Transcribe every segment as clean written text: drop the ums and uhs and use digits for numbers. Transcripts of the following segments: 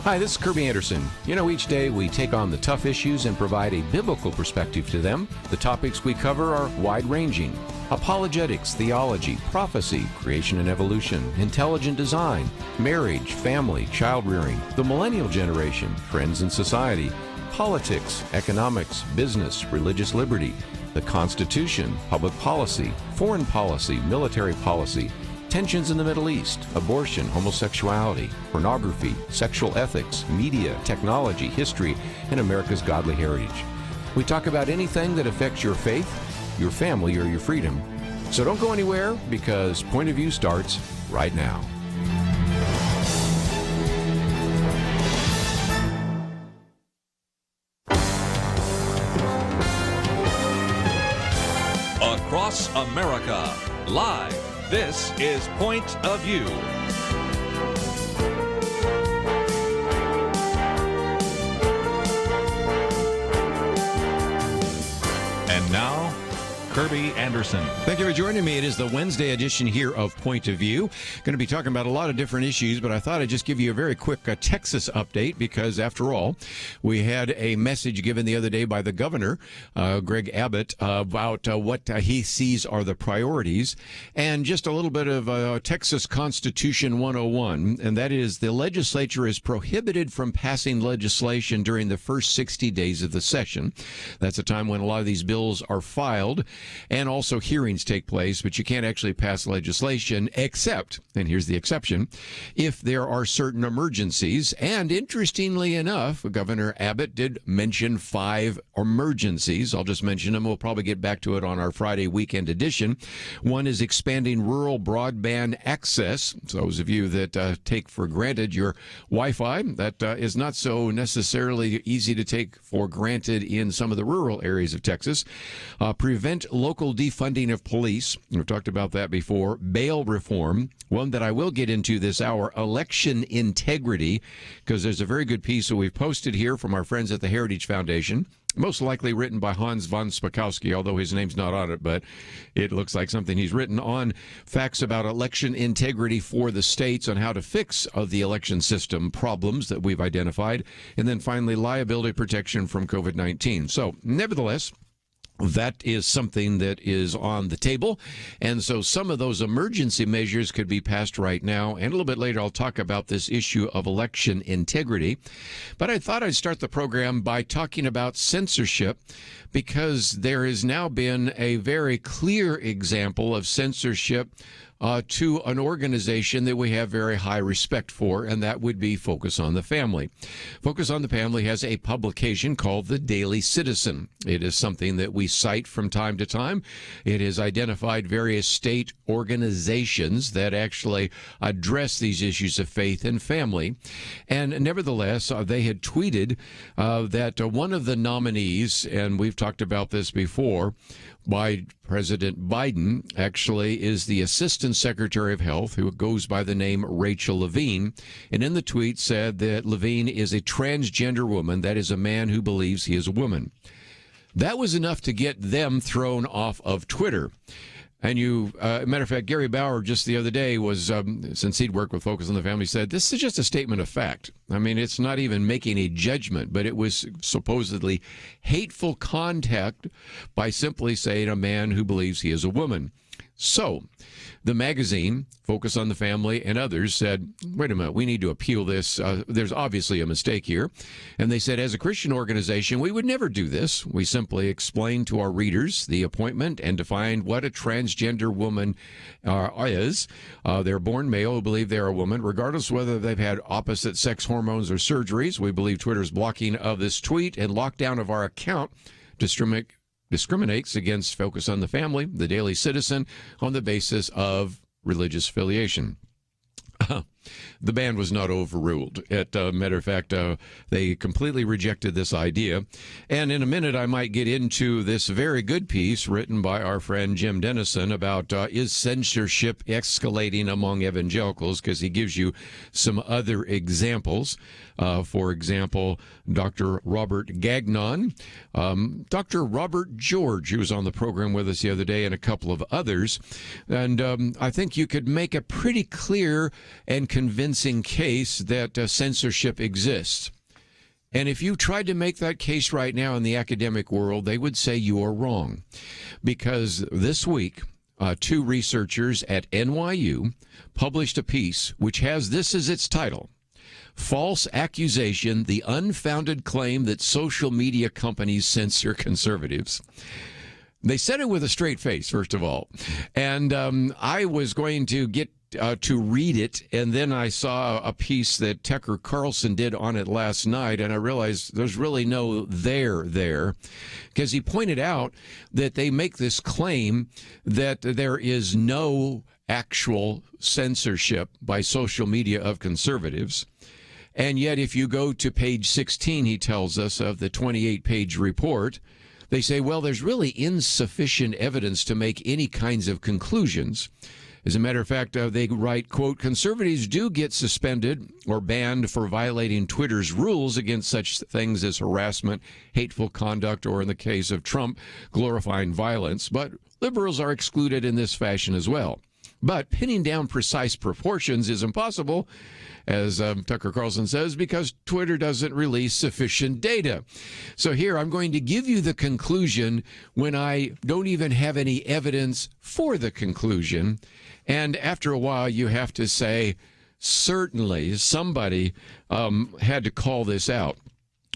Hi, this is Kerby Anderson. You know, each day we take on the tough issues and provide a biblical perspective to them. The topics we cover are wide-ranging. Apologetics, theology, prophecy, creation and evolution, intelligent design, marriage, family, child-rearing, the millennial generation, trends in society, politics, economics, business, religious liberty, the Constitution, public policy, foreign policy, military policy, tensions in the Middle East, abortion, homosexuality, pornography, sexual ethics, media, technology, history, and America's godly heritage. We talk about anything that affects your faith, your family, or your freedom. So don't go anywhere, because Point of View starts right now. Across America, live. This is Point of View. And now, Kerby Anderson. Thank you for joining me. It is the Wednesday edition here of Point of View. Going to be talking about a lot of different issues, but I thought I'd just give you a very quick Texas update because, after all, we had a message given the other day by the governor, Greg Abbott, about what he sees are the priorities, and just a little bit of Texas Constitution 101, and that is the legislature is prohibited from passing legislation during the first 60 days of the session. That's a time when a lot of these bills are filed, and also hearings take place, but you can't actually pass legislation except, and here's the exception, if there are certain emergencies. And interestingly enough, Governor Abbott did mention 5 emergencies. I'll just mention them. We'll probably get back to it on our Friday weekend edition. One is expanding rural broadband access. So those of you that take for granted your Wi-Fi, that is not so necessarily easy to take for granted in some of the rural areas of Texas. Prevent local defunding of police. We've talked about that before. Bail reform. One that I will get into this hour, election integrity, because there's a very good piece that we've posted here from our friends at the Heritage Foundation, most likely written by Hans von Spakovsky, although his name's not on it, but it looks like something he's written on facts about election integrity for the states on how to fix the election system problems that we've identified, and then finally liability protection from COVID-19. So, nevertheless, that is something that is on the table. And so some of those emergency measures could be passed right now. And a little bit later, I'll talk about this issue of election integrity. But I thought I'd start the program by talking about censorship, because there has now been a very clear example of censorship to an organization that we have very high respect for, and that would be Focus on the Family. Focus on the Family has a publication called The Daily Citizen. It is something that we cite from time to time. It has identified various state organizations that actually address these issues of faith and family. And nevertheless, they had tweeted that one of the nominees, and we've talked about this before, by President Biden, actually is the Assistant Secretary of Health, who goes by the name Rachel Levine. And in the tweet said that Levine is a transgender woman, that is a man who believes he is a woman. That was enough to get them thrown off of Twitter. And matter of fact, Gary Bauer just the other day was, since he'd worked with Focus on the Family, said this is just a statement of fact. I mean, it's not even making a judgment, but it was supposedly hateful contact by simply saying a man who believes he is a woman. So the magazine, Focus on the Family, and others said, wait a minute, we need to appeal this. There's obviously a mistake here. And they said, as a Christian organization, we would never do this. We simply explain to our readers the appointment and define what a transgender woman is. They're born male who believe they're a woman, regardless of whether they've had opposite sex hormones or surgeries. We believe Twitter's blocking of this tweet and lockdown of our account discriminates against Focus on the Family, the Daily Citizen, on the basis of religious affiliation. The ban was not overruled. Matter of fact, they completely rejected this idea. And in a minute, I might get into this very good piece written by our friend Jim Dennison about is censorship escalating among evangelicals, because he gives you some other examples. For example, Dr. Robert Gagnon, Dr. Robert George, who was on the program with us the other day, and a couple of others. And I think you could make a pretty clear and convincing case that censorship exists. And if you tried to make that case right now in the academic world, they would say you are wrong. Because this week, two researchers at NYU published a piece which has this as its title: False Accusation, the Unfounded Claim That Social Media Companies Censor Conservatives. They said it with a straight face, first of all. And I was going to get to read it, and then I saw a piece that Tucker Carlson did on it last night, and I realized there's really no there, because he pointed out that they make this claim that there is no actual censorship by social media of conservatives. And yet, if you go to page 16, he tells us, of the 28-page report, they say, well, there's really insufficient evidence to make any kinds of conclusions. As a matter of fact, they write, quote, conservatives do get suspended or banned for violating Twitter's rules against such things as harassment, hateful conduct, or in the case of Trump, glorifying violence. But liberals are excluded in this fashion as well. But pinning down precise proportions is impossible, as Tucker Carlson says, because Twitter doesn't release sufficient data. So here I'm going to give you the conclusion when I don't even have any evidence for the conclusion. And after a while, you have to say, certainly somebody had to call this out.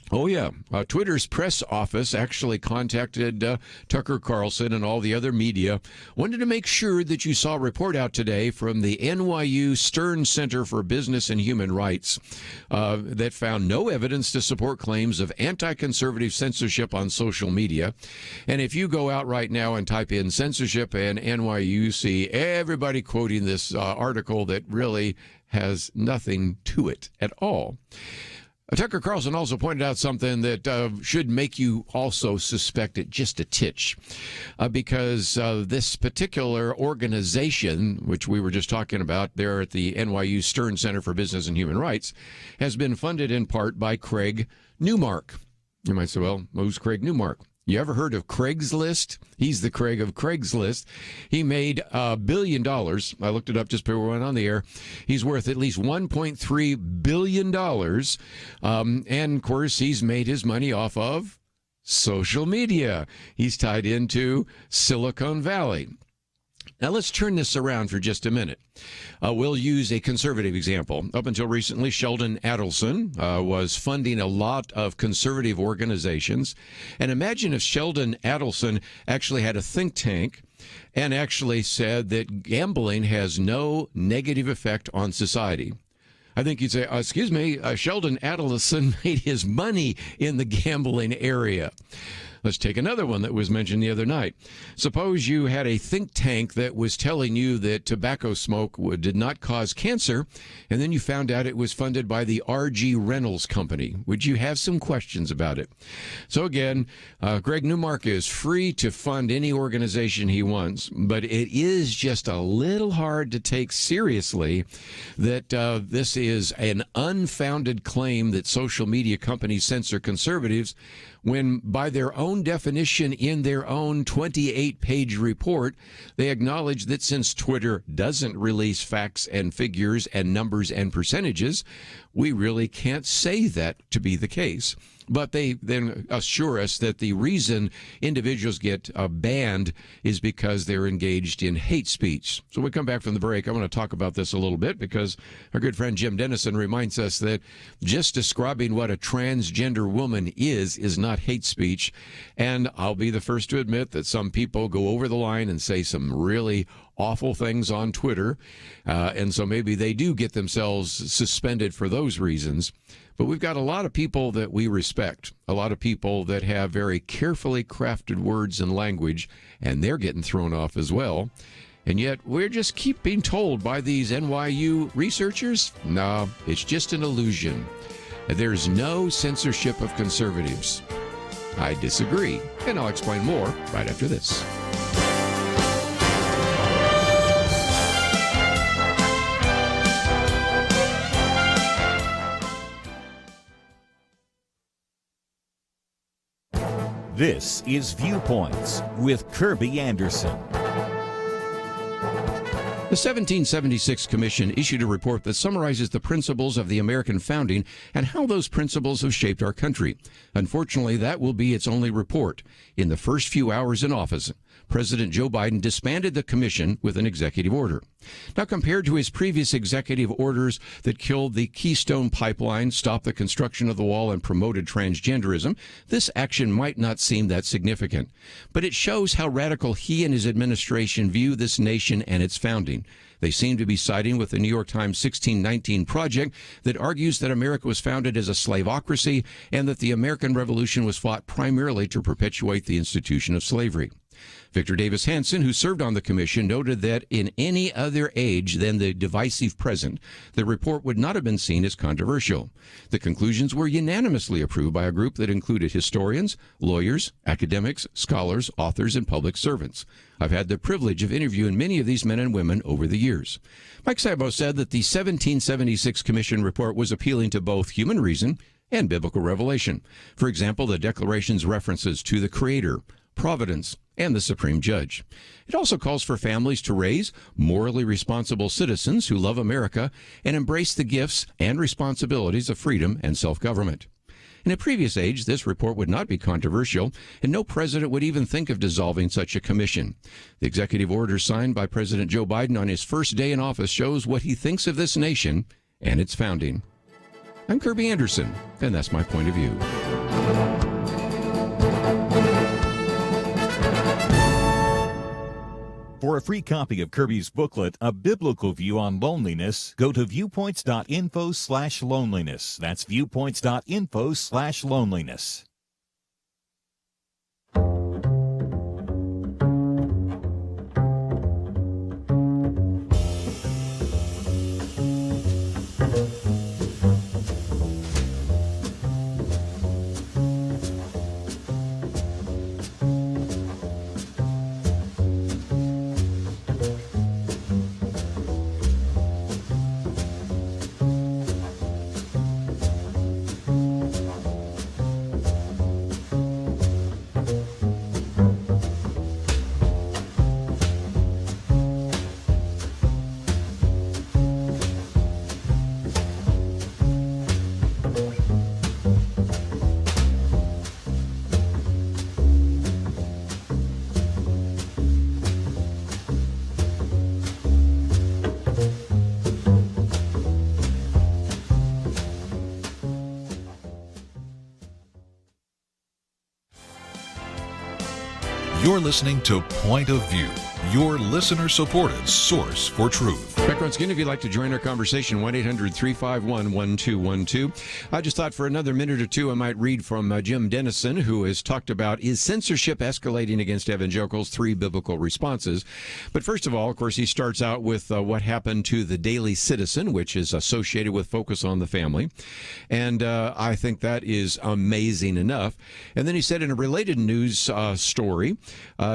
Oh, yeah. Twitter's press office actually contacted Tucker Carlson and all the other media, wanted to make sure that you saw a report out today from the NYU Stern Center for Business and Human Rights that found no evidence to support claims of anti-conservative censorship on social media. And if you go out right now and type in censorship and NYU, you see everybody quoting this article that really has nothing to it at all. Tucker Carlson also pointed out something that should make you also suspect it just a titch, because this particular organization, which we were just talking about there at the NYU Stern Center for Business and Human Rights, has been funded in part by Craig Newmark. You might say, well, who's Craig Newmark? You ever heard of Craigslist? He's the Craig of Craigslist. He made $1 billion. I looked it up just before we went on the air. He's worth at least $1.3 billion. And, of course, he's made his money off of social media. He's tied into Silicon Valley. Now, let's turn this around for just a minute. We'll use a conservative example. Up until recently, Sheldon Adelson was funding a lot of conservative organizations. And imagine if Sheldon Adelson actually had a think tank and actually said that gambling has no negative effect on society. I think you'd say, excuse me, Sheldon Adelson made his money in the gambling area. Let's take another one that was mentioned the other night. Suppose you had a think tank that was telling you that tobacco smoke did not cause cancer, and then you found out it was funded by the R.G. Reynolds Company. Would you have some questions about it? So again, Greg Newmark is free to fund any organization he wants, but it is just a little hard to take seriously that this is an unfounded claim that social media companies censor conservatives, when by their own definition in their own 28-page report, they acknowledge that since Twitter doesn't release facts and figures and numbers and percentages, we really can't say that to be the case. But they then assure us that the reason individuals get banned is because they're engaged in hate speech. So when we come back from the break, I want to talk about this a little bit, because our good friend Jim Dennison reminds us that just describing what a transgender woman is not hate speech. And I'll be the first to admit that some people go over the line and say some really awful things on Twitter. And so maybe they do get themselves suspended for those reasons. But we've got a lot of people that we respect, a lot of people that have very carefully crafted words and language, and they're getting thrown off as well. And yet we're just keep being told by these NYU researchers, no, it's just an illusion. There's no censorship of conservatives. I disagree, and I'll explain more right after this. This is Viewpoints with Kerby Anderson. The 1776 Commission issued a report that summarizes the principles of the American founding and how those principles have shaped our country. Unfortunately, that will be its only report. In the first few hours in office, President Joe Biden disbanded the commission with an executive order. Now, compared to his previous executive orders that killed the Keystone Pipeline, stopped the construction of the wall, and promoted transgenderism, this action might not seem that significant. But it shows how radical he and his administration view this nation and its founding. They seem to be siding with the New York Times 1619 Project that argues that America was founded as a slaveocracy and that the American Revolution was fought primarily to perpetuate the institution of slavery. Victor Davis Hanson, who served on the commission, noted that in any other age than the divisive present, the report would not have been seen as controversial. The conclusions were unanimously approved by a group that included historians, lawyers, academics, scholars, authors, and public servants. I've had the privilege of interviewing many of these men and women over the years. Mike Szabo said that the 1776 Commission report was appealing to both human reason and biblical revelation. For example, the Declaration's references to the Creator, Providence, and the Supreme Judge. It also calls for families to raise morally responsible citizens who love America and embrace the gifts and responsibilities of freedom and self-government. In a previous age, this report would not be controversial, and no president would even think of dissolving such a commission. The executive order signed by President Joe Biden on his first day in office shows what he thinks of this nation and its founding. I'm Kerby Anderson, and that's my point of view. For a free copy of Kerby's booklet, A Biblical View on Loneliness, go to viewpoints.info/loneliness. That's viewpoints.info/loneliness. You're listening to Point of View, your listener-supported source for truth. Back once again, if you'd like to join our conversation, 1-800-351-1212. I just thought for another minute or two I might read from Jim Dennison, who has talked about, is censorship escalating against evangelicals? 3 biblical responses. But first of all, of course, he starts out with what happened to the Daily Citizen, which is associated with Focus on the Family. And I think that is amazing enough. And then he said in a related news story,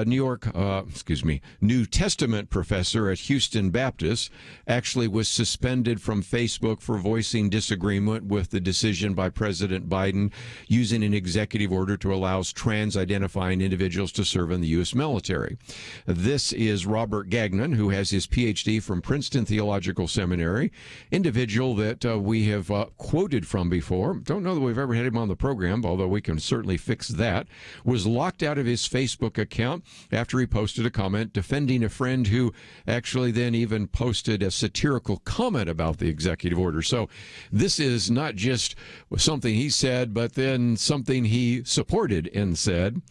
New Testament professor at Houston Baptist actually was suspended from Facebook for voicing disagreement with the decision by President Biden using an executive order to allow trans-identifying individuals to serve in the U.S. military. This is Robert Gagnon, who has his Ph.D. from Princeton Theological Seminary, individual that we have quoted from before. Don't know that we've ever had him on the program, although we can certainly fix that. Was locked out of his Facebook account after he posted a comment defending a friend who actually then even posted a satirical comment about the executive order. So this is not just something he said, but then something he supported and said.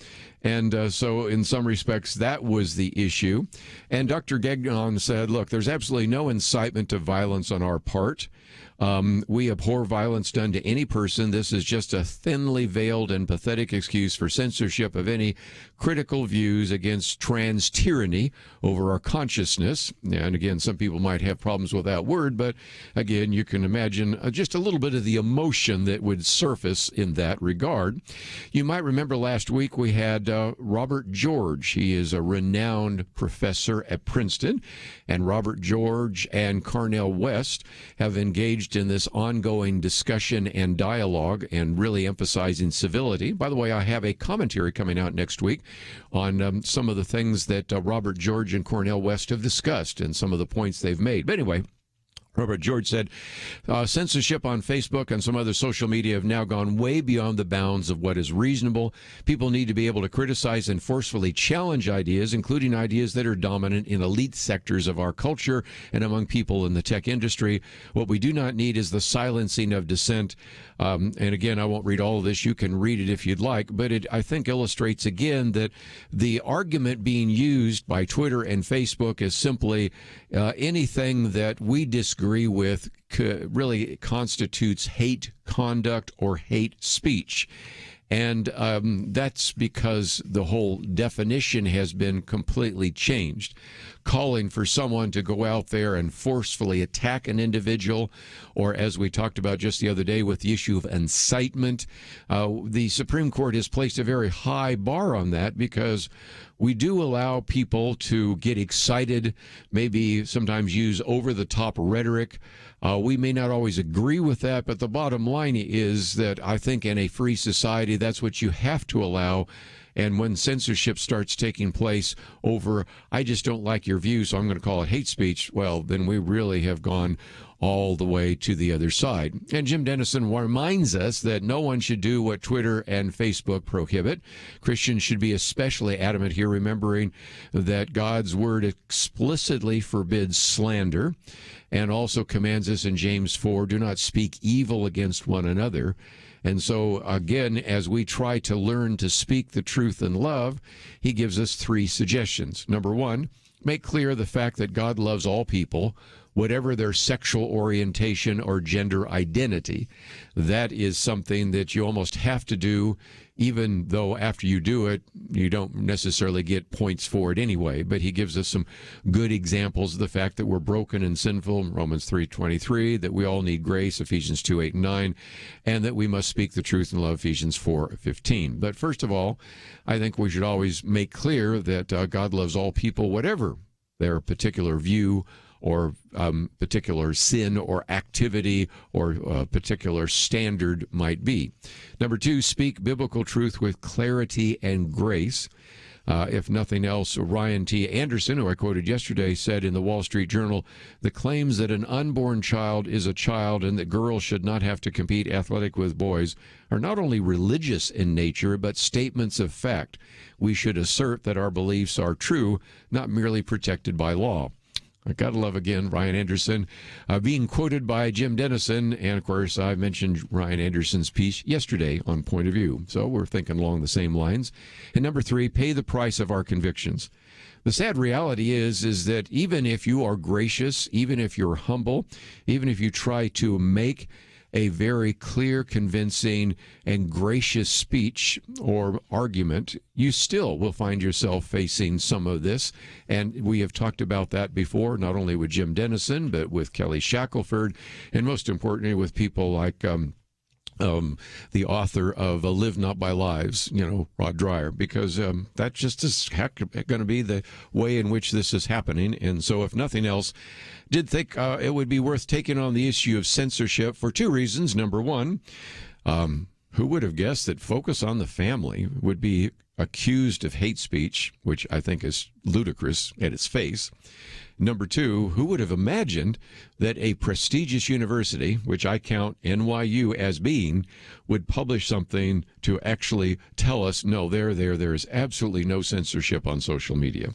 And so in some respects, that was the issue. And Dr. Gagnon said, look, there's absolutely no incitement to violence on our part. We abhor violence done to any person. This is just a thinly veiled and pathetic excuse for censorship of any critical views against trans tyranny over our consciousness. And again, some people might have problems with that word, but again, you can imagine just a little bit of the emotion that would surface in that regard. You might remember last week we had Robert George. He is a renowned professor at Princeton, and Robert George and Cornel West have engaged in this ongoing discussion and dialogue and really emphasizing civility. By the way, I have a commentary coming out next week on some of the things that Robert George and Cornel West have discussed and some of the points they've made. But anyway, Robert George said, censorship on Facebook and some other social media have now gone way beyond the bounds of what is reasonable. People need to be able to criticize and forcefully challenge ideas, including ideas that are dominant in elite sectors of our culture and among people in the tech industry. What we do not need is the silencing of dissent. And again, I won't read all of this. You can read it if you'd like. But it, I think, illustrates again that the argument being used by Twitter and Facebook is simply anything that we disagree with really constitutes hate conduct or hate speech. And that's because the whole definition has been completely changed. Calling for someone to go out there and forcefully attack an individual, or as we talked about just the other day with the issue of incitement, the Supreme Court has placed a very high bar on that because we do allow people to get excited, maybe sometimes use over-the-top rhetoric. We may not always agree with that, but the bottom line is that I think in a free society, that's what you have to allow. And when censorship starts taking place over, I just don't like your view, so I'm going to call it hate speech, well, then we really have gone all the way to the other side. And Jim Dennison reminds us that no one should do what Twitter and Facebook prohibit. Christians should be especially adamant here, remembering that God's word explicitly forbids slander and also commands us in James 4, do not speak evil against one another. And so, again, as we try to learn to speak the truth in love, he gives us 3 suggestions. Number 1, make clear the fact that God loves all people, whatever their sexual orientation or gender identity. That is something that you almost have to do, even though after you do it, you don't necessarily get points for it anyway. But he gives us some good examples of the fact that we're broken and sinful, Romans 3:23, that we all need grace, Ephesians 2:8 and 9, and that we must speak the truth in love, Ephesians 4:15. But first of all, I think we should always make clear that God loves all people, whatever their particular view or particular sin or activity or particular standard might be. Number 2, speak biblical truth with clarity and grace. If nothing else, Ryan T. Anderson, who I quoted yesterday, said in the Wall Street Journal, the claims that an unborn child is a child and that girls should not have to compete athletic with boys are not only religious in nature, but statements of fact. We should assert that our beliefs are true, not merely protected by law. I gotta love, again, Ryan Anderson being quoted by Jim Dennison. And, of course, I mentioned Ryan Anderson's piece yesterday on Point of View. So we're thinking along the same lines. And number 3, pay the price of our convictions. The sad reality is that even if you are gracious, even if you're humble, even if you try to make a very clear, convincing, and gracious speech or argument, you still will find yourself facing some of this. And we have talked about that before, not only with Jim Dennison, but with Kelly Shackelford, and most importantly with people like the author of Live Not by Lives, Rod Dreher, because that just is going to be the way in which this is happening. And so if nothing else, did think it would be worth taking on the issue of censorship for 2 reasons. Number 1, who would have guessed that Focus on the Family would be accused of hate speech, which I think is ludicrous at its face. Number 2, who would have imagined that a prestigious university, which I count NYU as being, would publish something to actually tell us, no, there is absolutely no censorship on social media.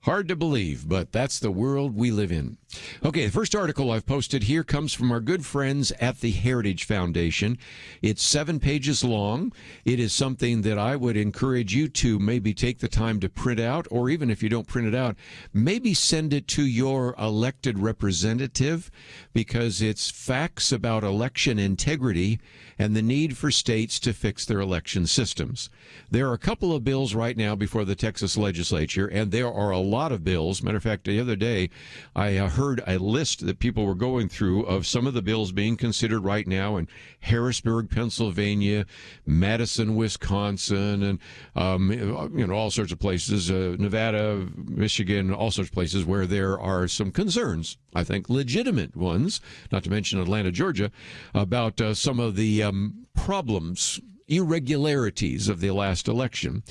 Hard to believe, but that's the world we live in. Okay, the first article I've posted here comes from our good friends at the Heritage Foundation. It's 7 pages long. It is something that I would encourage you to maybe take the time to print out, or even if you don't print it out, maybe send it to your elected representative, because it's facts about election integrity and the need for states to fix their election systems. There are a couple of bills right now before the Texas legislature, and there are a lot of bills. Matter of fact, the other day I heard heard a list that people were going through of some of the bills being considered right now in Harrisburg, Pennsylvania, Madison, Wisconsin, and all sorts of places, Nevada, Michigan, all sorts of places where there are some concerns, I think legitimate ones, not to mention Atlanta, Georgia, about some of the problems, irregularities of the last election.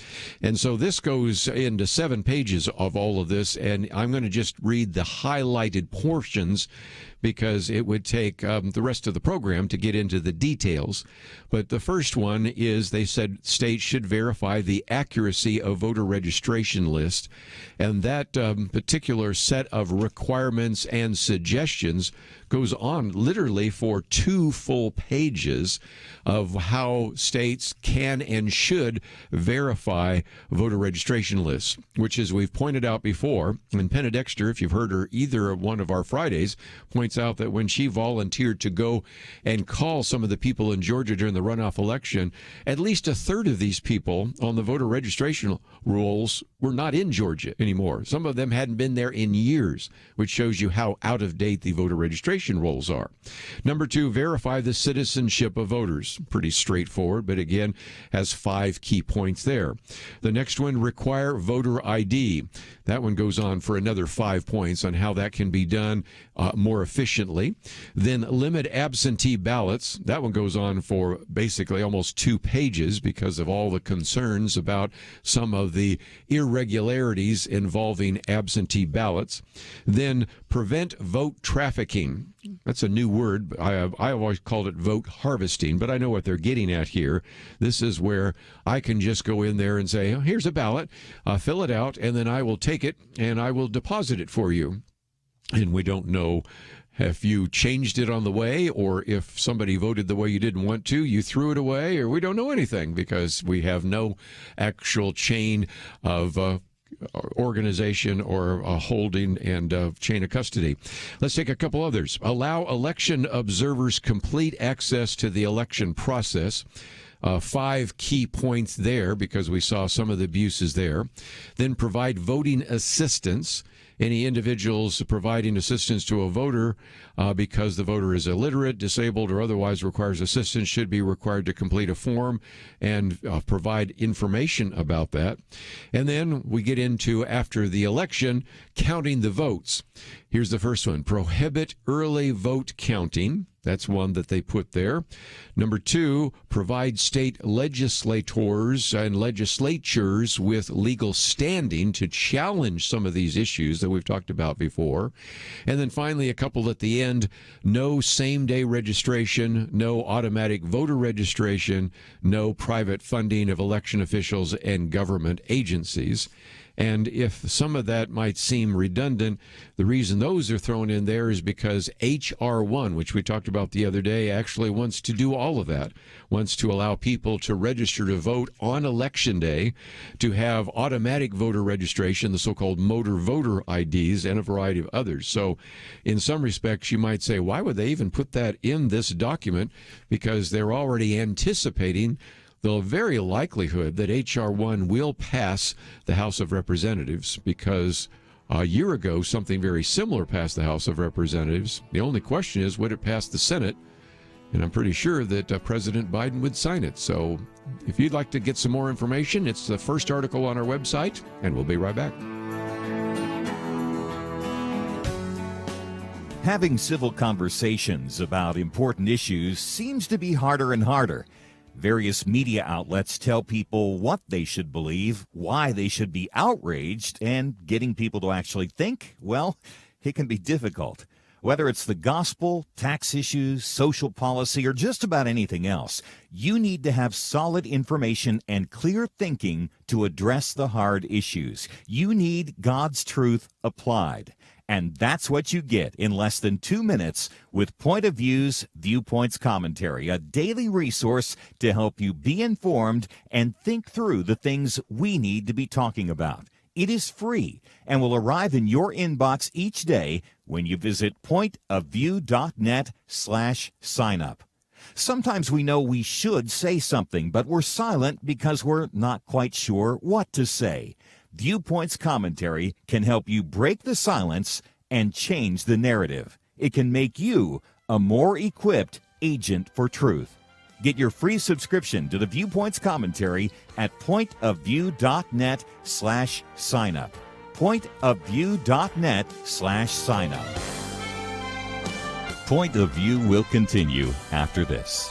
And so this goes into 7 pages of all of this, and I'm going to just read the highlighted portions because it would take the rest of the program to get into the details. But the first one is they said states should verify the accuracy of voter registration lists, and that particular set of requirements and suggestions goes on literally for 2 full pages of how states can and should verify voter registration lists, which, as we've pointed out before, and Penna Dexter, if you've heard her either one of our Fridays, points out that when she volunteered to go and call some of the people in Georgia during the runoff election, at least a third of these people on the voter registration rolls were not in Georgia anymore. Some of them hadn't been there in years, which shows you how out of date the voter registration rolls are. Number 2, verify the citizenship of voters. Pretty straightforward, but again, has 5 key points there. The next one, require voter ID. That one goes on for another 5 points on how that can be done more efficiently. Then limit absentee ballots. That one goes on for basically almost 2 pages because of all the concerns about some of the irregularities involving absentee ballots. Then prevent vote trafficking. That's a new word. But I've always called it vote harvesting, but I know what they're getting at here. This is where I can just go in there and say, oh, here's a ballot, fill it out, and then I will take it and I will deposit it for you. And we don't know if you changed it on the way or if somebody voted the way you didn't want to, you threw it away, or we don't know anything because we have no actual chain of organization or holding and chain of custody. Let's take a couple others. Allow election observers complete access to the election process. 5 key points there because we saw some of the abuses there. Then provide voting assistance. Any individuals providing assistance to a voter because the voter is illiterate, disabled, or otherwise requires assistance should be required to complete a form and provide information about that. And then we get into, after the election, counting the votes. Here's the first one. Prohibit early vote counting. That's one that they put there. Number 2, provide state legislators and legislatures with legal standing to challenge some of these issues that we've talked about before. And then finally, a couple at the end, no same-day registration, no automatic voter registration, no private funding of election officials and government agencies. And if some of that might seem redundant, the reason those are thrown in there is because H.R. 1, which we talked about the other day, actually wants to do all of that, wants to allow people to register to vote on Election Day, to have automatic voter registration, the so-called motor voter IDs, and a variety of others. So in some respects, you might say, why would they even put that in this document? Because they're already anticipating the very likelihood that H.R. 1 will pass the House of Representatives, because a year ago something very similar passed the House of Representatives. The only question is, would it pass the Senate? And I'm pretty sure that President Biden would sign it. So if you'd like to get some more information, it's the first article on our website, and we'll be right back. Having civil conversations about important issues seems to be harder and harder. Various media outlets tell people what they should believe, why they should be outraged, and getting people to actually think, well, it can be difficult. Whether it's the gospel, tax issues, social policy, or just about anything else, you need to have solid information and clear thinking to address the hard issues. You need God's truth applied. And that's what you get in less than 2 minutes with Point of View's Viewpoints Commentary, a daily resource to help you be informed and think through the things we need to be talking about. It is free and will arrive in your inbox each day when you visit pointofview.net/signup. Sometimes we know we should say something, but we're silent because we're not quite sure what to say. Viewpoints Commentary can help you break the silence and change the narrative. It can make you a more equipped agent for truth. Get your free subscription to the Viewpoints commentary at pointofview.net/signup. pointofview.net/signup. Point of View will continue after this.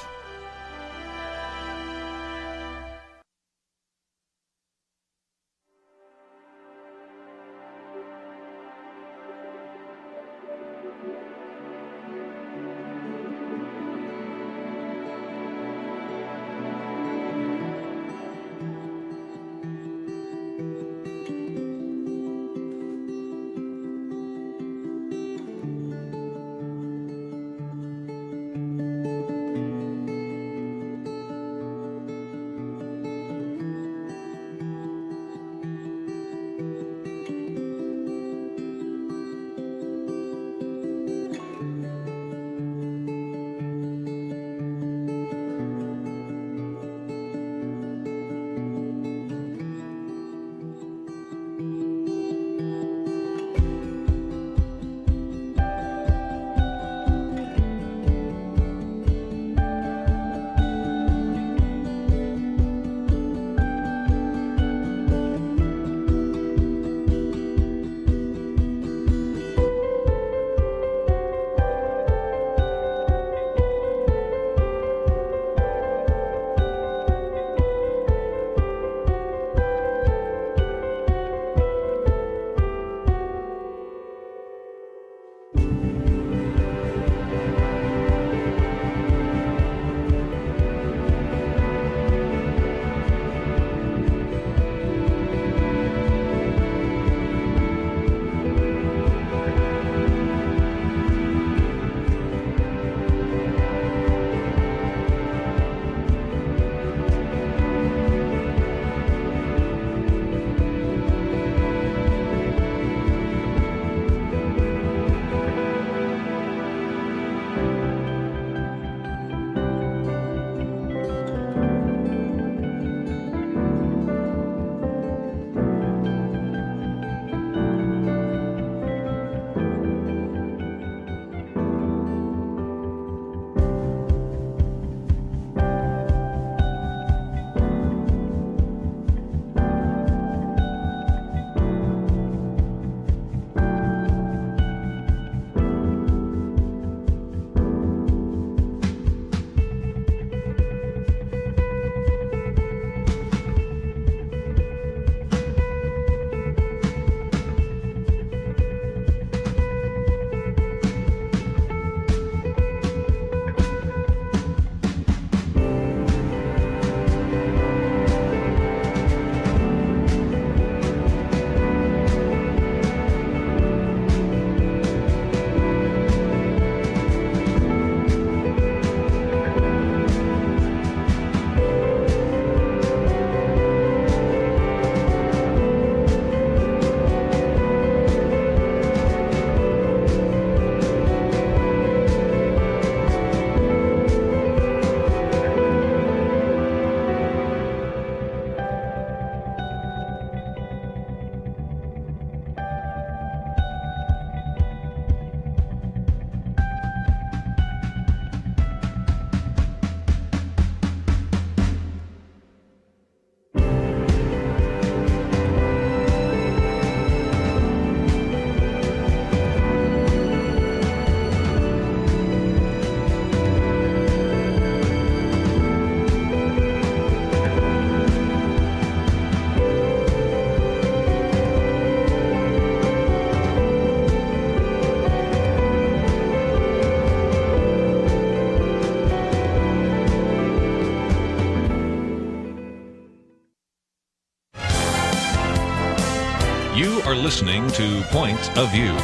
You are listening to Point of View.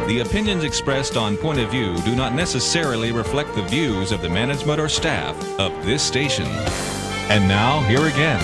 The opinions expressed on Point of View do not necessarily reflect the views of the management or staff of this station. And now, here again,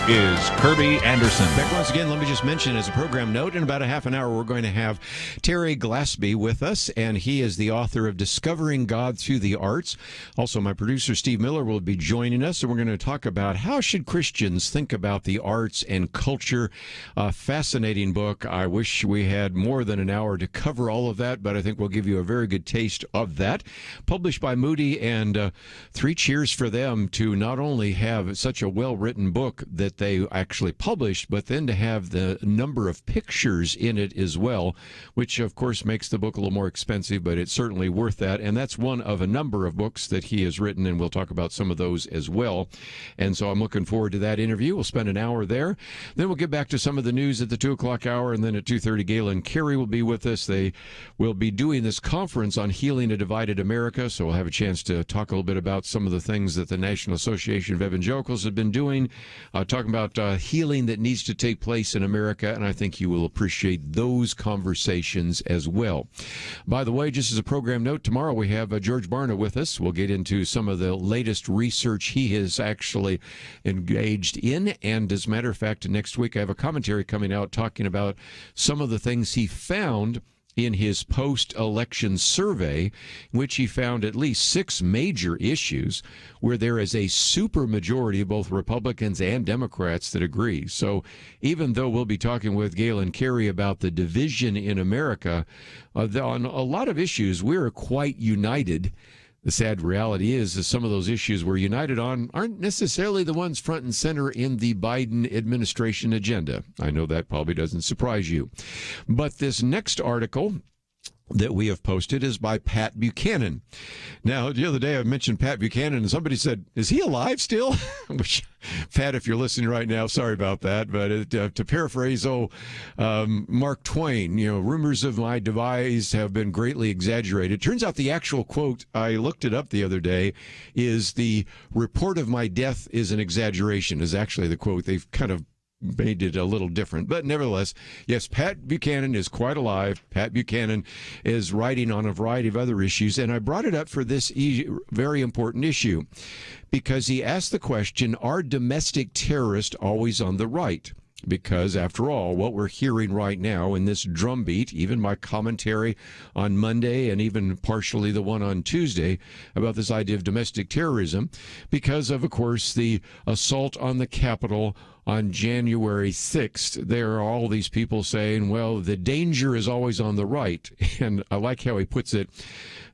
is Kerby Anderson. Back once again, let me just mention as a program note, in about a half an hour, we're going to have Terry Glaspey with us, and he is the author of Discovering God Through the Arts. Also, my producer, Steve Miller, will be joining us, and we're going to talk about how should Christians think about the arts and culture. A fascinating book. I wish we had more than an hour to cover all of that, but I think we'll give you a very good taste of that. Published by Moody, and three cheers for them to not only have such a well-written book that they actually published, but then to have the number of pictures in it as well, which of course makes the book a little more expensive, but it's certainly worth that. And that's one of a number of books that he has written, and we'll talk about some of those as well. And so I'm looking forward to that interview. We'll spend an hour there. Then we'll get back to some of the news at the 2 o'clock hour, and then at 2:30, Galen Carey will be with us. They will be doing this conference on healing a divided America, so we'll have a chance to talk a little bit about some of the things that the National Association of Evangelicals have been doing, talking about healing that needs to take place in America, and I think you will appreciate those conversations as well. By the way, just as a program note, tomorrow we have George Barna with us. We'll get into some of the latest research he has actually engaged in, and as a matter of fact, next week I have a commentary coming out talking about some of the things he found in his post-election survey, in which he found at least 6 major issues where there is a supermajority of both Republicans and Democrats that agree. So even though we'll be talking with Galen Carey about the division in America, on a lot of issues, we're quite united. The sad reality is that some of those issues we're united on aren't necessarily the ones front and center in the Biden administration agenda. I know that probably doesn't surprise you. But this next article that we have posted is by Pat Buchanan. Now, the other day I mentioned Pat Buchanan, and somebody said, is he alive still? Which, Pat, if you're listening right now, sorry about that. But to paraphrase, Mark Twain, rumors of my demise have been greatly exaggerated. Turns out the actual quote, I looked it up the other day, is the report of my death is an exaggeration, is actually the quote. They've kind of made it a little different. But nevertheless, yes, Pat Buchanan is quite alive. Pat Buchanan is writing on a variety of other issues, and I brought it up for this very important issue because he asked the question, are domestic terrorists always on the right? Because, after all, what we're hearing right now in this drumbeat, even my commentary on Monday and even partially the one on Tuesday about this idea of domestic terrorism, because of course, the assault on the Capitol on January 6th, there are all these people saying, well, the danger is always on the right. And I like how he puts it.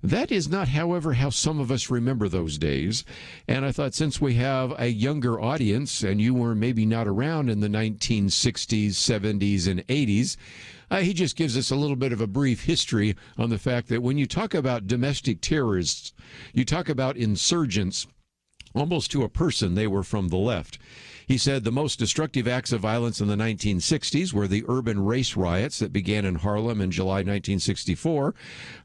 That is not, however, how some of us remember those days. And I thought, since we have a younger audience, and you were maybe not around in the 1960s, 70s, and 80s, he just gives us a little bit of a brief history on the fact that when you talk about domestic terrorists, you talk about insurgents, almost to a person, they were from the left. He said the most destructive acts of violence in the 1960s were the urban race riots that began in Harlem in July 1964,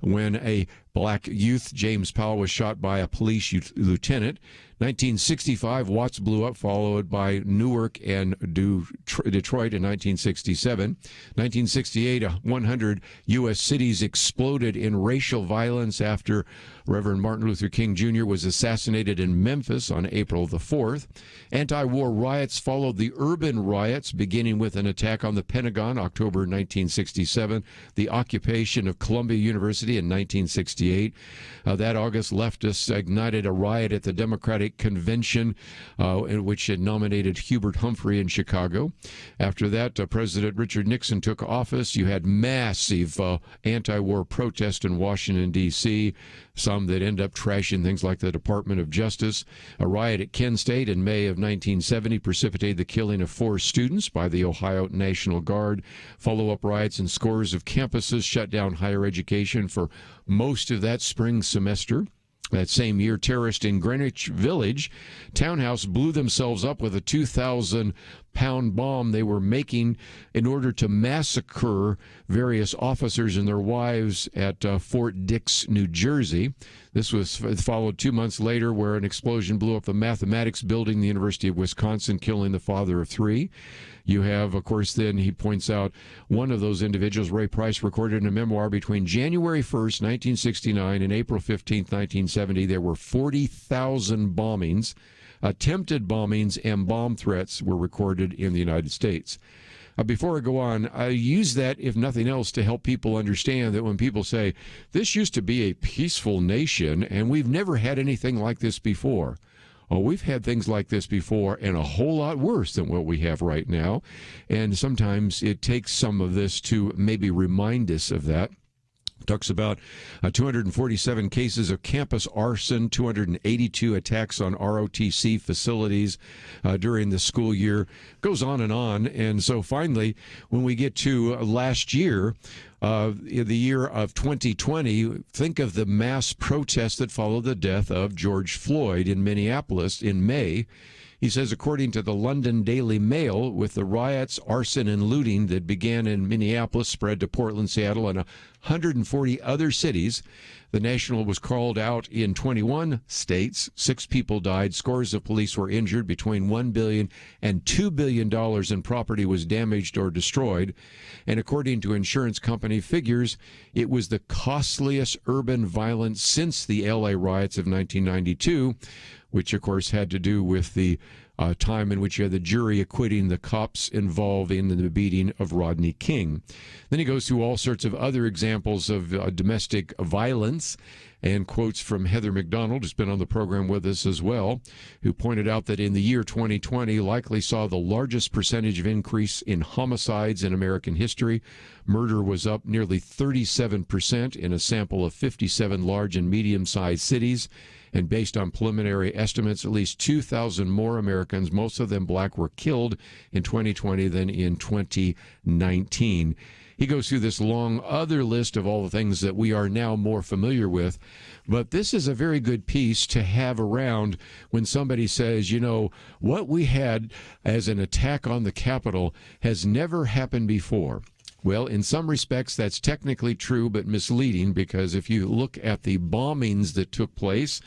when a black youth, James Powell, was shot by a police lieutenant. 1965, Watts blew up, followed by Newark and Detroit in 1967. 1968, 100 U.S. cities exploded in racial violence after Reverend Martin Luther King Jr. was assassinated in Memphis on April the 4th. Anti-war riots followed the urban riots, beginning with an attack on the Pentagon, October 1967, the occupation of Columbia University in 1968. That August, leftists ignited a riot at the Democratic Convention, in which it nominated Hubert Humphrey in Chicago. After that, President Richard Nixon took office. You had massive anti-war protest in Washington, D.C., some that end up trashing things like the Department of Justice. A riot at Kent State in May of 1970 precipitated the killing of 4 students by the Ohio National Guard. Follow-up riots in scores of campuses shut down higher education for most of that spring semester. That same year, terrorists in Greenwich Village townhouse blew themselves up with a 2,000-pound bomb they were making in order to massacre various officers and their wives at Fort Dix, New Jersey. This was followed 2 months later, where an explosion blew up the mathematics building at the University of Wisconsin, killing the father of 3. You have, of course, then he points out one of those individuals, Ray Price, recorded in a memoir between January 1st, 1969 and April 15th, 1970. There were 40,000 bombings attempted bombings and bomb threats were recorded in the United States. Before I go on, I use that, if nothing else, to help people understand that when people say, this used to be a peaceful nation and we've never had anything like this before. Oh, we've had things like this before and a whole lot worse than what we have right now. And sometimes it takes some of this to maybe remind us of that. Talks about 247 cases of campus arson, 282 attacks on ROTC facilities during the school year. Goes on. And so finally, when we get to last year, in the year of 2020, think of the mass protests that followed the death of George Floyd in Minneapolis in May. He says, according to the London Daily Mail, with the riots, arson, and looting that began in Minneapolis, spread to Portland, Seattle, and 140 other cities, the National was called out in 21 states. 6 people died. Scores of police were injured. Between $1 billion and $2 billion in property was damaged or destroyed. And according to insurance company figures, it was the costliest urban violence since the L.A. riots of 1992, which, of course, had to do with the time in which you had the jury acquitting the cops involved in the beating of Rodney King. Then he goes through all sorts of other examples of domestic violence and quotes from Heather McDonald, who's been on the program with us as well, who pointed out that in the year 2020 likely saw the largest percentage of increase in homicides in American history. Murder was up nearly 37% in a sample of 57 large and medium-sized cities. And based on preliminary estimates, at least 2,000 more Americans, most of them black, were killed in 2020 than in 2019. He goes through this long other list of all the things that we are now more familiar with. But this is a very good piece to have around when somebody says, you know, what we had as an attack on the Capitol has never happened before. Well, in some respects, that's technically true, but misleading, because if you look at the bombings that took place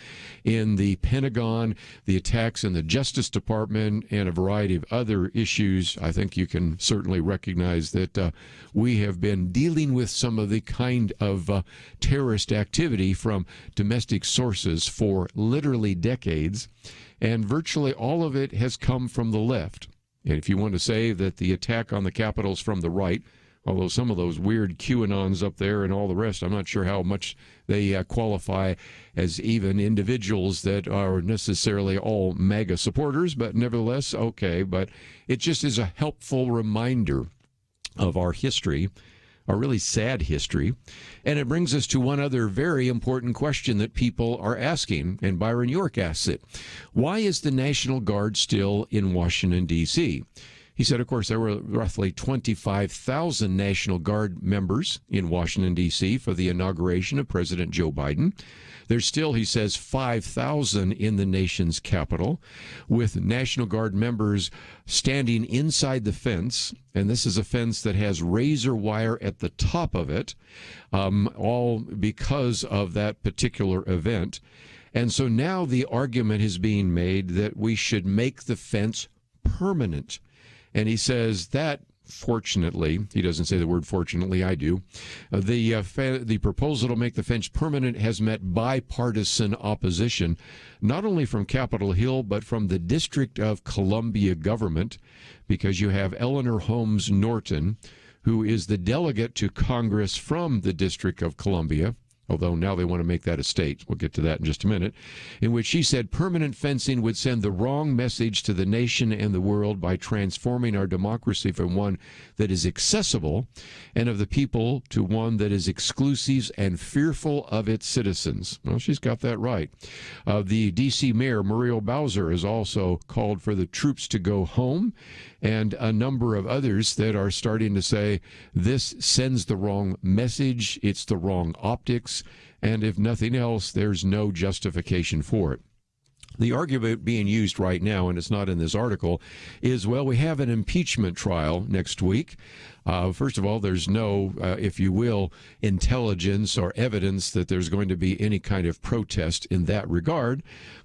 in the Pentagon, the attacks in the Justice Department, and a variety of other issues, I think you can certainly recognize that we have been dealing with some of the kind of terrorist activity from domestic sources for literally decades, and virtually all of it has come from the left. And if you want to say that the attack on the Capitol is from the right, although some of those weird QAnons up there and all the rest, I'm not sure how much they qualify as even individuals that are necessarily all MAGA supporters, but nevertheless, okay. But it just is a helpful reminder of our history, a really sad history. And it brings us to one other very important question that people are asking, and Byron York asks it. Why is the National Guard still in Washington, D.C.? He said, of course, there were roughly 25,000 National Guard members in Washington, D.C. for the inauguration of President Joe Biden. There's still, he says, 5,000 in the nation's capital, with National Guard members standing inside the fence. And this is a fence that has razor wire at the top of it, all because of that particular event. And so now the argument is being made that we should make the fence permanent. And he says that, fortunately, he doesn't say the word fortunately, I do, the proposal to make the fence permanent has met bipartisan opposition, not only from Capitol Hill, but from the District of Columbia government, because you have Eleanor Holmes Norton, who is the delegate to Congress from the District of Columbia, although now they want to make that a state. We'll get to that in just a minute, in which she said permanent fencing would send the wrong message to the nation and the world by transforming our democracy from one that is accessible and of the people to one that is exclusive and fearful of its citizens. Well, she's got that right. The D.C. Mayor, Muriel Bowser, has also called for the troops to go home, and a number of others that are starting to say this sends the wrong message, it's the wrong optics, and if nothing else, there's no justification for it. The argument being used right now, and it's not in this article, is, well, we have an impeachment trial next week First of all, there's no, if you will, intelligence or evidence that there's going to be any kind of protest in that regard.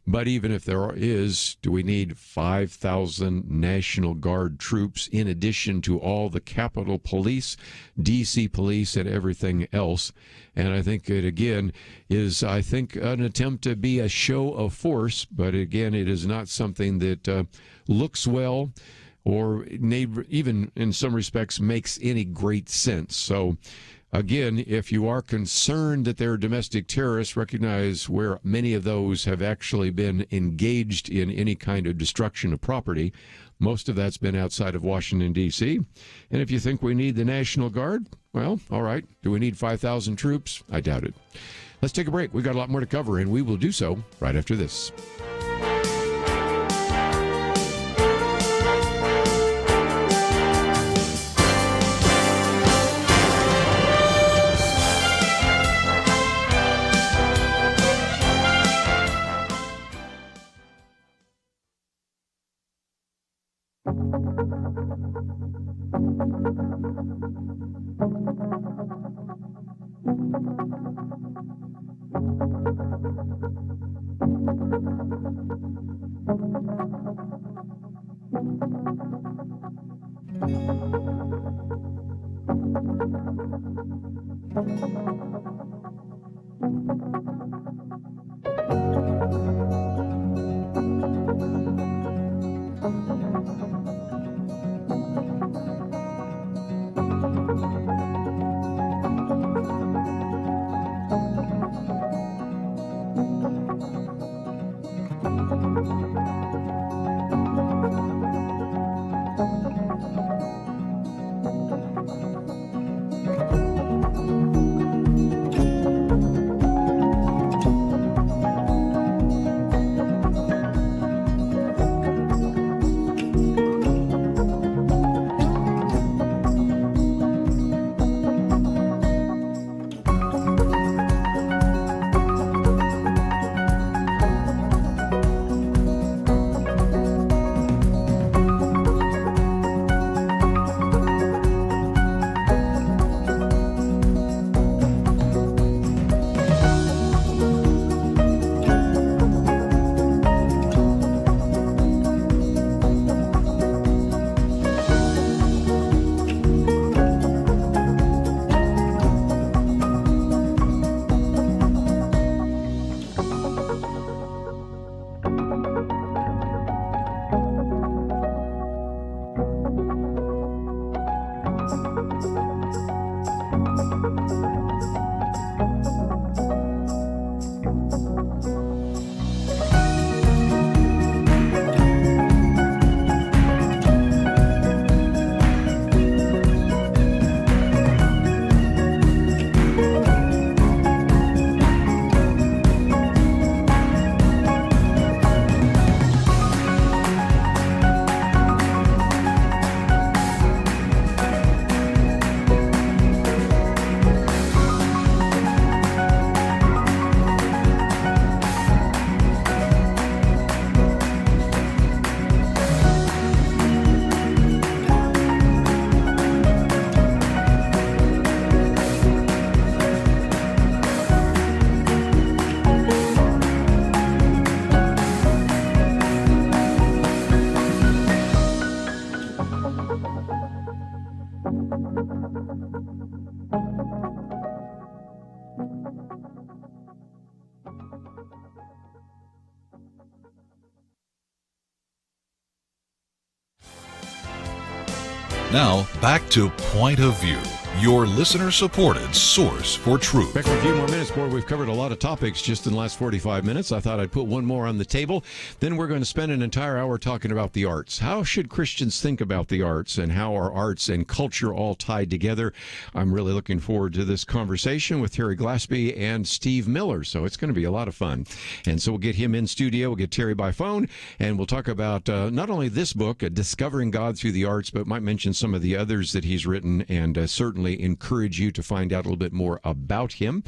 But even if there is, do we need 5,000 National Guard troops in addition to all the Capitol Police, D.C. Police, and everything else? And I think it, again, is, an attempt to be a show of force. But again, it is not something that looks well, or even in some respects makes any great sense. So again, if you are concerned that there are domestic terrorists, recognize where many of those have actually been engaged in any kind of destruction of property. Most of that's been outside of Washington, D.C. And if you think we need the National Guard, well, all right. Do we need 5,000 troops? I doubt it. Let's take a break. We've got a lot more to cover, and we will do so right after this. Now, back to Point of View, your listener-supported source for truth. Back for a few more minutes, boy. We've covered a lot of topics just in the last 45 minutes. I thought I'd put one more on the table. Then we're going to spend an entire hour talking about the arts. How should Christians think about the arts, and how are arts and culture all tied together? I'm really looking forward to this conversation with Terry Glaspey and Steve Miller, so it's going to be a lot of fun. And so we'll get him in studio, we'll get Terry by phone, and we'll talk about not only this book, Discovering God Through the Arts, but might mention some of the others that he's written, and certainly certainly encourage you to find out a little bit more about him.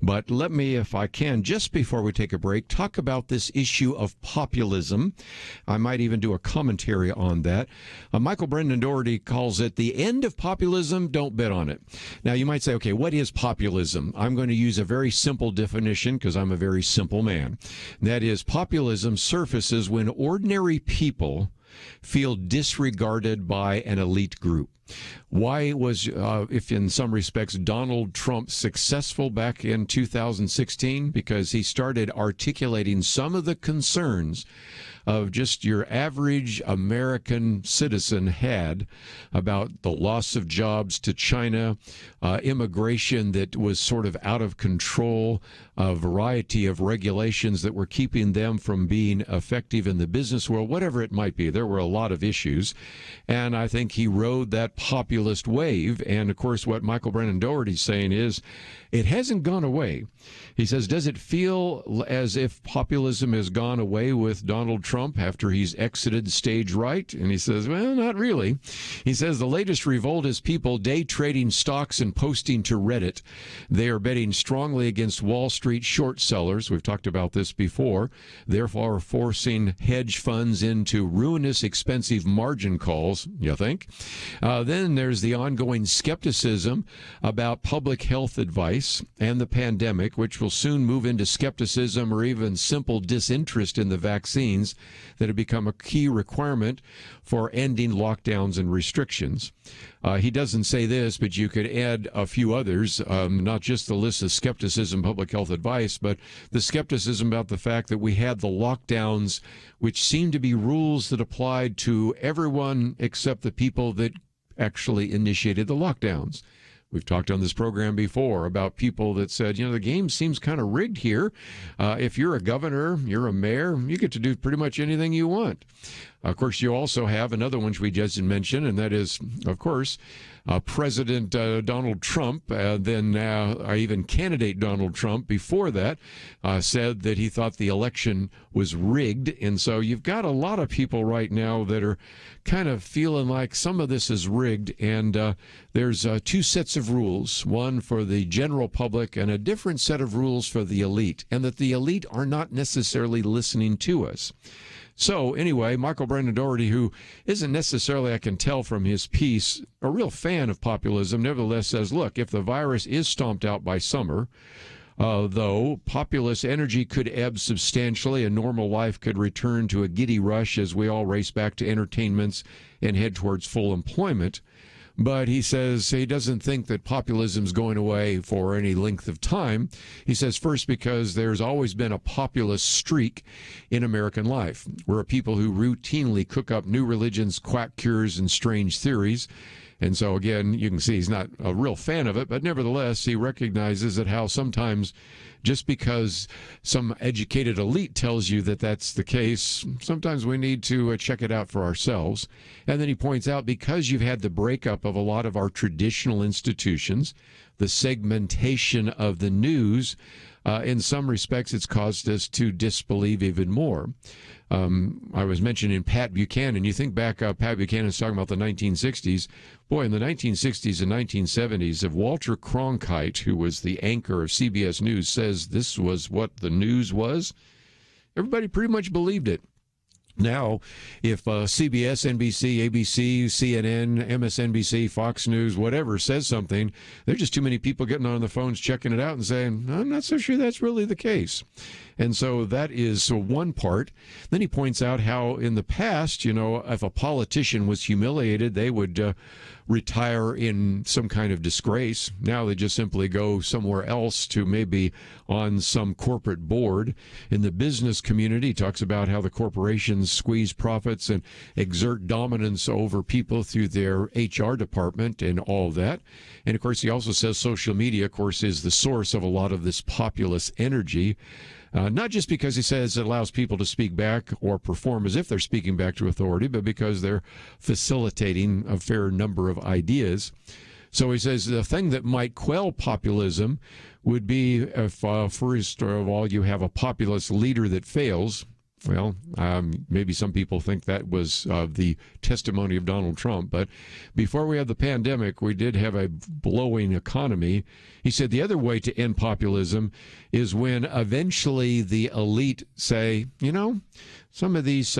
But let me, if I can, just before we take a break, talk about this issue of populism. I might even do a commentary on that. Michael Brendan Doherty calls it the end of populism. Don't bet on it. Now, you might say, okay, what is populism? I'm going to use a very simple definition because I'm a very simple man. That is, populism surfaces when ordinary people feel disregarded by an elite group. Why was, if in some respects, Donald Trump successful back in 2016? Because he started articulating some of the concerns of just your average American citizen had about the loss of jobs to China, immigration that was sort of out of control, a variety of regulations that were keeping them from being effective in the business world, whatever it might be. There were a lot of issues. And I think he rode that populist wave. And, of course, what Michael Brennan Doherty's saying is it hasn't gone away. He says, does it feel as if populism has gone away with Donald Trump after he's exited stage right? And he says, well, not really. He says the latest revolt is people day trading stocks and posting to Reddit. They are betting strongly against Wall Street short sellers. We've talked about this before, therefore forcing hedge funds into ruinous expensive margin calls, you think? Then there's the ongoing skepticism about public health advice and the pandemic, which will soon move into skepticism or even simple disinterest in the vaccines that have become a key requirement for ending lockdowns and restrictions. He doesn't say this, but you could add a few others, not just the list of skepticism, public health advice, but the skepticism about the fact that we had the lockdowns, which seemed to be rules that applied to everyone except the people that actually initiated the lockdowns. We've talked on this program before about people that said, the game seems kind of rigged here. If you're a governor, you're a mayor, you get to do pretty much anything you want. Of course, you also have another one we just mentioned, and that is, of course, President Donald Trump, then even candidate Donald Trump before that, said that he thought the election was rigged. And so you've got a lot of people right now that are kind of feeling like some of this is rigged. And there's two sets of rules, one for the general public and a different set of rules for the elite, and that the elite are not necessarily listening to us. So anyway, Michael Brendan Doherty, who isn't necessarily, I can tell from his piece, a real fan of populism, nevertheless says, look, if the virus is stomped out by summer, though populist energy could ebb substantially and normal life could return to a giddy rush as we all race back to entertainments and head towards full employment. But he says he doesn't think that populism is going away for any length of time. He says, first, because there's always been a populist streak in American life. We're a people who routinely cook up new religions, quack cures, and strange theories. And so, again, you can see he's not a real fan of it, but nevertheless, he recognizes that how sometimes just because some educated elite tells you that that's the case, sometimes we need to check it out for ourselves. And then he points out, because you've had the breakup of a lot of our traditional institutions, the segmentation of the news, in some respects, it's caused us to disbelieve even more. I was mentioning Pat Buchanan. You think back, Pat Buchanan's talking about the 1960s. Boy, in the 1960s and 1970s, if Walter Cronkite, who was the anchor of CBS News, says this was what the news was, everybody pretty much believed it. Now, if CBS, NBC, ABC, CNN, MSNBC, Fox News, whatever says something, there's just too many people getting on the phones, checking it out and saying, I'm not so sure that's really the case. And so that is one part. Then he points out how in the past, if a politician was humiliated, they would retire in some kind of disgrace. Now they just simply go somewhere else to maybe on some corporate board. In the business community, he talks about how the corporations squeeze profits and exert dominance over people through their HR department and all of that. And of course, he also says social media, of course, is the source of a lot of this populist energy. Not just because he says it allows people to speak back or perform as if they're speaking back to authority, but because they're facilitating a fair number of ideas. So he says the thing that might quell populism would be if, first of all, you have a populist leader that fails. Well, maybe some people think that was the testimony of Donald Trump, but before we had the pandemic, we did have a blowing economy. He said the other way to end populism is when eventually the elite say, some of these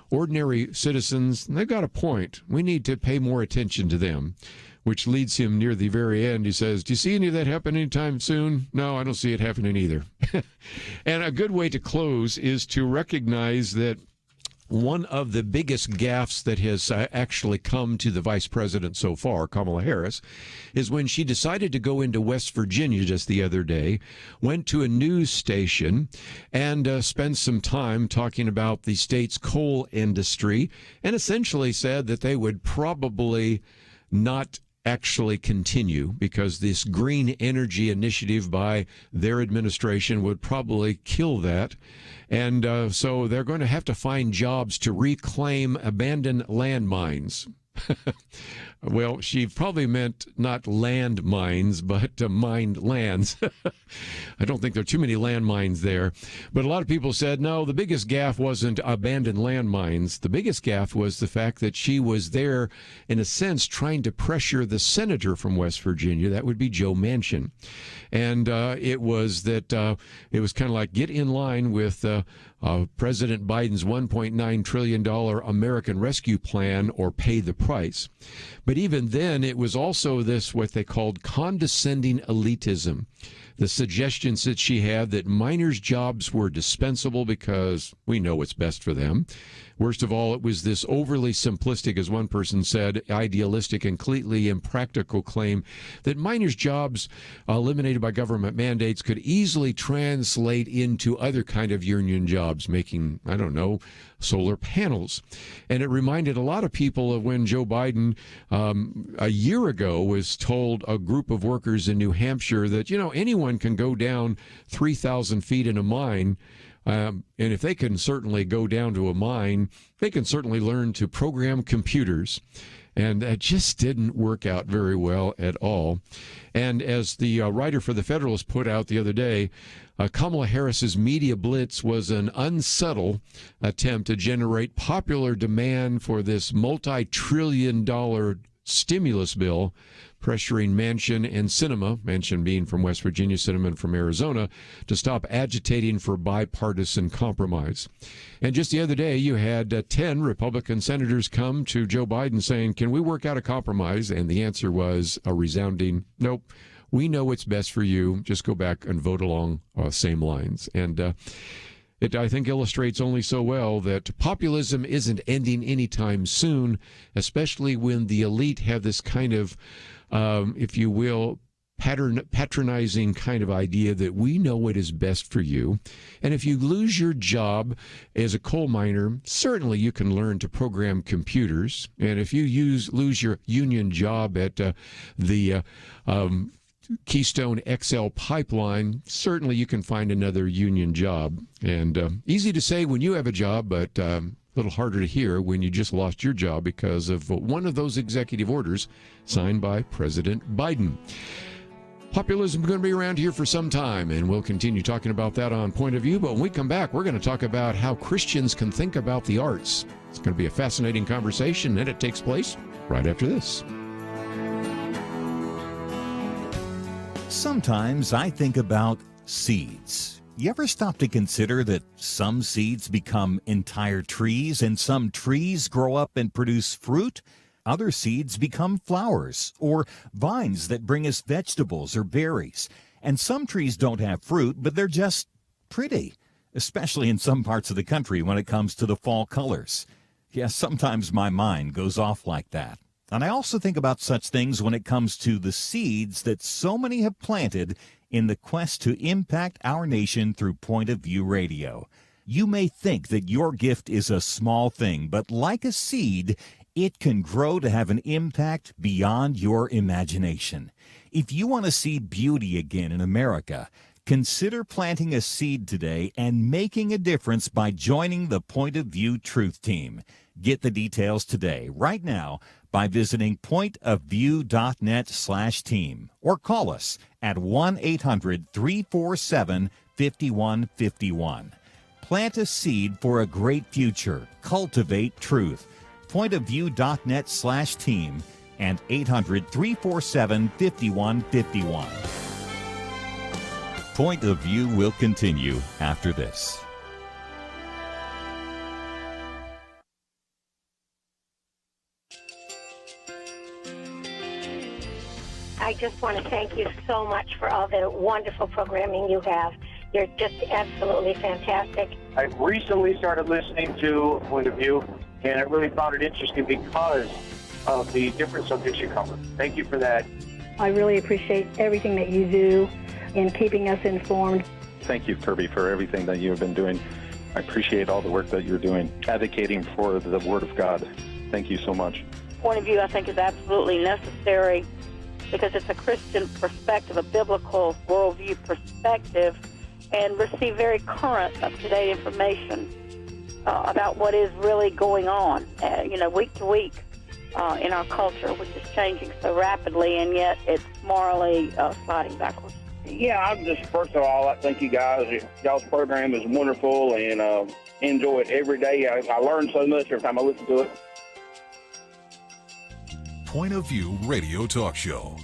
ordinary citizens, they've got a point. We need to pay more attention to them, which leads him near the very end. He says, do you see any of that happen anytime soon? No, I don't see it happening either. And a good way to close is to recognize that one of the biggest gaffes that has actually come to the vice president so far, Kamala Harris, is when she decided to go into West Virginia just the other day, went to a news station and spent some time talking about the state's coal industry and essentially said that they would probably not actually continue because this green energy initiative by their administration would probably kill that. And so they're going to have to find jobs to reclaim abandoned landmines. Well, she probably meant not land mines, but mined lands. I don't think there are too many landmines there. But a lot of people said, no, the biggest gaffe wasn't abandoned landmines. The biggest gaffe was the fact that she was there, in a sense, trying to pressure the senator from West Virginia. That would be Joe Manchin. And it was kind of like get in line with President Biden's $1.9 trillion American Rescue Plan or pay the price. But even then, it was also this, what they called condescending elitism. The suggestions that she had that miners' jobs were dispensable because we know what's best for them. Worst of all, it was this overly simplistic, as one person said, idealistic and completely impractical claim that miners' jobs eliminated by government mandates could easily translate into other kind of union jobs, making, solar panels. And it reminded a lot of people of when Joe Biden a year ago was told a group of workers in New Hampshire that, anyone can go down 3,000 feet in a mine. And if they can certainly go down to a mine, they can certainly learn to program computers. And that just didn't work out very well at all. And as the writer for The Federalist put out the other day, Kamala Harris's media blitz was an unsubtle attempt to generate popular demand for this multi-trillion-dollar stimulus bill, pressuring Manchin and Sinema, Manchin being from West Virginia, Sinema from Arizona, to stop agitating for bipartisan compromise. And just the other day, you had 10 Republican senators come to Joe Biden saying, can we work out a compromise? And the answer was a resounding, nope. We know what's best for you. Just go back and vote along same lines. And it, I think, illustrates only so well that populism isn't ending anytime soon, especially when the elite have this kind of, if you will, patronizing kind of idea that we know what is best for you. And if you lose your job as a coal miner, certainly you can learn to program computers. And if you lose your union job at the Keystone XL pipeline, certainly you can find another union job. And easy to say when you have a job, but a little harder to hear when you just lost your job because of one of those executive orders signed by President Biden. Populism is going to be around here for some time, and we'll continue talking about that on Point of View. But when we come back, we're going to talk about how Christians can think about the arts. It's going to be a fascinating conversation, and it takes place right after this. Sometimes I think about seeds. You ever stop to consider that some seeds become entire trees and some trees grow up and produce fruit? Other seeds become flowers or vines that bring us vegetables or berries. And some trees don't have fruit, but they're just pretty, especially in some parts of the country when it comes to the fall colors. Yes, sometimes my mind goes off like that. And I also think about such things when it comes to the seeds that so many have planted in the quest to impact our nation through Point of View Radio. You may think that your gift is a small thing, but like a seed, it can grow to have an impact beyond your imagination. If you want to see beauty again in America, consider planting a seed today and making a difference by joining the Point of View Truth Team. Get the details today, right now, by visiting pointofview.net/team or call us at 1-800-347-5151. Plant a seed for a great future. Cultivate truth. pointofview.net/team and 800-347-5151. Point of View will continue after this. I just want to thank you so much for all the wonderful programming you have. You're just absolutely fantastic. I recently started listening to Point of View, and I really found it interesting because of the different subjects you cover. Thank you for that. I really appreciate everything that you do in keeping us informed. Thank you, Kerby, for everything that you have been doing. I appreciate all the work that you're doing, advocating for the Word of God. Thank you so much. Point of View, I think, is absolutely necessary because it's a Christian perspective, a biblical worldview perspective, and receive very current, up-to-date information about what is really going on, week to week in our culture, which is changing so rapidly, and yet it's morally sliding backwards. Yeah, I'm just, first of all, I thank you guys. Y'all's program is wonderful, and enjoy it every day. I learn so much every time I listen to it. Point of View Radio Talk Show.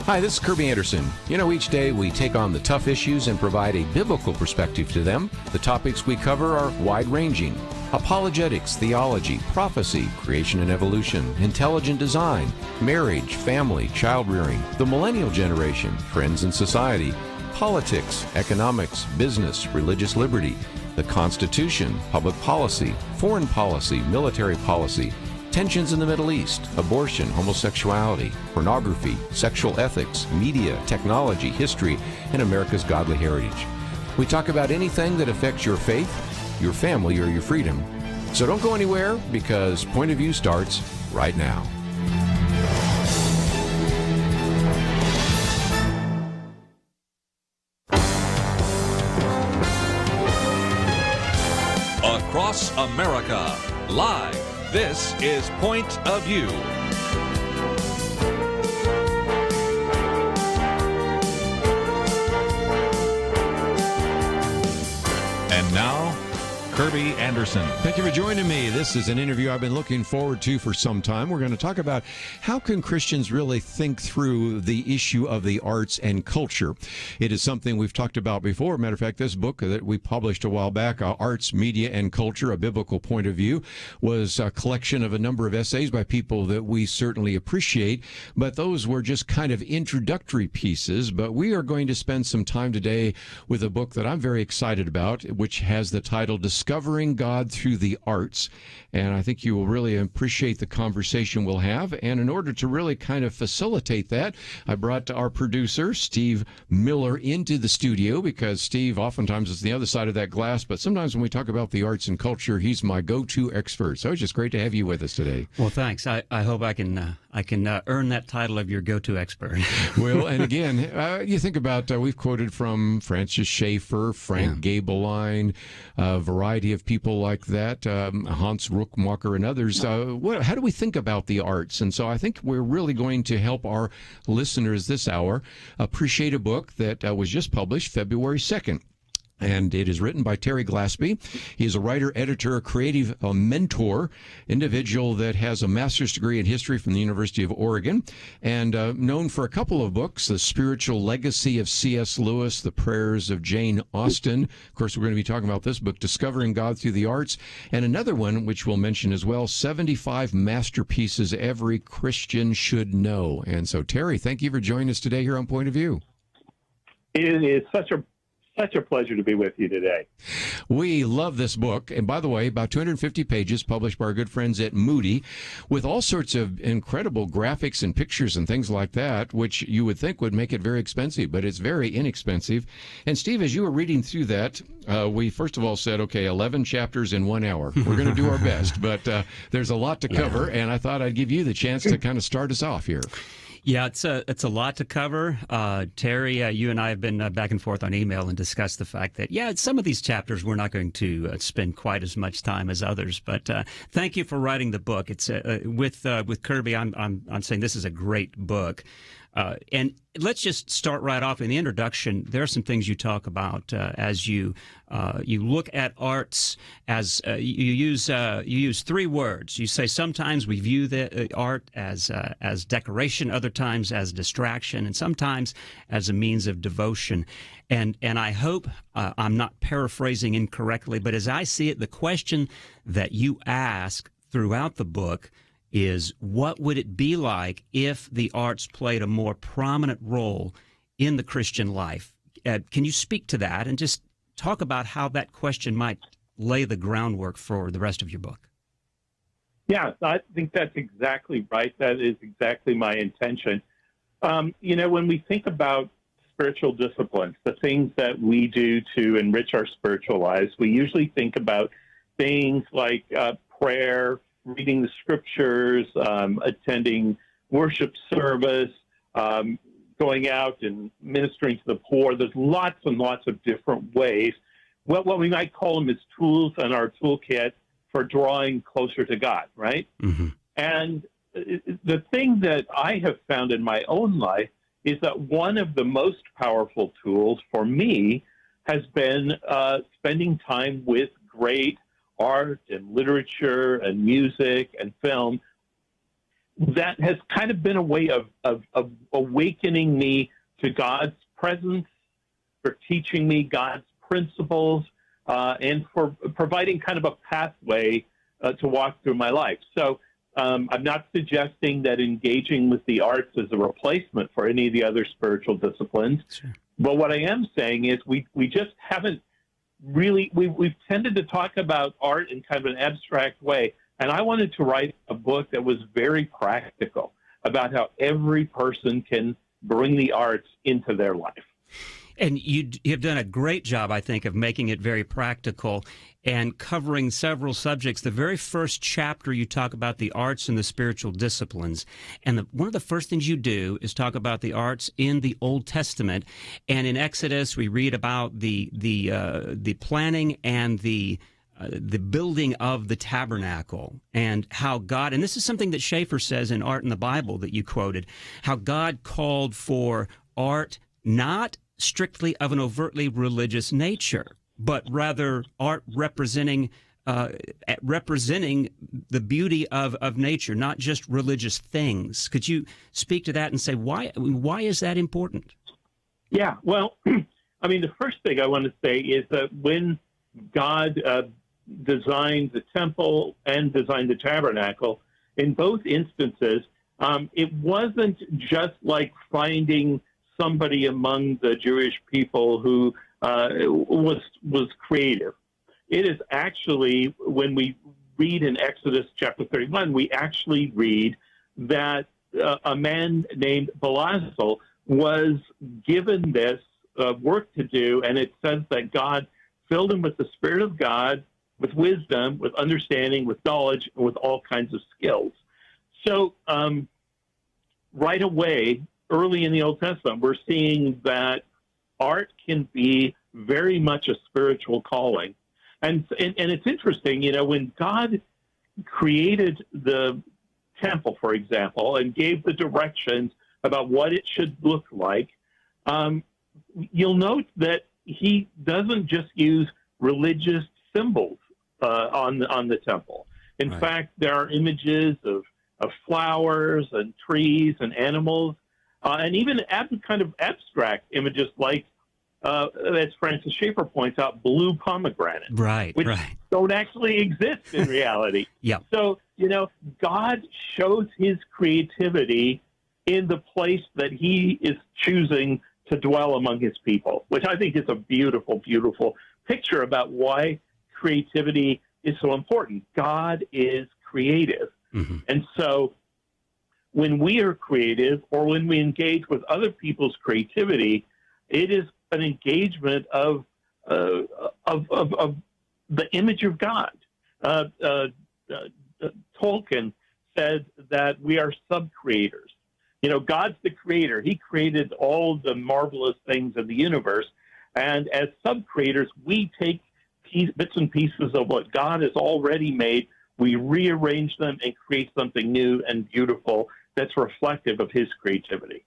Hi, this is Kerby Anderson. You know, each day we take on the tough issues and provide a biblical perspective to them. The topics we cover are wide-ranging. Apologetics, theology, prophecy, creation and evolution, intelligent design, marriage, family, child-rearing, the millennial generation, friends and society, politics, economics, business, religious liberty, the Constitution, public policy, foreign policy, military policy, tensions in the Middle East, abortion, homosexuality, pornography, sexual ethics, media, technology, history, and America's godly heritage. We talk about anything that affects your faith, your family, or your freedom. So don't go anywhere, because Point of View starts right now. Across America, live. This is Point of View. And now, Kerby Anderson. Thank you for joining me. This is an interview I've been looking forward to for some time. We're going to talk about how can Christians really think through the issue of the arts and culture. It is something we've talked about before. Matter of fact, this book that we published a while back, Arts, Media, and Culture, A Biblical Point of View, was a collection of a number of essays by people that we certainly appreciate, but those were just kind of introductory pieces. But we are going to spend some time today with a book that I'm very excited about, which has the title Discovering God Through the Arts. And I think you will really appreciate the conversation we'll have. And in order to really kind of facilitate that, I brought our producer, Steve Miller, into the studio, because Steve oftentimes is the other side of that glass. But sometimes when we talk about the arts and culture, he's my go-to expert. So it's just great to have you with us today. Well, thanks. I hope I can earn that title of your go-to expert. Well, and again, you think about, we've quoted from Francis Schaeffer, Frank Gabeline, a variety of people like that, Hans Ruckmacher and others. How do we think about the arts? And so I think we're really going to help our listeners this hour appreciate a book that was just published February 2nd. And it is written by Terry Glaspey. He is a writer, editor, creative mentor, individual that has a master's degree in history from the University of Oregon, and known for a couple of books, The Spiritual Legacy of C.S. Lewis, The Prayers of Jane Austen. Of course, we're going to be talking about this book, Discovering God Through the Arts, and another one, which we'll mention as well, 75 Masterpieces Every Christian Should Know. And so, Terry, thank you for joining us today here on Point of View. It is such a pleasure to be with you today. We love this book. And by the way, about 250 pages published by our good friends at Moody, with all sorts of incredible graphics and pictures and things like that, which you would think would make it very expensive, but it's very inexpensive. And Steve, as you were reading through that, we first of all said, okay, 11 chapters in 1 hour. We're going to do our best, but there's a lot to cover, and I thought I'd give you the chance to kind of start us off here. Yeah, it's a lot to cover. Terry, you and I have been back and forth on email and discussed the fact that, some of these chapters we're not going to spend quite as much time as others. But thank you for writing the book. It's with Kerby. I'm saying this is a great book. And let's just start right off in the introduction. There are some things you talk about as you look at arts as you use three words. You say sometimes we view the art as decoration, other times as distraction, and sometimes as a means of devotion. And I hope I'm not paraphrasing incorrectly, but as I see it, the question that you ask throughout the book is, what would it be like if the arts played a more prominent role in the Christian life? Can you speak to that and just talk about how that question might lay the groundwork for the rest of your book? Yeah, I think that's exactly right. That is exactly my intention. When we think about spiritual disciplines, the things that we do to enrich our spiritual lives, we usually think about things like prayer, reading the scriptures, attending worship service, going out and ministering to the poor. There's lots and lots of different ways. What we might call them is tools in our toolkit for drawing closer to God, right? Mm-hmm. And the thing that I have found in my own life is that one of the most powerful tools for me has been spending time with great art and literature and music and film. that has kind of been a way of awakening me to God's presence, for teaching me God's principles, and for providing kind of a pathway to walk through my life. So I'm not suggesting that engaging with the arts is a replacement for any of the other spiritual disciplines. Sure. But what I am saying is we just haven't really, we've tended to talk about art in kind of an abstract way. And I wanted to write a book that was very practical about how every person can bring the arts into their life. And you have done a great job, I think, of making it very practical and covering several subjects. The very first chapter, you talk about the arts and the spiritual disciplines. And one of the first things you do is talk about the arts in the Old Testament. And in Exodus, we read about the planning and the building of the tabernacle, and how God, and this is something that Schaeffer says in Art in the Bible that you quoted, how God called for art not strictly of an overtly religious nature, but rather art representing the beauty of nature, not just religious things. Could you speak to that and say why is that important? Yeah, well, I mean, the first thing I want to say is that when God designed the temple and designed the tabernacle, in both instances, it wasn't just like finding somebody among the Jewish people who was creative. It is actually, when we read in Exodus chapter 31, we actually read that a man named Balazel was given this work to do, and it says that God filled him with the Spirit of God, with wisdom, with understanding, with knowledge, and with all kinds of skills. So right away, early in the Old Testament, we're seeing that art can be very much a spiritual calling. And it's interesting, you know, when God created the temple, for example, and gave the directions about what it should look like, you'll note that he doesn't just use religious symbols on the temple. In fact, there are images of flowers and trees and animals, and even kind of abstract images like, as Francis Schaeffer points out, blue pomegranate, which don't actually exist in reality. Yeah. So, you know, God shows his creativity in the place that he is choosing to dwell among his people, which I think is a beautiful, beautiful picture about why creativity is so important. God is creative. Mm-hmm. And so when we are creative, or when we engage with other people's creativity, it is an engagement of the image of God. Tolkien said that we are sub-creators. You know, God's the creator. He created all the marvelous things of the universe. And as sub-creators, we take bits and pieces of what God has already made, we rearrange them and create something new and beautiful that's reflective of his creativity.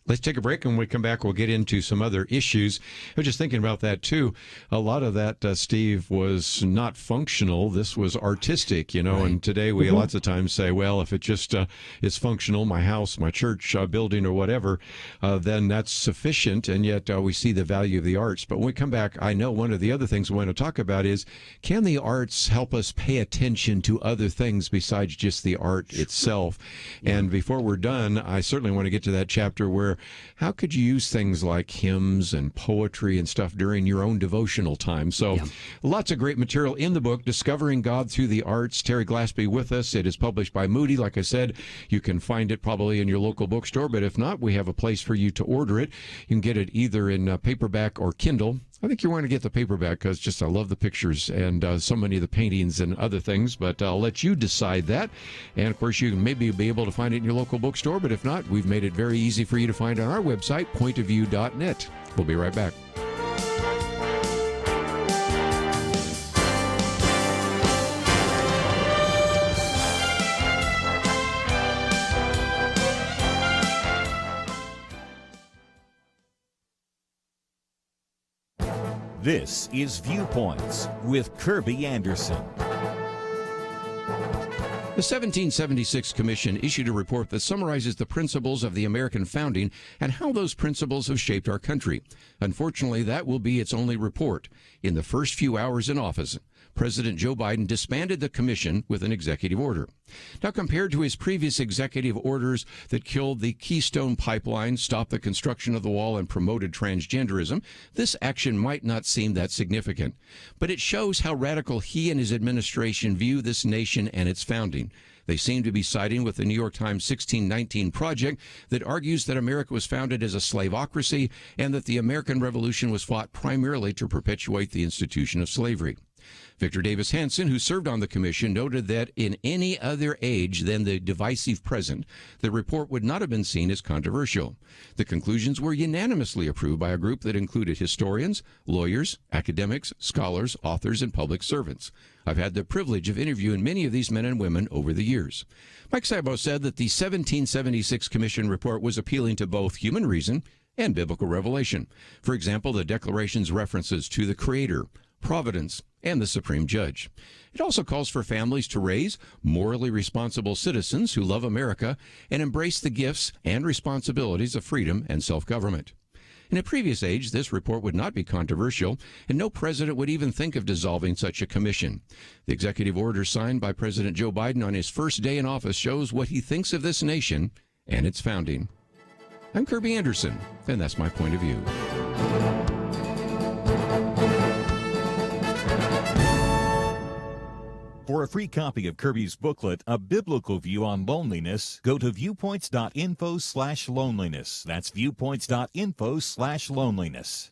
Let's take a break, and when we come back, we'll get into some other issues. I was just thinking about that, too. A lot of that, Steve, was not functional. This was artistic, you know, and today we lots of times say, well, if it just is functional, my house, my church building or whatever, then that's sufficient, and yet we see the value of the arts. But when we come back, I know one of the other things we want to talk about is, can the arts help us pay attention to other things besides just the art itself? And before we're done, I certainly want to get to that chapter where how could you use things like hymns and poetry and stuff during your own devotional time? So lots of great material in the book, Discovering God Through the Arts. Terry Glaspey with us. It is published by Moody. Like I said, you can find it probably in your local bookstore, but if not, we have a place for you to order it. You can get it either in paperback or Kindle. I think you want to get the paperback because just I love the pictures and so many of the paintings and other things, but I'll let you decide that. And, of course, you can maybe be able to find it in your local bookstore, but if not, we've made it very easy for you to find on our website, pointofview.net. We'll be right back. This is Viewpoints with Kerby Anderson. The 1776 Commission issued a report that summarizes the principles of the American founding and how those principles have shaped our country. Unfortunately, that will be its only report. In the first few hours in office, President Joe Biden disbanded the commission with an executive order. Now, compared to his previous executive orders that killed the Keystone Pipeline, stopped the construction of the wall, and promoted transgenderism, this action might not seem that significant. But it shows how radical he and his administration view this nation and its founding. They seem to be siding with the New York Times 1619 Project that argues that America was founded as a slaveocracy and that the American Revolution was fought primarily to perpetuate the institution of slavery. Victor Davis Hanson, who served on the commission, noted that in any other age than the divisive present, the report would not have been seen as controversial. The conclusions were unanimously approved by a group that included historians, lawyers, academics, scholars, authors, and public servants. I've had the privilege of interviewing many of these men and women over the years. Mike Sabo said that the 1776 Commission report was appealing to both human reason and biblical revelation. For example, the Declaration's references to the Creator, Providence, and the Supreme Judge. It also calls for families to raise morally responsible citizens who love America and embrace the gifts and responsibilities of freedom and self-government. In a previous age, this report would not be controversial, and no president would even think of dissolving such a commission. The executive order signed by President Joe Biden on his first day in office shows what he thinks of this nation and its founding. I'm Kerby Anderson, and that's my point of view. For a free copy of Kerby's booklet, A Biblical View on Loneliness, go to viewpoints.info/loneliness. That's viewpoints.info/loneliness.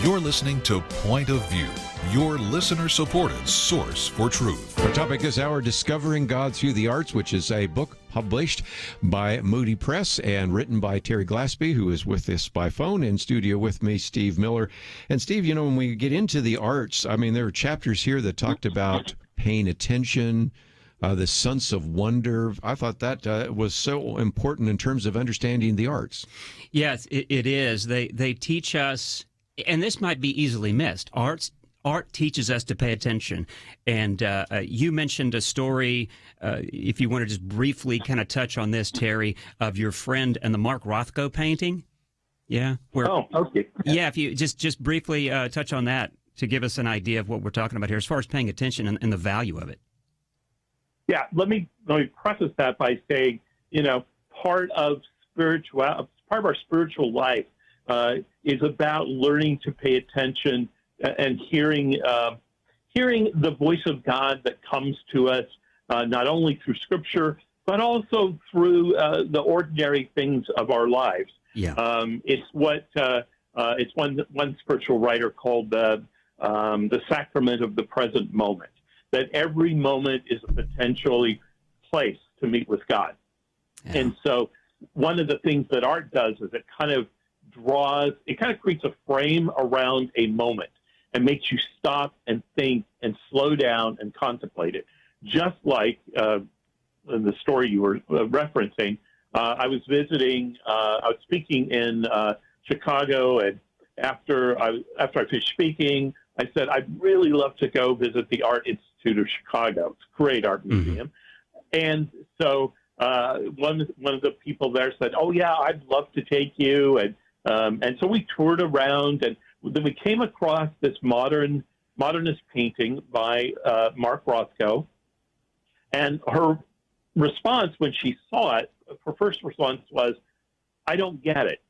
You're listening to Point of View, your listener-supported source for truth. Our topic this hour, Discovering God Through the Arts, which is a book published by Moody Press and written by Terry Glaspey, who is with us by phone, in studio with me, Steve Miller. And Steve, you know, when we get into the arts, I mean, there are chapters here that talked about paying attention, the sense of wonder. I thought that was so important in terms of understanding the arts. Yes, it is. They teach us, and this might be easily missed. Art teaches us to pay attention. And you mentioned a story, if you want to just briefly kind of touch on this, Terry, of your friend and the Mark Rothko painting. Yeah. Okay. Yeah, if you just briefly touch on that to give us an idea of what we're talking about here as far as paying attention and the value of it. Yeah, let me preface that by saying, you know, part of our spiritual life is about learning to pay attention and hearing the voice of God that comes to us, not only through Scripture, but also through the ordinary things of our lives. Yeah. It's what it's one spiritual writer called the sacrament of the present moment, that every moment is a potentially place to meet with God. Yeah. And so one of the things that art does is it kind of creates a frame around a moment and makes you stop and think and slow down and contemplate it. Just like the story you were referencing, I was speaking in Chicago, and after I finished speaking, I said, I'd really love to go visit the Art Institute of Chicago. It's a great art museum. And so one of the people there said, oh, yeah, I'd love to take you. And so we toured around, and then we came across this modern modernist painting by Mark Rothko. And her response when she saw it, her first response was, I don't get it.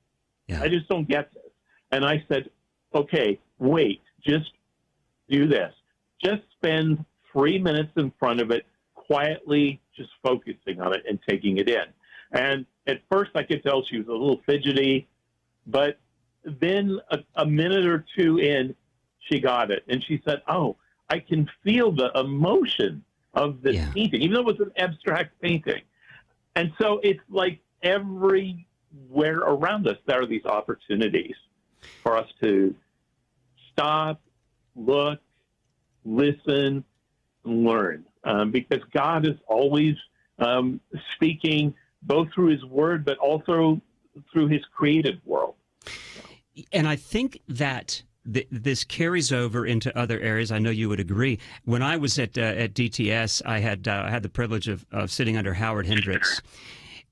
Yeah. I just don't get this. And I said, okay, wait, just do this. Just spend 3 minutes in front of it, quietly just focusing on it and taking it in. And at first I could tell she was a little fidgety, but then a minute or two in, she got it. And she said, oh, I can feel the emotion of this painting, even though it was an abstract painting. And so it's like everywhere around us, there are these opportunities for us to stop, look, listen, and learn. Because God is always speaking both through his word, but also through his creative world. And I think that this carries over into other areas. I know you would agree. When I was at DTS, I had the privilege of sitting under Howard Hendricks.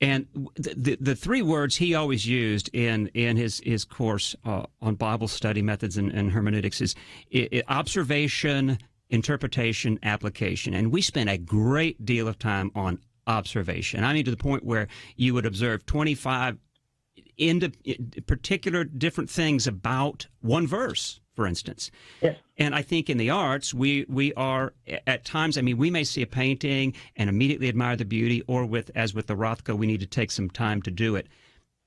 And the three words he always used in his course on Bible study methods and hermeneutics is observation, interpretation, application. And we spent a great deal of time on observation. I mean, to the point where you would observe 25 particular different things about one verse, for instance. Yes. And I think in the arts, we are at times, I mean, we may see a painting and immediately admire the beauty, or as with the Rothko, we need to take some time to do it.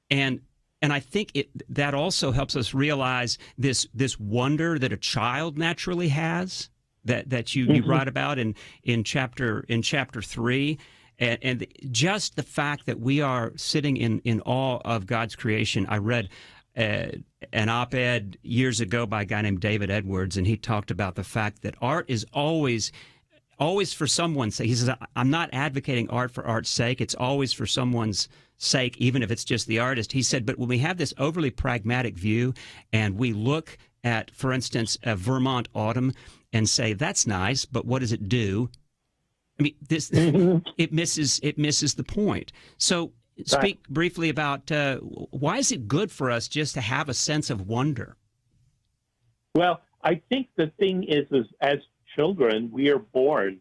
And I think that also helps us realize this wonder that a child naturally has, that you write about in chapter 3. And just the fact that we are sitting in awe of God's creation. I read an op-ed years ago by a guy named David Edwards, and he talked about the fact that art is always for someone's sake. He says, I'm not advocating art for art's sake. It's always for someone's sake, even if it's just the artist. He said, but when we have this overly pragmatic view and we look at, for instance, a Vermont autumn and say, that's nice, but what does it do? I mean, it misses the point. So speak briefly about why is it good for us just to have a sense of wonder? Well, I think the thing is as children, we are born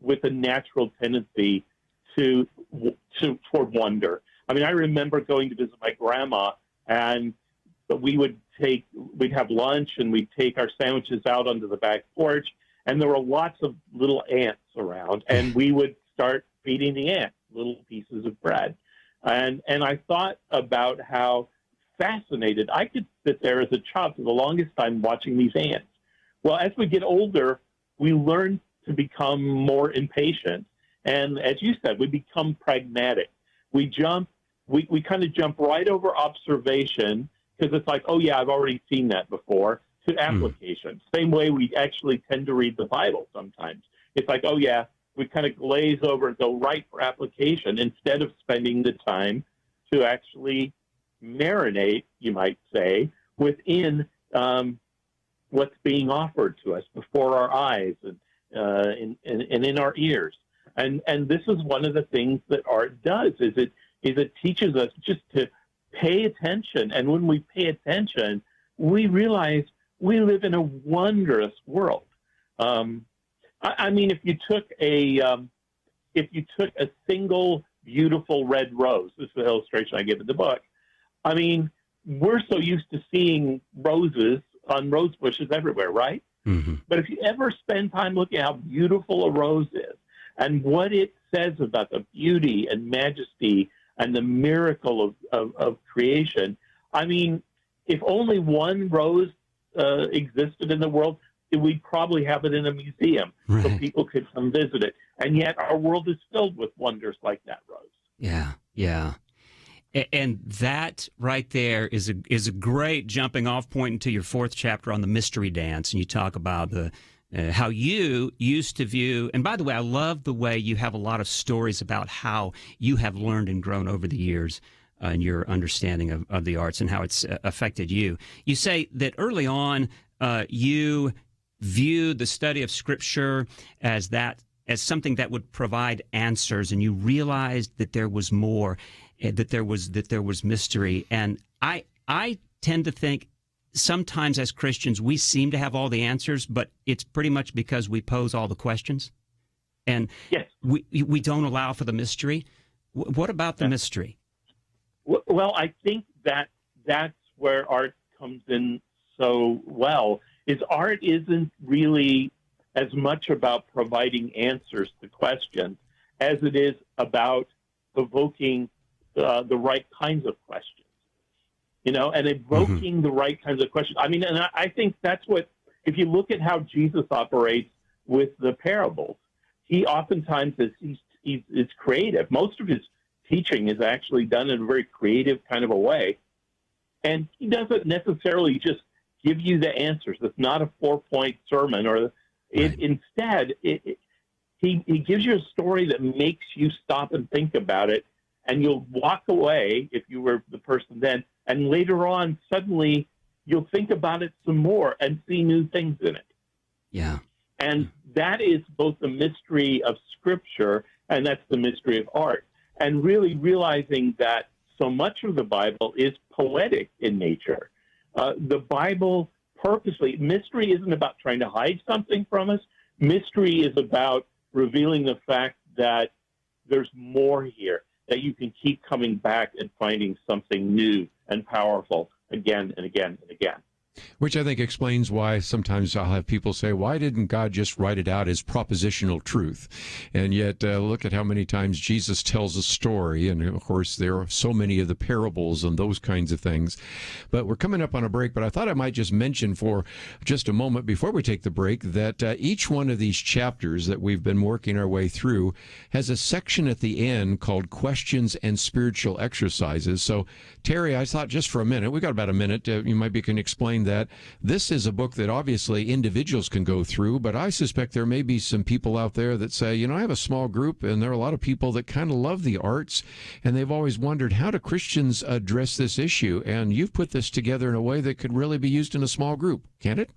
with a natural tendency toward wonder. I mean, I remember going to visit my grandma, and we'd have lunch, and we'd take our sandwiches out onto the back porch, and there were lots of little ants around, and we would start feeding the ants little pieces of bread. And I thought about how fascinated I could sit there as a child for the longest time watching these ants. Well, as we get older, we learn to become more impatient. And as you said, we become pragmatic. We kind of jump right over observation because it's like, oh, yeah, I've already seen that before, to application. Same way we actually tend to read the Bible sometimes. It's like, oh, yeah, we kind of glaze over and go right for application instead of spending the time to actually marinate, you might say, within what's being offered to us before our eyes and in our ears. And this is one of the things that art does, is it teaches us just to pay attention. And when we pay attention, we realize we live in a wondrous world. I mean, if you took a single beautiful red rose, this is the illustration I give in the book. I mean, we're so used to seeing roses on rose bushes everywhere, right? Mm-hmm. But if you ever spend time looking at how beautiful a rose is and what it says about the beauty and majesty and the miracle of creation, I mean, if only one rose existed in the world, we'd probably have it in a museum so people could come visit it. And yet our world is filled with wonders like that rose. Yeah. And that right there is a great jumping off point into your fourth chapter on the mystery dance. And you talk about how you used to view, and by the way, I love the way you have a lot of stories about how you have learned and grown over the years in your understanding of the arts and how it's affected you. You say that early on you viewed the study of Scripture as something that would provide answers, and you realized that there was more, that there was mystery. And I tend to think sometimes as Christians, we seem to have all the answers, but it's pretty much because we pose all the questions. And yes, we don't allow for the mystery. What about the mystery? Well, I think that's where art comes in so well, is art isn't really as much about providing answers to questions as it is about evoking the right kinds of questions, and evoking the right kinds of questions. I mean, and I think that's what, if you look at how Jesus operates with the parables, he oftentimes is creative. Most of his teaching is actually done in a very creative kind of a way. And he doesn't necessarily just give you the answers. It's not a 4-point sermon, instead, he gives you a story that makes you stop and think about it, and you'll walk away, if you were the person then, and later on, suddenly, you'll think about it some more and see new things in it. Yeah. And that is both the mystery of Scripture, and that's the mystery of art. And really realizing that so much of the Bible is poetic in nature. The Bible purposely, mystery isn't about trying to hide something from us. Mystery is about revealing the fact that there's more here, that you can keep coming back and finding something new and powerful again and again and again. Which I think explains why sometimes I'll have people say, why didn't God just write it out as propositional truth? And yet, look at how many times Jesus tells a story. And, of course, there are so many of the parables and those kinds of things. But we're coming up on a break. But I thought I might just mention for just a moment before we take the break that each one of these chapters that we've been working our way through has a section at the end called Questions and Spiritual Exercises. So, Terry, I thought just for a minute, we got about a minute, you maybe can explain that this is a book that obviously individuals can go through, but I suspect there may be some people out there that say, I have a small group and there are a lot of people that kind of love the arts and they've always wondered, how do Christians address this issue? And you've put this together in a way that could really be used in a small group, can't it?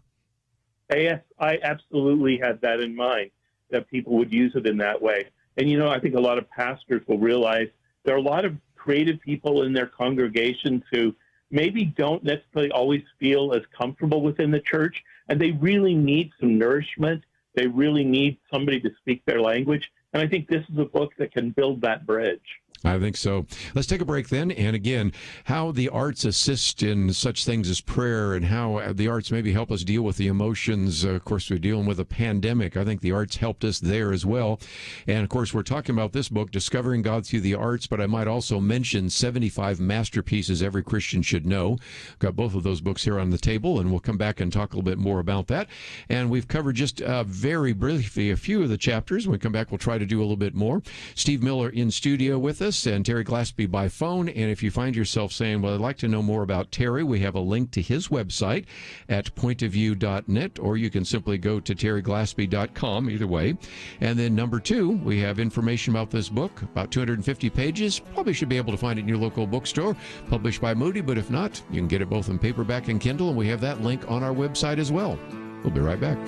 Yes, I absolutely had that in mind, that people would use it in that way. And, I think a lot of pastors will realize there are a lot of creative people in their congregations who maybe don't necessarily always feel as comfortable within the church, and they really need some nourishment. They really need somebody to speak their language. And I think this is a book that can build that bridge. I think so. Let's take a break then. And again, how the arts assist in such things as prayer and how the arts maybe help us deal with the emotions. Of course, we're dealing with a pandemic. I think the arts helped us there as well. And of course, we're talking about this book, Discovering God Through the Arts, but I might also mention 75 masterpieces every Christian should know. Got both of those books here on the table, and we'll come back and talk a little bit more about that. And we've covered just very briefly a few of the chapters. When we come back, we'll try to do a little bit more. Steve Miller in studio with us, and Terry Glaspey by phone. And if you find yourself saying, well, I'd like to know more about Terry, we have a link to his website at pointofview.net, or you can simply go to terryglaspey.com, either way. And then number 2, we have information about this book, about 250 pages. Probably should be able to find it in your local bookstore, published by Moody, but if not, you can get it both in paperback and Kindle, and we have that link on our website as well. We'll be right back.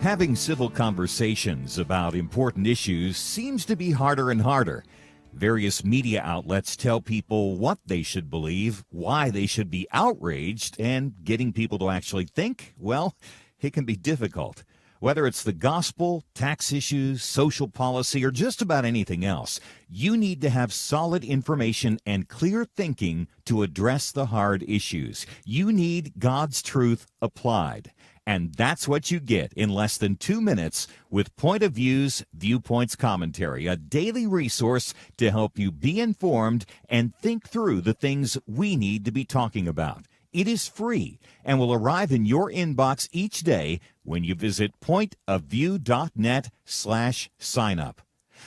Having civil conversations about important issues seems to be harder and harder. Various media outlets tell people what they should believe, why they should be outraged, and getting people to actually think, well, it can be difficult. Whether it's the gospel, tax issues, social policy, or just about anything else, you need to have solid information and clear thinking to address the hard issues. You need God's truth applied. And that's what you get in less than 2 minutes with Point of View's Viewpoints Commentary, a daily resource to help you be informed and think through the things we need to be talking about. It is free and will arrive in your inbox each day when you visit pointofview.net/signup.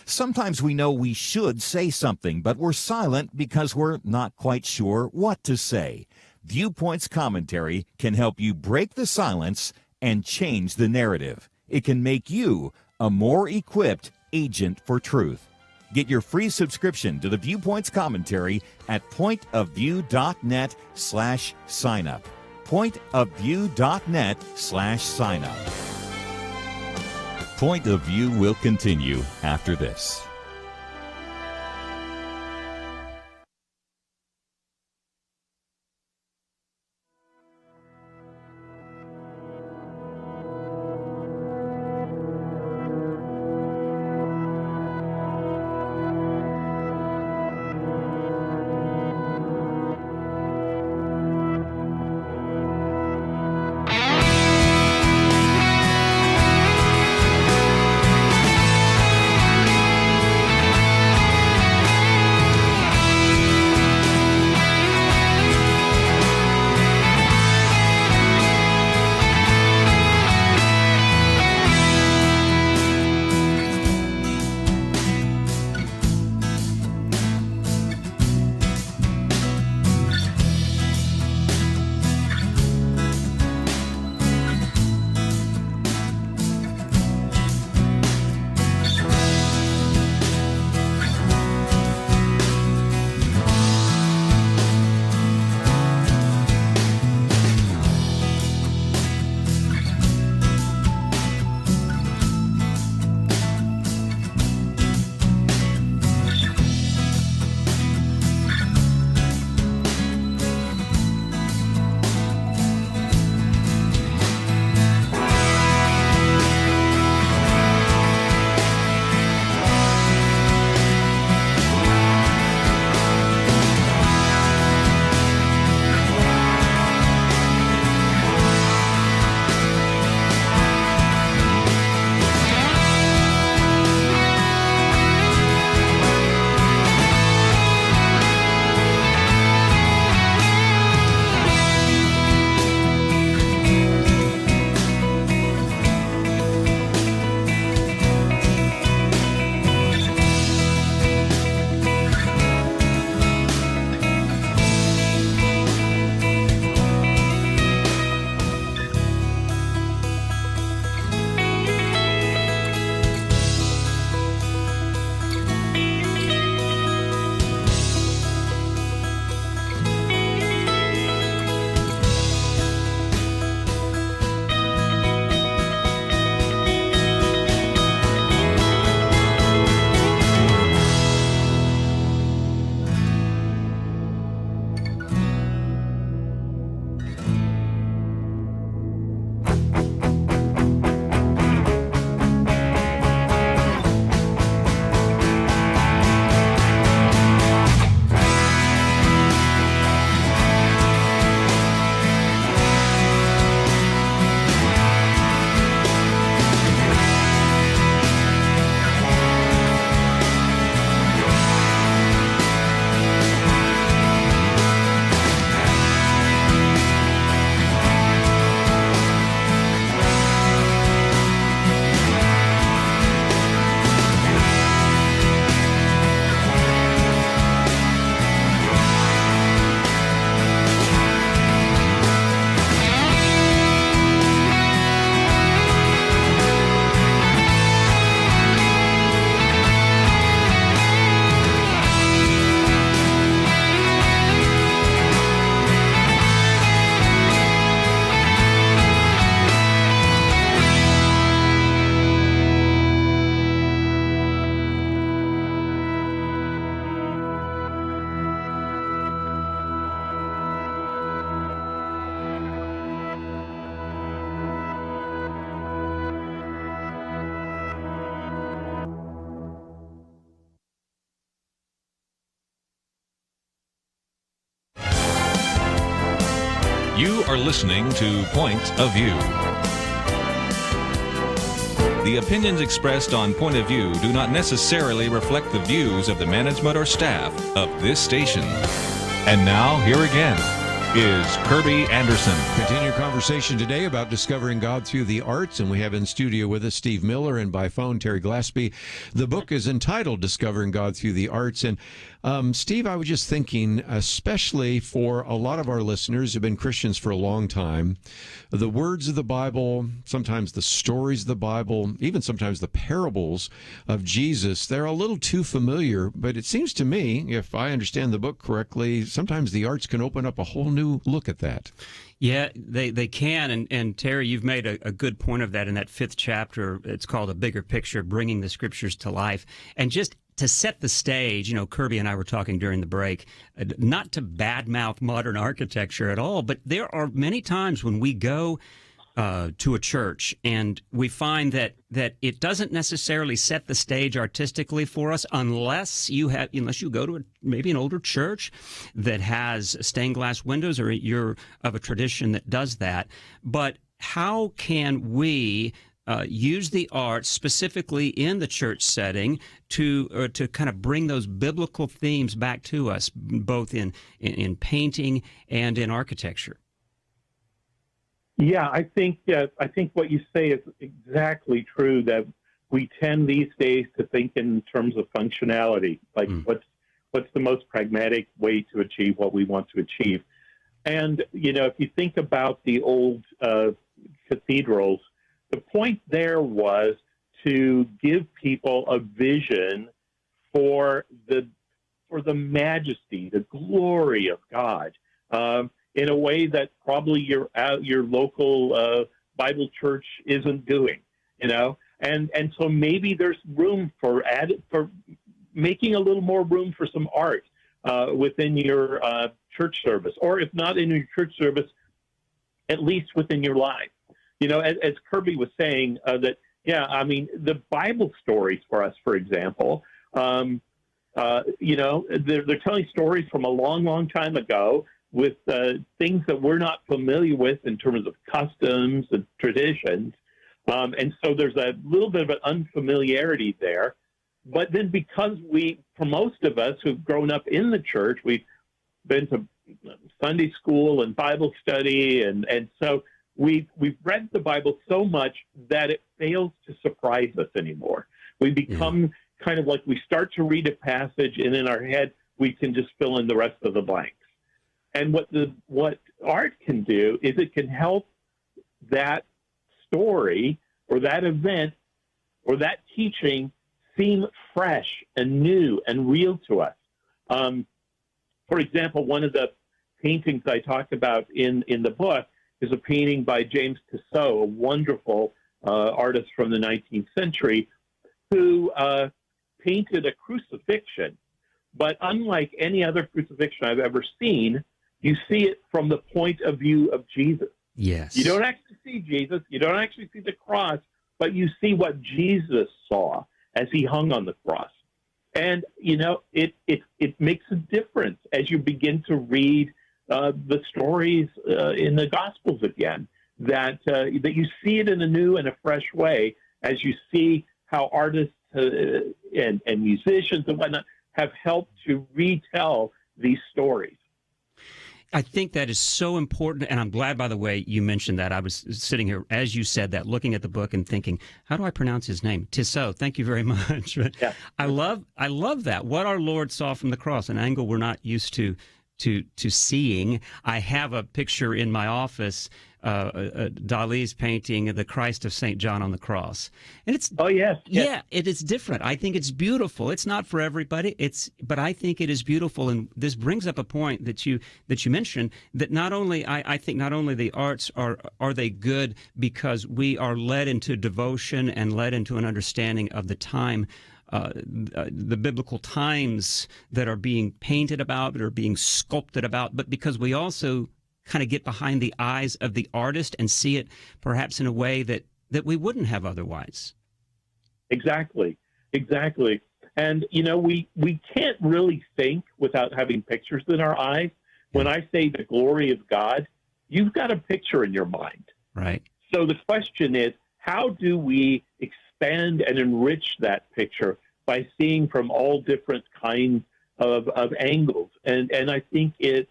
Sometimes we know we should say something, but we're silent because we're not quite sure what to say. Viewpoints Commentary can help you break the silence and change the narrative. It can make you a more equipped agent for truth. Get your free subscription to the Viewpoints Commentary at pointofview.net/signup. Pointofview.net/signup. Point of View will continue after this. are listening to Point of View. The opinions expressed on Point of View do not necessarily reflect the views of the management or staff of this station. And now, here again is Kerby Anderson. Continue our conversation today about discovering God through the arts, and we have in studio with us Steve Miller and by phone Terry Glaspey. The book is entitled Discovering God Through the Arts. And Steve, I was just thinking, especially for a lot of our listeners who've been Christians for a long time, the words of the Bible, sometimes the stories of the Bible, even sometimes the parables of Jesus, they're a little too familiar. But it seems to me, if I understand the book correctly, sometimes the arts can open up a whole new look at that. Yeah, they can. And Terry, you've made a good point of that in that 5th chapter. It's called A Bigger Picture, Bringing the Scriptures to Life. And just to set the stage, Kerby and I were talking during the break, not to badmouth modern architecture at all, but there are many times when we go to a church and we find that it doesn't necessarily set the stage artistically for us unless you go to maybe an older church that has stained glass windows, or you're of a tradition that does that. But how can we use the arts specifically in the church setting to kind of bring those biblical themes back to us, both in painting and in architecture? Yeah, I think what you say is exactly true, that we tend these days to think in terms of functionality, like what's the most pragmatic way to achieve what we want to achieve. And, if you think about the old cathedrals, the point there was to give people a vision for the majesty, the glory of God, in a way that probably your local Bible church isn't doing, and so maybe there's room for making a little more room for some art within your church service, or if not in your church service, at least within your life. As Kerby was saying, the Bible stories for us, for example, they're telling stories from a long, long time ago with things that we're not familiar with in terms of customs and traditions. And so there's a little bit of an unfamiliarity there. But then because for most of us who've grown up in the church, we've been to Sunday school and Bible study, and so we've read the Bible so much that it fails to surprise us anymore. We become kind of like, we start to read a passage, and in our head, we can just fill in the rest of the blanks. And what art can do is it can help that story or that event or that teaching seem fresh and new and real to us. For example, one of the paintings I talked about in the book is a painting by James Tissot, a wonderful artist from the 19th century, who painted a crucifixion. But unlike any other crucifixion I've ever seen, you see it from the point of view of Jesus. Yes. You don't actually see Jesus. You don't actually see the cross, but you see what Jesus saw as he hung on the cross. And, it makes a difference as you begin to read the stories in the Gospels again, that you see it in a new and a fresh way as you see how artists and musicians and whatnot have helped to retell these stories. I think that is so important, and I'm glad, by the way, you mentioned that. I was sitting here, as you said that, looking at the book and thinking, how do I pronounce his name? Tissot. Thank you very much. Yeah. I love that. What our Lord saw from the cross, an angle we're not used to seeing. I have a picture in my office, Dali's painting the Christ of St. John on the cross, and it's it is different. I think it's beautiful. It's not for everybody. But I think it is beautiful, and this brings up a point that you mentioned, that not only I think not only the arts are they good because we are led into devotion and led into an understanding of the time. The biblical times that are being painted about, that are being sculpted about, but because we also kind of get behind the eyes of the artist and see it perhaps in a way that we wouldn't have otherwise. Exactly. And, we can't really think without having pictures in our eyes. When I say the glory of God, you've got a picture in your mind. Right. So the question is, how do we expand and enrich that picture by seeing from all different kinds of angles? And I think it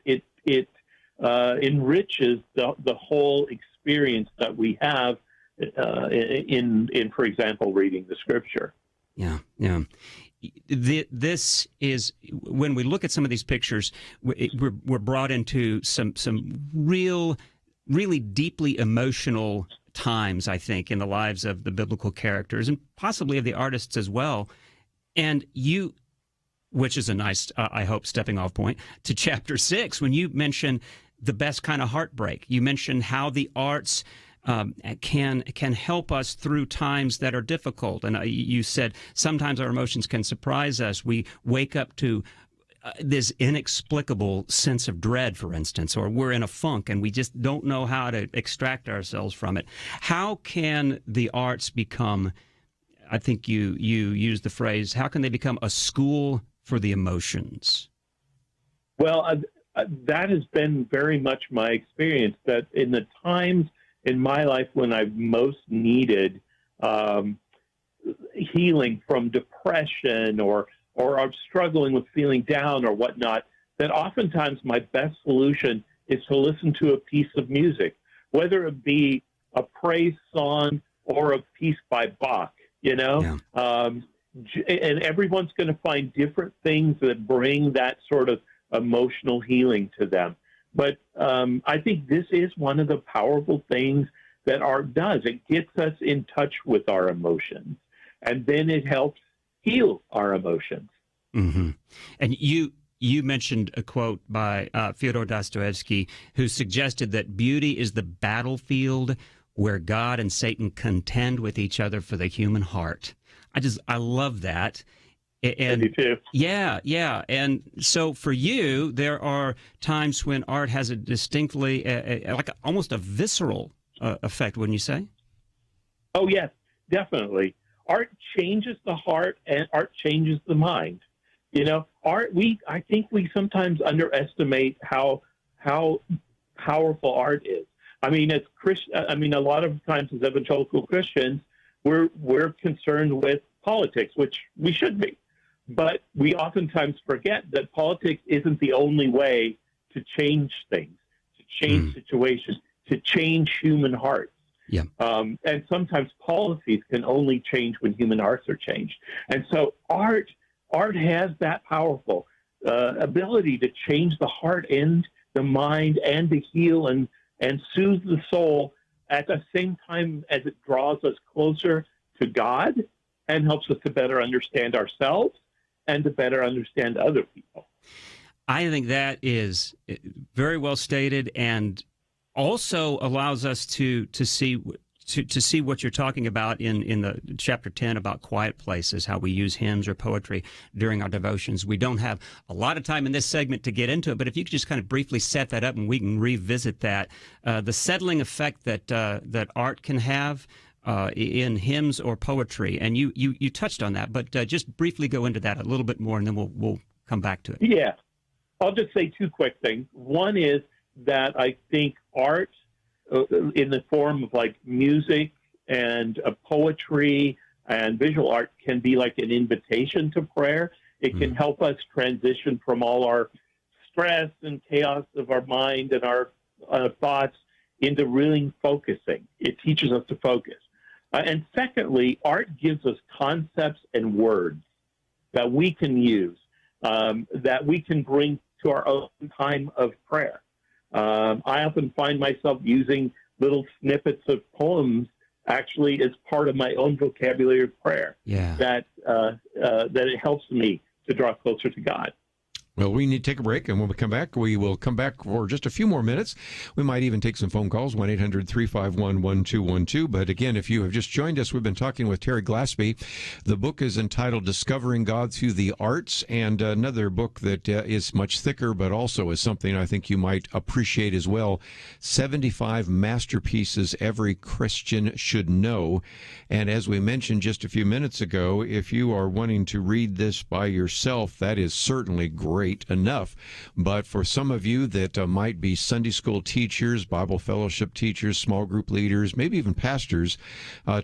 enriches the whole experience that we have in, for example, reading the Scripture. Yeah. This is, when we look at some of these pictures, we're brought into some really deeply emotional times, I think, in the lives of the biblical characters and possibly of the artists as well. And which is a nice, I hope, stepping off point to chapter 6, when you mention the best kind of heartbreak. You mention how the arts can help us through times that are difficult. And you said sometimes our emotions can surprise us. We wake up to this inexplicable sense of dread, for instance, or we're in a funk and we just don't know how to extract ourselves from it. How can the arts become, I think you used the phrase, how can they become a school for the emotions? Well, that has been very much my experience, that in the times in my life when I've most needed healing from depression or I'm struggling with feeling down or whatnot, that oftentimes my best solution is to listen to a piece of music, whether it be a praise song or a piece by Bach, Yeah. And everyone's going to find different things that bring that sort of emotional healing to them. But I think this is one of the powerful things that art does. It gets us in touch with our emotions, and then it helps heal our emotions. Mm-hmm. And you mentioned a quote by Fyodor Dostoevsky, who suggested that beauty is the battlefield where God and Satan contend with each other for the human heart. I love that. And me too. Yeah. And so for you, there are times when art has a distinctly, like almost a visceral effect, wouldn't you say? Oh, yes, definitely. Art changes the heart and art changes the mind. I think we sometimes underestimate how powerful art is. I mean, a lot of times as evangelical Christians, we're concerned with politics, which we should be. But we oftentimes forget that politics isn't the only way to change things, to change situations, to change human hearts. Yeah. And sometimes policies can only change when human hearts are changed. And so art has that powerful ability to change the heart and the mind and to heal and soothe the soul at the same time as it draws us closer to God and helps us to better understand ourselves and to better understand other people. I think that is very well stated, and also allows us to see what you're talking about in the chapter 10 about quiet places, how we use hymns or poetry during our devotions. We don't have a lot of time in this segment to get into it, but if you could just kind of briefly set that up and we can revisit that, the settling effect that art can have in hymns or poetry. And you touched on that, but just briefly go into that a little bit more, and then we'll come back to it. Yeah. I'll just say two quick things. One is that I think art in the form of like music and poetry and visual art can be like an invitation to prayer. It can help us transition from all our stress and chaos of our mind and our thoughts into really focusing. It teaches us to focus. And secondly, art gives us concepts and words that we can use, that we can bring to our own time of prayer. I often find myself using little snippets of poems actually as part of my own vocabulary of prayer. Yeah. That it helps me to draw closer to God. Well, we need to take a break, and when we come back, we will come back for just a few more minutes. We might even take some phone calls, 1-800-351-1212. But again, if you have just joined us, we've been talking with Terry Glaspey. The book is entitled Discovering God Through the Arts, and another book that is much thicker, but also is something I think you might appreciate as well, 75 Masterpieces Every Christian Should Know. And as we mentioned just a few minutes ago, if you are wanting to read this by yourself, that is certainly great. great enough. But for some of you that might be Sunday school teachers, Bible fellowship teachers, small group leaders, maybe even pastors,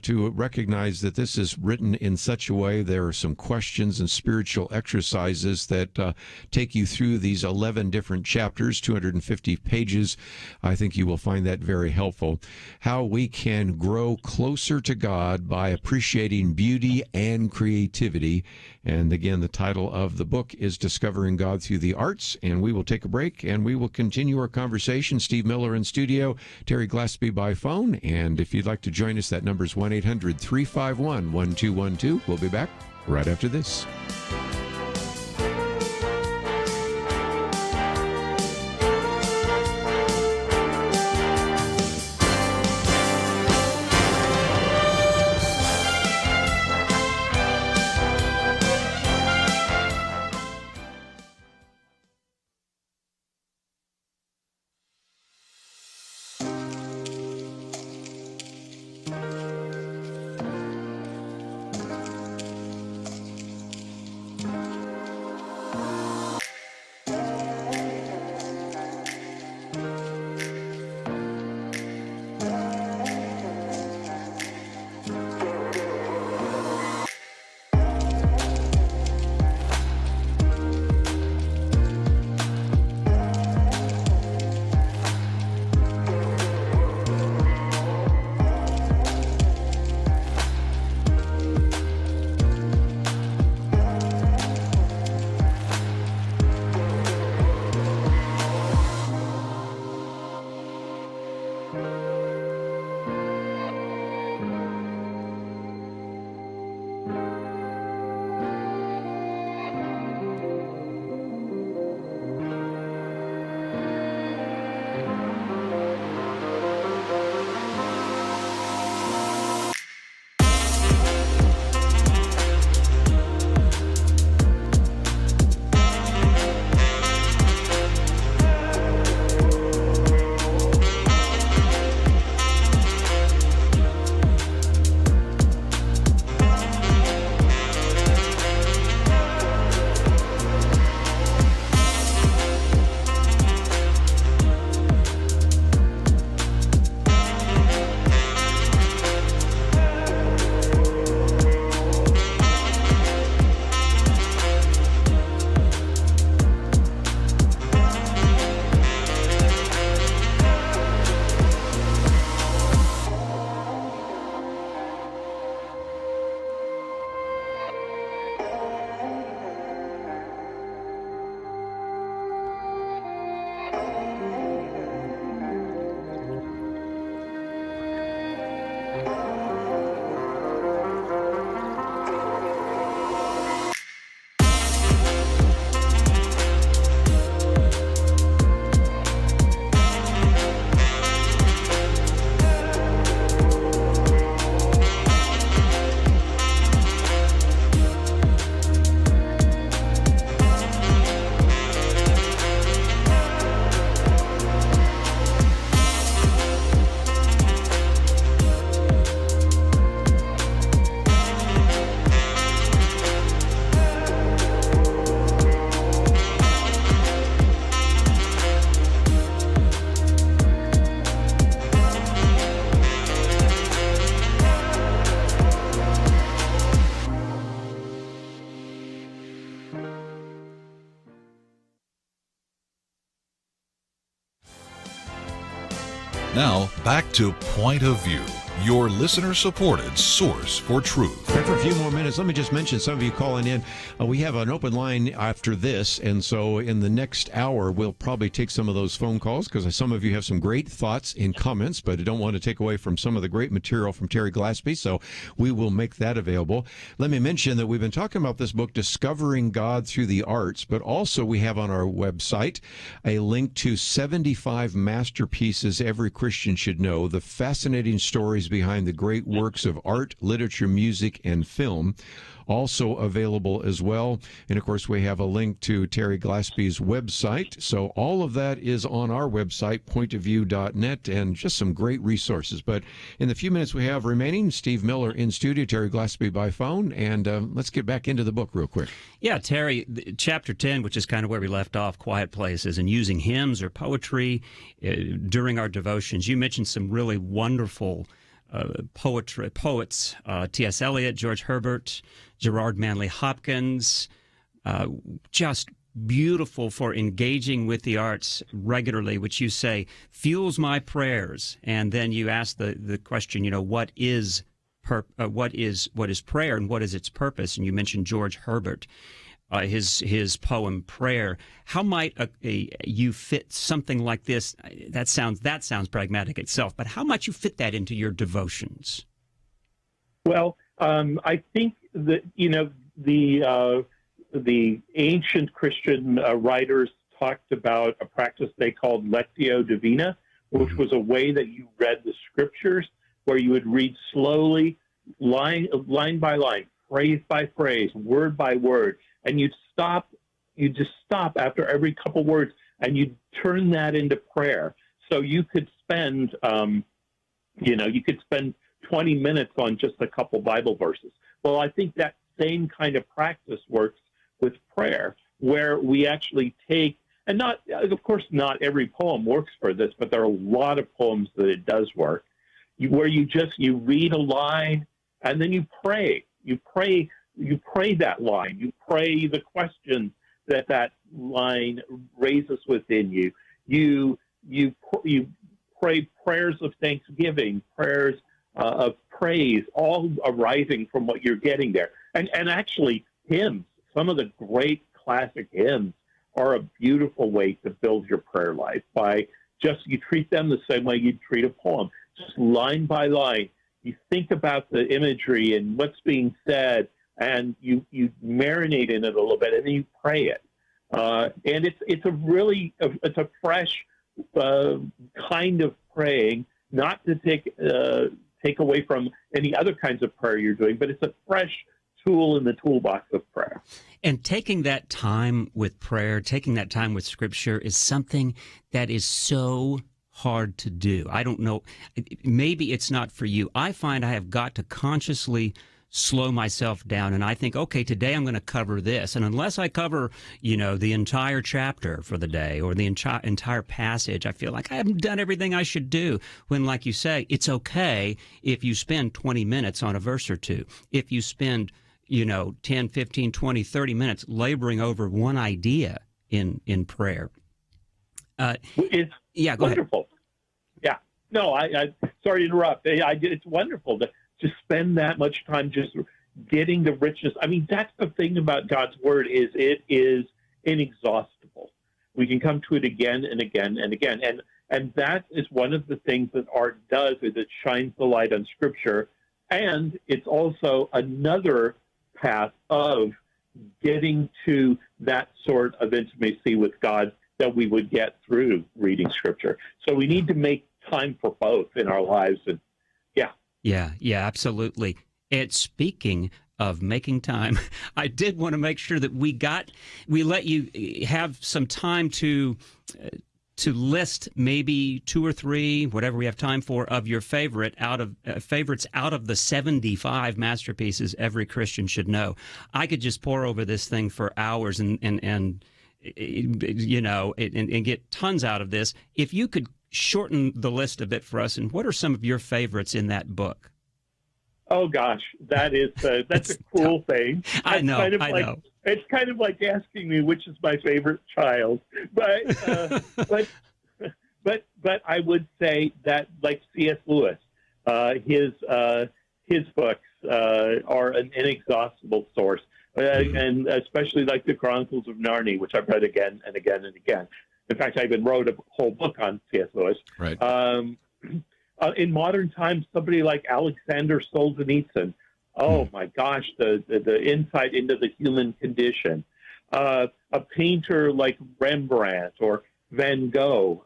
to recognize that this is written in such a way, there are some questions and spiritual exercises that take you through these 11 different chapters, 250 pages. I think you will find that very helpful. How we can grow closer to God by appreciating beauty and creativity. And again, the title of the book is Discovering God Through the Arts. And we will take a break and we will continue our conversation. Steve Miller in studio, Terry Glaspey by phone. And if you'd like to join us, that number is 1-800-351-1212. We'll be back right after this. Now, back to Point of View, your listener-supported source for truth. And for a few more minutes, let me just mention, some of you calling in, we have an open line after this, and so in the next hour, we'll probably take some of those phone calls, because some of you have some great thoughts and comments, but I don't want to take away from some of the great material from Terry Glaspey, so we will make that available. Let me mention that we've been talking about this book, Discovering God Through the Arts, but also we have on our website a link to 75 masterpieces every Christian should know, the fascinating stories behind the great works of art, literature, music, and film. also available as well. And of course, we have a link to Terry Glaspey's website. So all of that is on our website, pointofview.net, and just some great resources. But in the few minutes we have remaining, Steve Miller in studio, Terry Glaspey by phone, and let's get back into the book real quick. Yeah, Terry, chapter 10, which is kind of where we left off, quiet places, and using hymns or poetry during our devotions. You mentioned some really wonderful poets, T.S. Eliot, George Herbert, Gerard Manley Hopkins, just beautiful for engaging with the arts regularly, which you say fuels my prayers. And then you ask the question, what is prayer and what is its purpose? And you mentioned George Herbert, his poem Prayer. How might you fit something like this? That sounds pragmatic itself, but how might you fit that into your devotions? Well, I think that the ancient Christian writers talked about a practice they called Lectio Divina, which was a way that you read the scriptures, where you would read slowly, line by line, phrase by phrase, word by word, and you'd just stop after every couple words, and you'd turn that into prayer. So you could spend, 20 minutes on just a couple Bible verses. Well, I think that same kind of practice works with prayer, where we actually take, and of course, not every poem works for this, but there are a lot of poems that it does work, where you read a line and then you pray. You pray that line. You pray the questions that line raises within you. You pray prayers of thanksgiving, prayers of praise, all arising from what you're getting there. And actually, hymns, some of the great classic hymns are a beautiful way to build your prayer life by you treat them the same way you'd treat a poem, just line by line. You think about the imagery and what's being said, and you marinate in it a little bit, and then you pray it. And it's a fresh kind of praying, not to take away from any other kinds of prayer you're doing, but it's a fresh tool in the toolbox of prayer. And taking that time with prayer, taking that time with Scripture is something that is so hard to do. I don't know, maybe it's not for you. I find I have got to consciously slow myself down, and I think, okay, today I'm going to cover this, and unless I cover, the entire chapter for the day or the entire passage, I feel like I haven't done everything I should do. When, like you say, it's okay if you spend 20 minutes on a verse or two. If you spend 10, 15, 20, 30 minutes laboring over one idea in prayer. It's go wonderful. ahead. Yeah. No, I sorry to interrupt. It's wonderful to spend that much time just getting the richness. I mean, that's the thing about God's Word, is it is inexhaustible. We can come to it again and again and again. And that is one of the things that art does, is it shines the light on Scripture. And it's also another path of getting to that sort of intimacy with God that we would get through reading Scripture. So we need to make time for both in our lives. And Yeah, absolutely. And speaking of making time, I did want to make sure that we let you have some time to list maybe 2 or 3, whatever we have time for, of your favorites out of the 75 masterpieces every Christian should know. I could just pour over this thing for hours and get tons out of this. If you could shorten the list a bit for us, and what are some of your favorites in that book? Oh gosh, that's a cool thing. I know. It's kind of like asking me which is my favorite child, but I would say that, like C.S. Lewis, his books are an inexhaustible source, and especially like the Chronicles of Narnia, which I've read again and again and again. In fact, I even wrote a whole book on C.S. Lewis. Right. In modern times, somebody like Alexander Solzhenitsyn, oh my gosh, the insight into the human condition. A painter like Rembrandt or Van Gogh,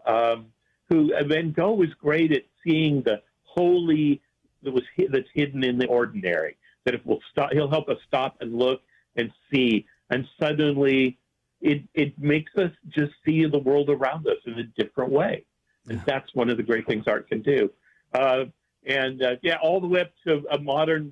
Van Gogh was great at seeing the holy that's hidden in the ordinary. that if we'll stop, he'll help us stop and look and see. And suddenly it makes us just see the world around us in a different way. And that's one of the great things art can do. All the way up to a modern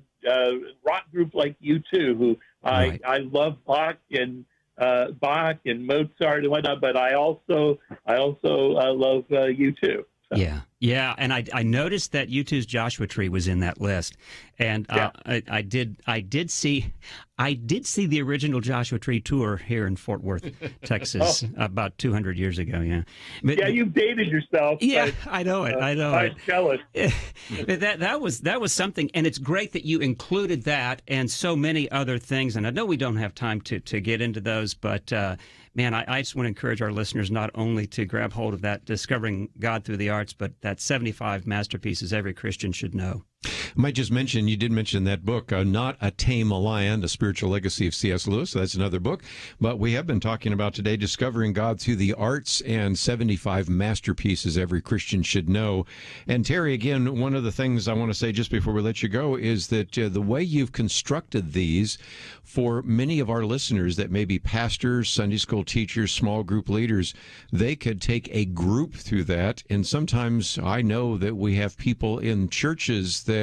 rock group like U2, who I love Bach and Mozart and whatnot, but I also love U2. So. Yeah, and I noticed that U2's Joshua Tree was in that list, and I did see the original Joshua Tree tour here in Fort Worth, Texas, about 200 years ago. Yeah, but, you've dated yourself. Yeah, I know it. I'm jealous. that was something, and it's great that you included that and so many other things. And I know we don't have time to get into those, but. Man, I just want to encourage our listeners not only to grab hold of that Discovering God Through the Arts, but that 75 masterpieces every Christian should know. I might just mention, you did mention that book, Not a Tame Lion, The Spiritual Legacy of C.S. Lewis. So that's another book. But we have been talking about today Discovering God Through the Arts and 75 masterpieces every Christian should know. And Terry, again, one of the things I want to say just before we let you go is that the way you've constructed these for many of our listeners that may be pastors, Sunday school teachers, small group leaders, they could take a group through that. And sometimes I know that we have people in churches that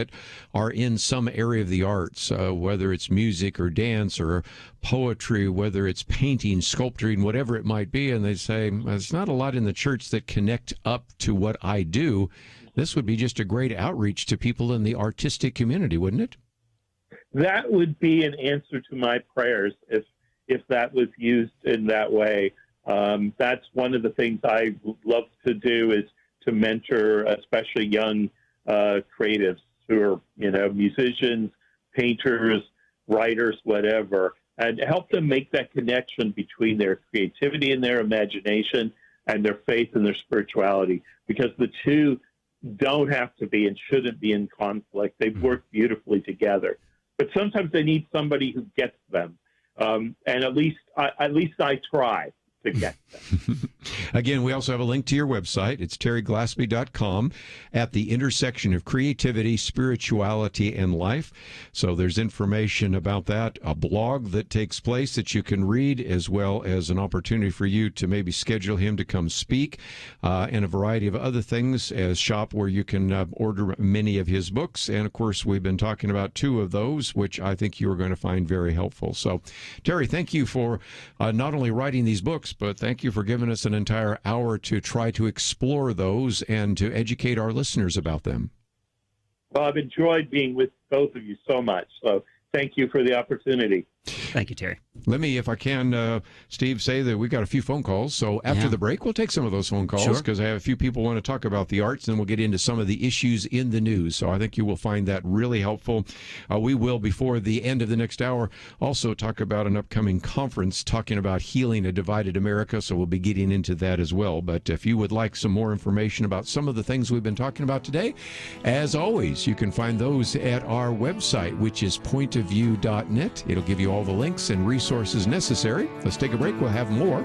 are in some area of the arts, whether it's music or dance or poetry, whether it's painting, sculpturing, whatever it might be, and they say, there's not a lot in the church that connect up to what I do. This would be just a great outreach to people in the artistic community, wouldn't it? That would be an answer to my prayers if that was used in that way. That's one of the things I love to do, is to mentor especially young creatives who are, musicians, painters, writers, whatever, and help them make that connection between their creativity and their imagination and their faith and their spirituality, because the two don't have to be and shouldn't be in conflict. They work beautifully together. But sometimes they need somebody who gets them. And at least I try to get them. Again, we also have a link to your website. It's terryglaspey.com, at the intersection of creativity, spirituality, and life. So there's information about that, a blog that takes place that you can read, as well as an opportunity for you to maybe schedule him to come speak, and a variety of other things, as shop where you can order many of his books. And of course, we've been talking about two of those, which I think you are going to find very helpful. So, Terry, thank you for not only writing these books, but thank you for giving us an entire hour to try to explore those and to educate our listeners about them. Well, I've enjoyed being with both of you so much. So thank you for the opportunity. Thank you, Terry. Let me, if I can, Steve, say that we've got a few phone calls. So after the break, we'll take some of those phone calls, because I have a few people want to talk about the arts, and we'll get into some of the issues in the news. So I think you will find that really helpful. We will, before the end of the next hour, also talk about an upcoming conference talking about healing a divided America. So we'll be getting into that as well. But if you would like some more information about some of the things we've been talking about today, as always, you can find those at our website, which is pointofview.net. It'll give you all the links and resources necessary. Let's take a break. We'll have more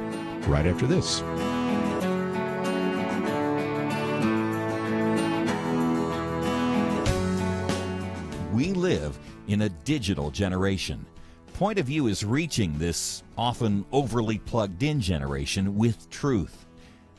right after this. We live in a digital generation. Point of View is reaching this often overly plugged-in generation with truth.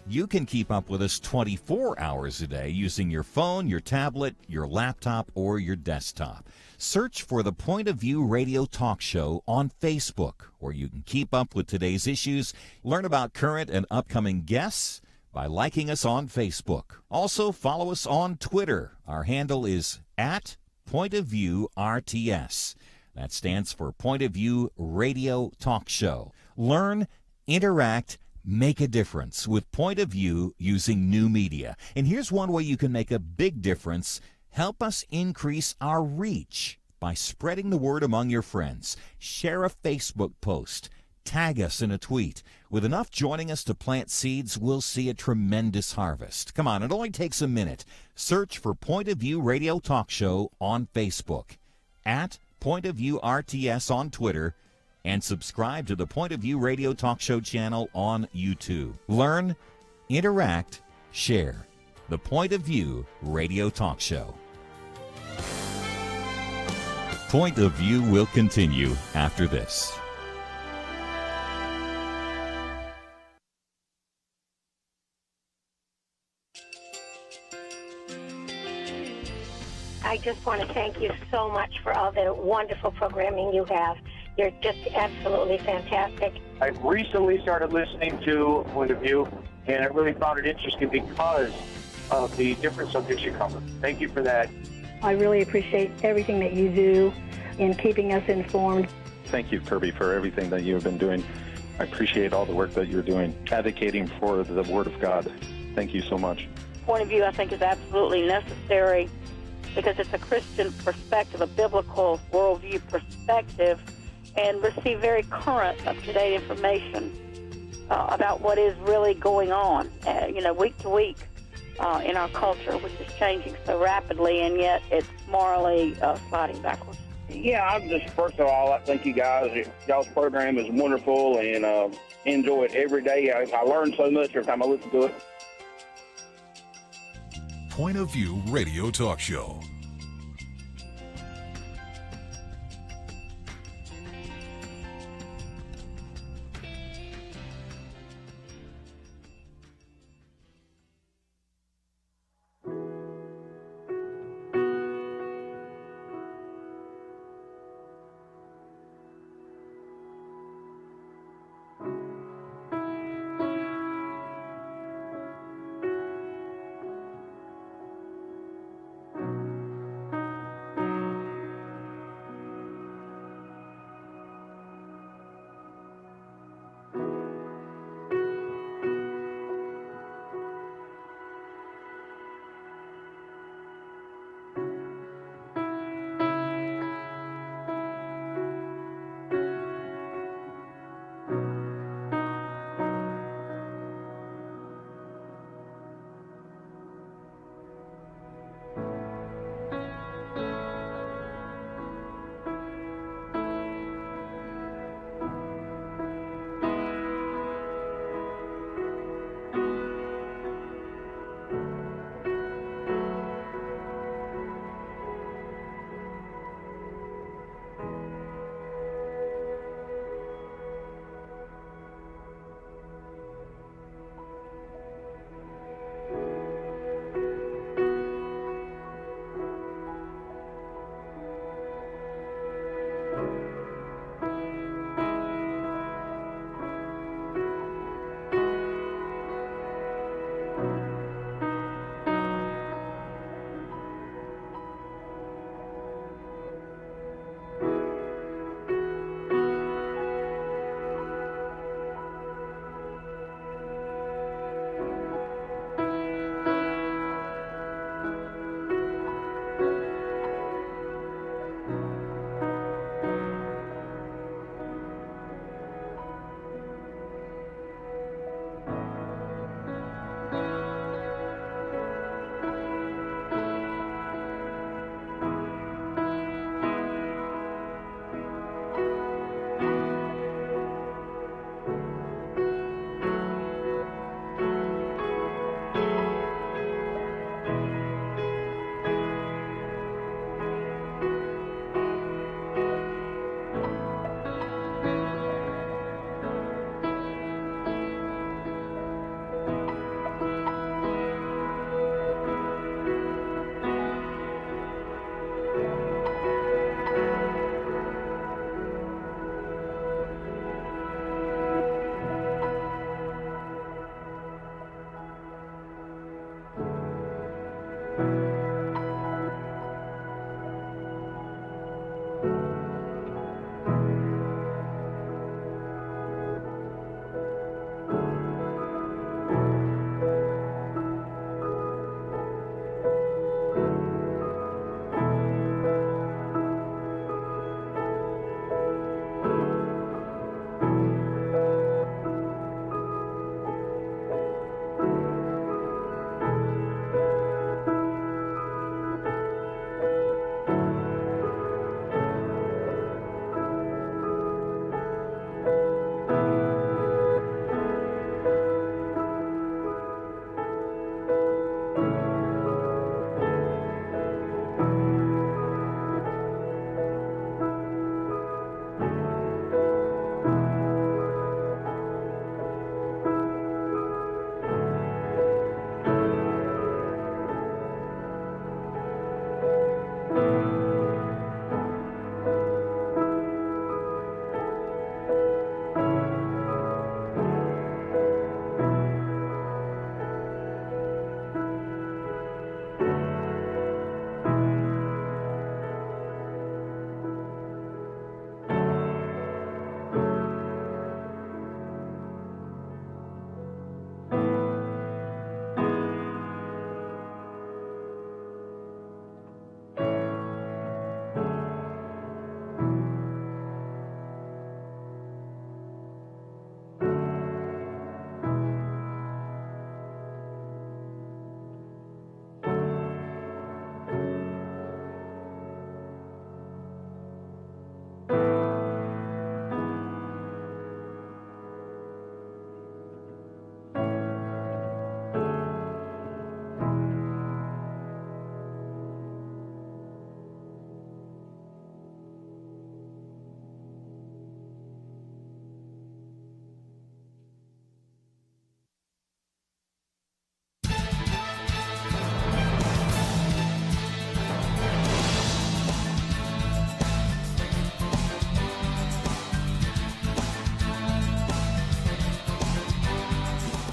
You can keep up with us 24 hours a day using your phone, your tablet, your laptop, or your desktop. Search for the Point of View Radio Talk Show on Facebook, where you can keep up with today's issues, learn about current and upcoming guests by liking us on Facebook. Also, follow us on Twitter. Our handle is @PointOfViewRTS. That stands for Point of View Radio Talk Show. Learn, interact, make a difference with Point of View using new media. And here's one way you can make a big difference. Help us increase our reach by spreading the word among your friends. Share a Facebook post. Tag us in a tweet. With enough joining us to plant seeds, we'll see a tremendous harvest. Come on, it only takes a minute. Search for Point of View Radio Talk Show on Facebook, @PointOfViewRTS on Twitter, and subscribe to the Point of View Radio Talk Show channel on YouTube. Learn, interact, share. The Point of View Radio Talk Show. Point of View will continue after this. I just want to thank you so much for all the wonderful programming you have. You're just absolutely fantastic. I recently started listening to Point of View, and I really found it interesting because of the different subjects you cover. Thank you for that. I really appreciate everything that you do in keeping us informed. Thank you, Kerby, for everything that you have been doing. I appreciate all the work that you're doing, advocating for the Word of God. Thank you so much. Point of view, I think, is absolutely necessary because it's a Christian perspective, a biblical worldview perspective, and receive very current, up-to-date information about what is really going on, week to week in our culture, which is changing so rapidly, and yet it's morally sliding backwards. Yeah, I'm just, first of all, I thank you guys. Y'all's program is wonderful, and enjoy it every day. I learn so much every time I listen to it. Point of View Radio Talk Show.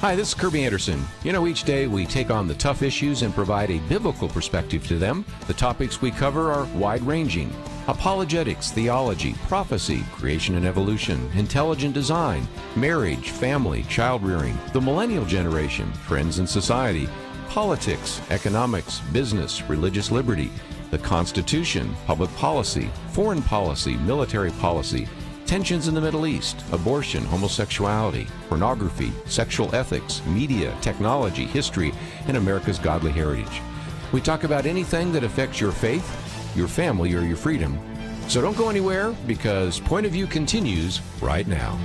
Hi, this is Kerby Anderson. You know, each day we take on the tough issues and provide a biblical perspective to them. The topics we cover are wide-ranging. Apologetics, theology, prophecy, creation and evolution, intelligent design, marriage, family, child-rearing, the millennial generation, trends in society, politics, economics, business, religious liberty, the Constitution, public policy, foreign policy, military policy, tensions in the Middle East, abortion, homosexuality, pornography, sexual ethics, media, technology, history, and America's godly heritage. We talk about anything that affects your faith, your family, or your freedom. So don't go anywhere, because Point of View continues right now.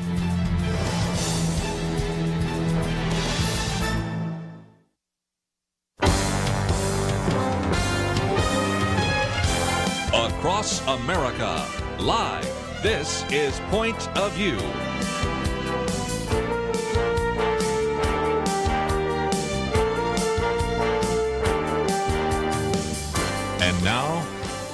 Across America, live. This is Point of View. And now,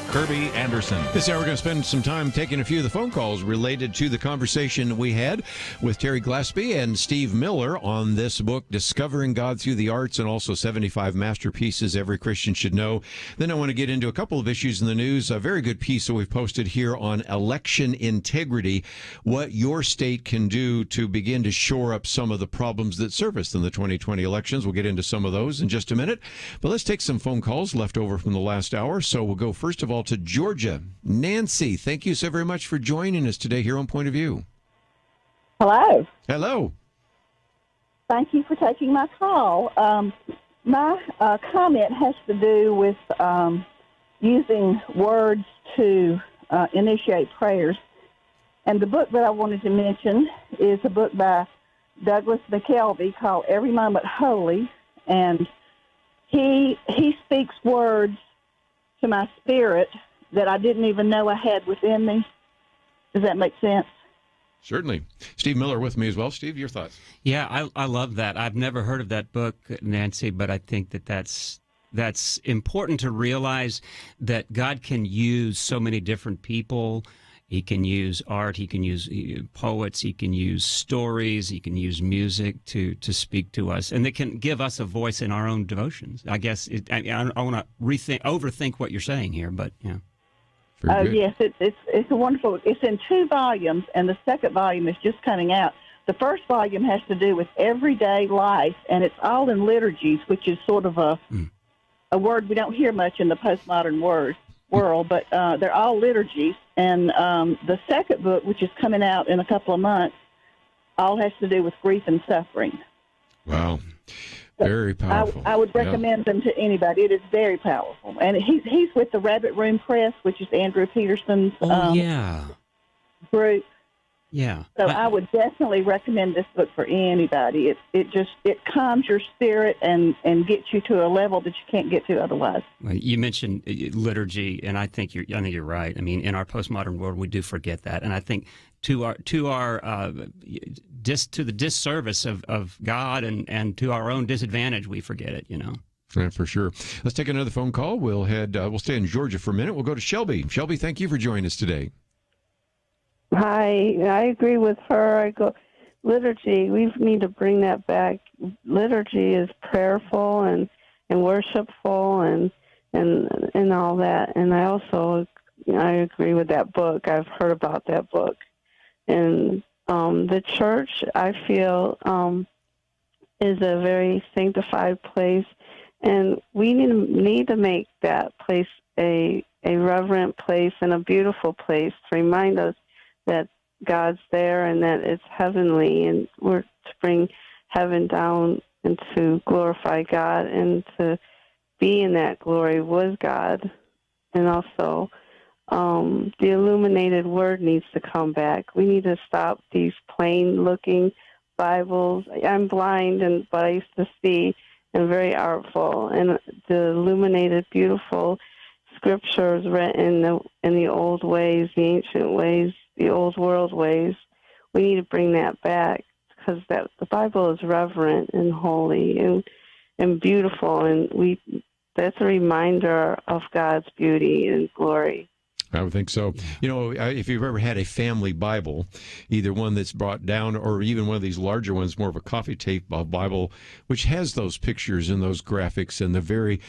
Kerby Anderson. This hour, we're going to spend some time taking a few of the phone calls related to the conversation we had with Terry Glaspey and Steve Miller on this book, Discovering God Through the Arts, and also 75 Masterpieces Every Christian Should Know. Then I want to get into a couple of issues in the news. A very good piece that we've posted here on election integrity, what your state can do to begin to shore up some of the problems that surfaced in the 2020 elections. We'll get into some of those in just a minute. But let's take some phone calls left over from the last hour. So we'll go first of all to Georgia. Nancy, thank you so very much for joining us today here on Point of View. Hello. Hello. Thank you for taking my call. My comment has to do with using words to initiate prayers. And the book that I wanted to mention is a book by Douglas McKelvey called Every Moment Holy. And he speaks words to my spirit that I didn't even know I had within me. Does that make sense? Certainly. Steve Miller with me as well. Steve, your thoughts? Yeah, I love that. I've never heard of that book, Nancy, but I think that's important to realize that God can use so many different people. He can use art, he can use poets, he can use stories, he can use music to speak to us, and they can give us a voice in our own devotions. I guess I want to overthink what you're saying here, but yeah. Oh yes, it's a wonderful. It's in 2 volumes, and the second volume is just coming out. The first volume has to do with everyday life, and it's all in liturgies, which is sort of a word we don't hear much in the postmodern world, but they're all liturgies. And the second book, which is coming out in a couple of months, all has to do with grief and suffering. Wow. Very powerful. I would recommend them to anybody. It is very powerful. And he's with the Rabbit Room Press, which is Andrew Peterson's group. Yeah. So I would definitely recommend this book for anybody. It calms your spirit and gets you to a level that you can't get to otherwise. You mentioned liturgy, and I think you're right. I mean, in our postmodern world, we do forget that, and I think to the disservice of God and to our own disadvantage, we forget it. You know. Yeah, for sure. Let's take another phone call. We'll stay in Georgia for a minute. We'll go to Shelby. Shelby, thank you for joining us today. Hi, I agree with her. Liturgy, we need to bring that back. Liturgy is prayerful and worshipful and all that. And I agree with that book. I've heard about that book. And the church, I feel, is a very sanctified place, and we need to make that place a reverent place and a beautiful place to remind us that God's there and that it's heavenly, and we're to bring heaven down and to glorify God and to be in that glory with God. And also, the illuminated word needs to come back. We need to stop these plain-looking Bibles. I'm blind, but I used to see, and very artful. And the illuminated, beautiful scriptures written in the old ways, the ancient ways, the old world ways. We need to bring that back, because the Bible is reverent and holy and beautiful, and that's a reminder of God's beauty and glory. I would think so. If you've ever had a family Bible, either one that's brought down or even one of these larger ones, more of a coffee tape Bible, which has those pictures and those graphics and the very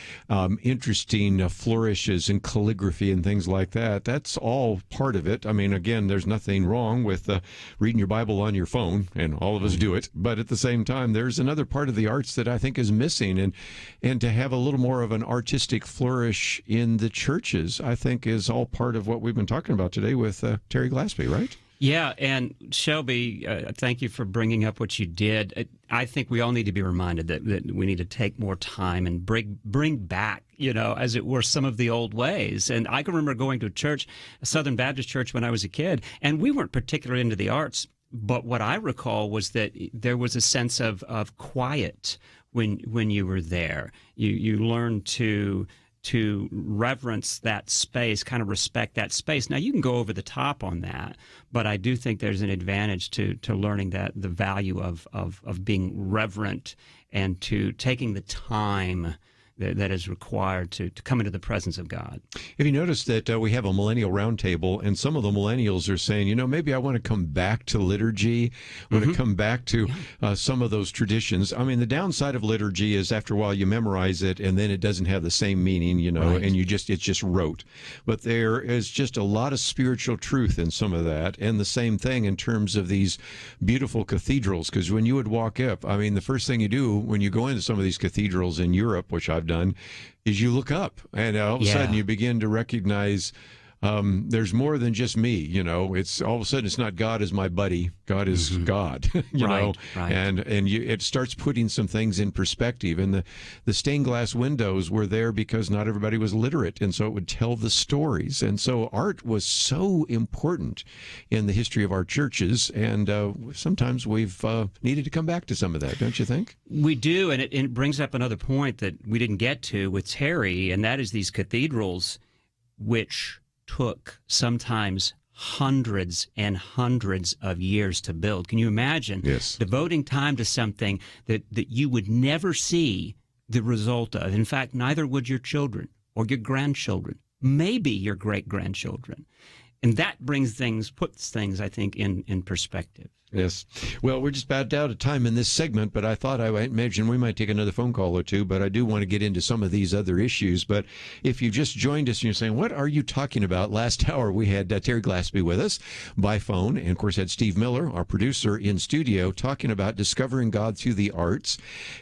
interesting flourishes and calligraphy and things like that, that's all part of it. I mean, again, there's nothing wrong with reading your Bible on your phone, and all of us do it. But at the same time, there's another part of the arts that I think is missing. And to have a little more of an artistic flourish in the churches, I think is all part of what we've been talking about today with Terry Glaspey, right? Yeah, and Shelby, thank you for bringing up what you did. I think we all need to be reminded that we need to take more time and bring back, as it were, some of the old ways. And I can remember going to a Southern Baptist church when I was a kid, and we weren't particularly into the arts. But what I recall was that there was a sense of quiet when you were there. You learned to reverence that space, kind of respect that space. Now, you can go over the top on that, but I do think there's an advantage to learning that the value of being reverent and to taking the time that is required to come into the presence of God. Have you noticed that we have a millennial roundtable, and some of the millennials are saying, maybe I want to come back to liturgy, I want to come back to some of those traditions. I mean, the downside of liturgy is after a while you memorize it, and then it doesn't have the same meaning, right. And it's just rote. But there is just a lot of spiritual truth in some of that, and the same thing in terms of these beautiful cathedrals, because when you would walk up, I mean, the first thing you do when you go into some of these cathedrals in Europe, which I've done, is you look up, and all of a sudden you begin to recognize there's more than just me. It's all of a sudden it's not God is my buddy, God is God. Right. And it starts putting some things in perspective. And the stained glass windows were there because not everybody was literate, and so it would tell the stories. And so art was so important in the history of our churches, and sometimes we've needed to come back to some of that, don't you think? We do, and it brings up another point that we didn't get to with Terry, and that is these cathedrals, which took sometimes hundreds and hundreds of years to build. Can you imagine devoting time to something that you would never see the result of? In fact, neither would your children or your grandchildren, maybe your great-grandchildren. And that puts things, I think, in perspective. Yes. Well, we're just about out of time in this segment, but I thought I imagine we might take another phone call or two, but I do want to get into some of these other issues. But if you just joined us and you're saying, what are you talking about? Last hour, we had Terry Glaspey with us by phone, and of course had Steve Miller, our producer, in studio, talking about discovering God through the arts,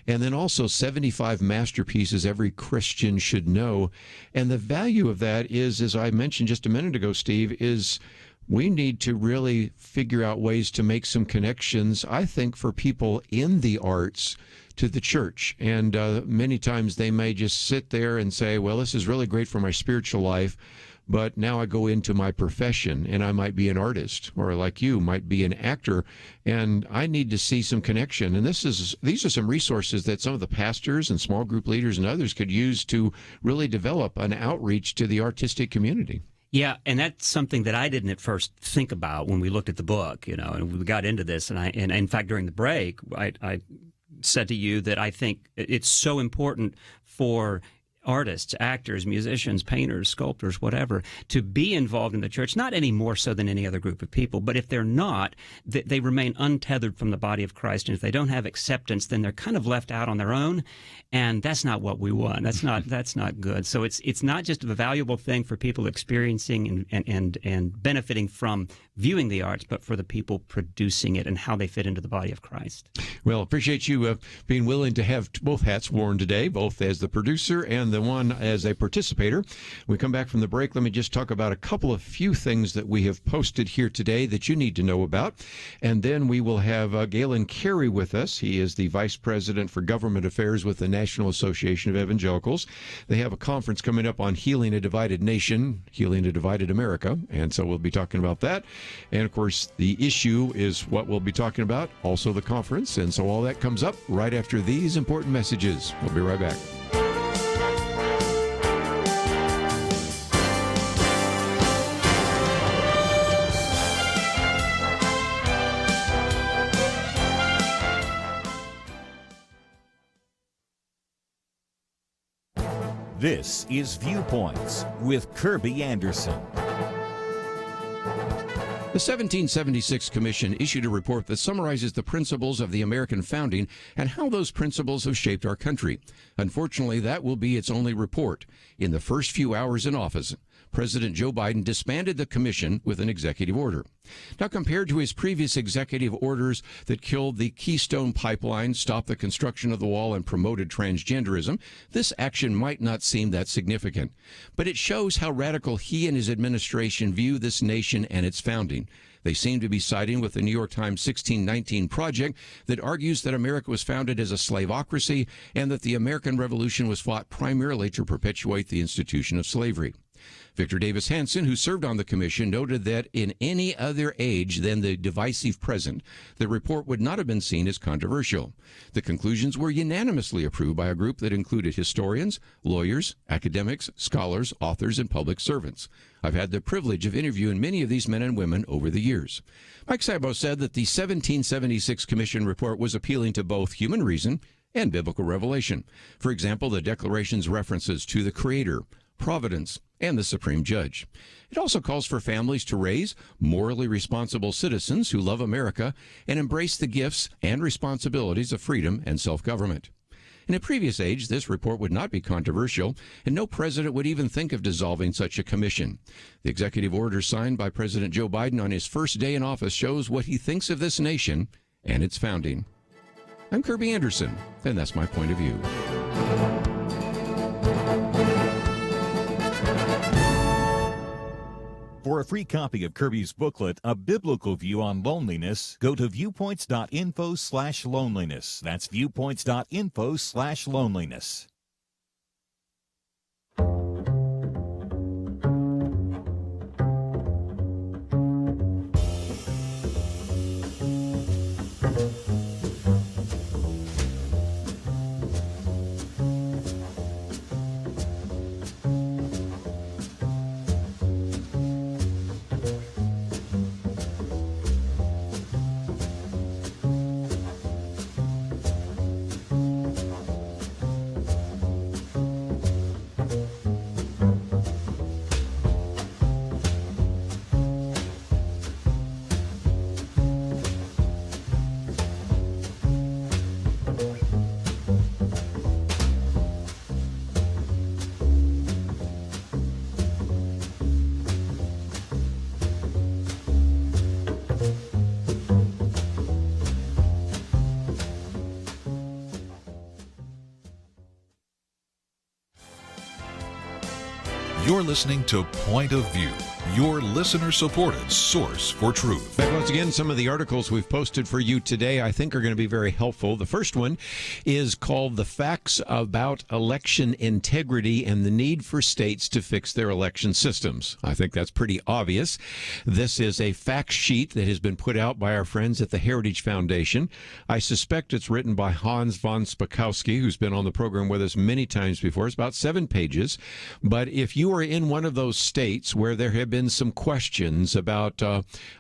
and then also 75 masterpieces every Christian should know. And the value of that is, as I mentioned just a minute ago, Steve, is we need to really figure out ways to make some connections, I think, for people in the arts to the church. And many times they may just sit there and say, well, this is really great for my spiritual life, but now I go into my profession and I might be an artist, or like you might be an actor, and I need to see some connection. And these are some resources that some of the pastors and small group leaders and others could use to really develop an outreach to the artistic community. Yeah, and that's something that I didn't at first think about when we looked at the book, and we got into this. And in fact, during the break, I said to you that I think it's so important for artists, actors, musicians, painters, sculptors, whatever, to be involved in the church, not any more so than any other group of people. But if they're not, they remain untethered from the body of Christ. And if they don't have acceptance, then they're kind of left out on their own. And that's not what we want. That's not good. So it's not just a valuable thing for people experiencing and benefiting from viewing the arts, but for the people producing it and how they fit into the body of Christ. Well, appreciate you being willing to have both hats worn today, both as the producer and the one as a participator. When we come back from the break, let me just talk about a few things that we have posted here today that you need to know about. And then we will have Galen Carey with us. He is the Vice President for Government Affairs with the National Association of Evangelicals. They have a conference coming up on Healing a Divided Nation, Healing a Divided America. And so we'll be talking about that. And of course, the issue is what we'll be talking about, also the conference. And so all that comes up right after these important messages. We'll be right back. This is Viewpoints with Kerby Anderson. The 1776 Commission issued a report that summarizes the principles of the American founding and how those principles have shaped our country. Unfortunately, that will be its only report. In the first few hours in office, President Joe Biden disbanded the commission with an executive order. Now, compared to his previous executive orders that killed the Keystone Pipeline, stopped the construction of the wall, and promoted transgenderism, this action might not seem that significant. But it shows how radical he and his administration view this nation and its founding. They seem to be siding with the New York Times 1619 Project that argues that America was founded as a slaveocracy and that the American Revolution was fought primarily to perpetuate the institution of slavery. Victor Davis Hanson, who served on the commission, noted that in any other age than the divisive present, the report would not have been seen as controversial. The conclusions were unanimously approved by a group that included historians, lawyers, academics, scholars, authors, and public servants. I've had the privilege of interviewing many of these men and women over the years. Mike Szabo said that the 1776 Commission report was appealing to both human reason and biblical revelation. For example, the Declaration's references to the Creator, Providence, and the Supreme Judge. It also calls for families to raise morally responsible citizens who love America and embrace the gifts and responsibilities of freedom and self-government. In a previous age, this report would not be controversial, and no president would even think of dissolving such a commission. The executive order signed by President Joe Biden on his first day in office shows what he thinks of this nation and its founding. I'm Kerby Anderson, and that's my point of view. For a free copy of Kerby's booklet, A Biblical View on Loneliness, go to viewpoints.info/loneliness. That's viewpoints.info/loneliness. You're listening to Point of View, your listener-supported source for truth. Back once again, some of the articles we've posted for you today I think are going to be very helpful. The first one is called The Facts About Election Integrity and the Need for States to Fix Their Election Systems. I think that's pretty obvious. This is a fact sheet that has been put out by our friends at the Heritage Foundation. I suspect it's written by Hans von Spakowski, who's been on the program with us many times before. It's about 7 pages. But if you are in one of those states where there have been some questions about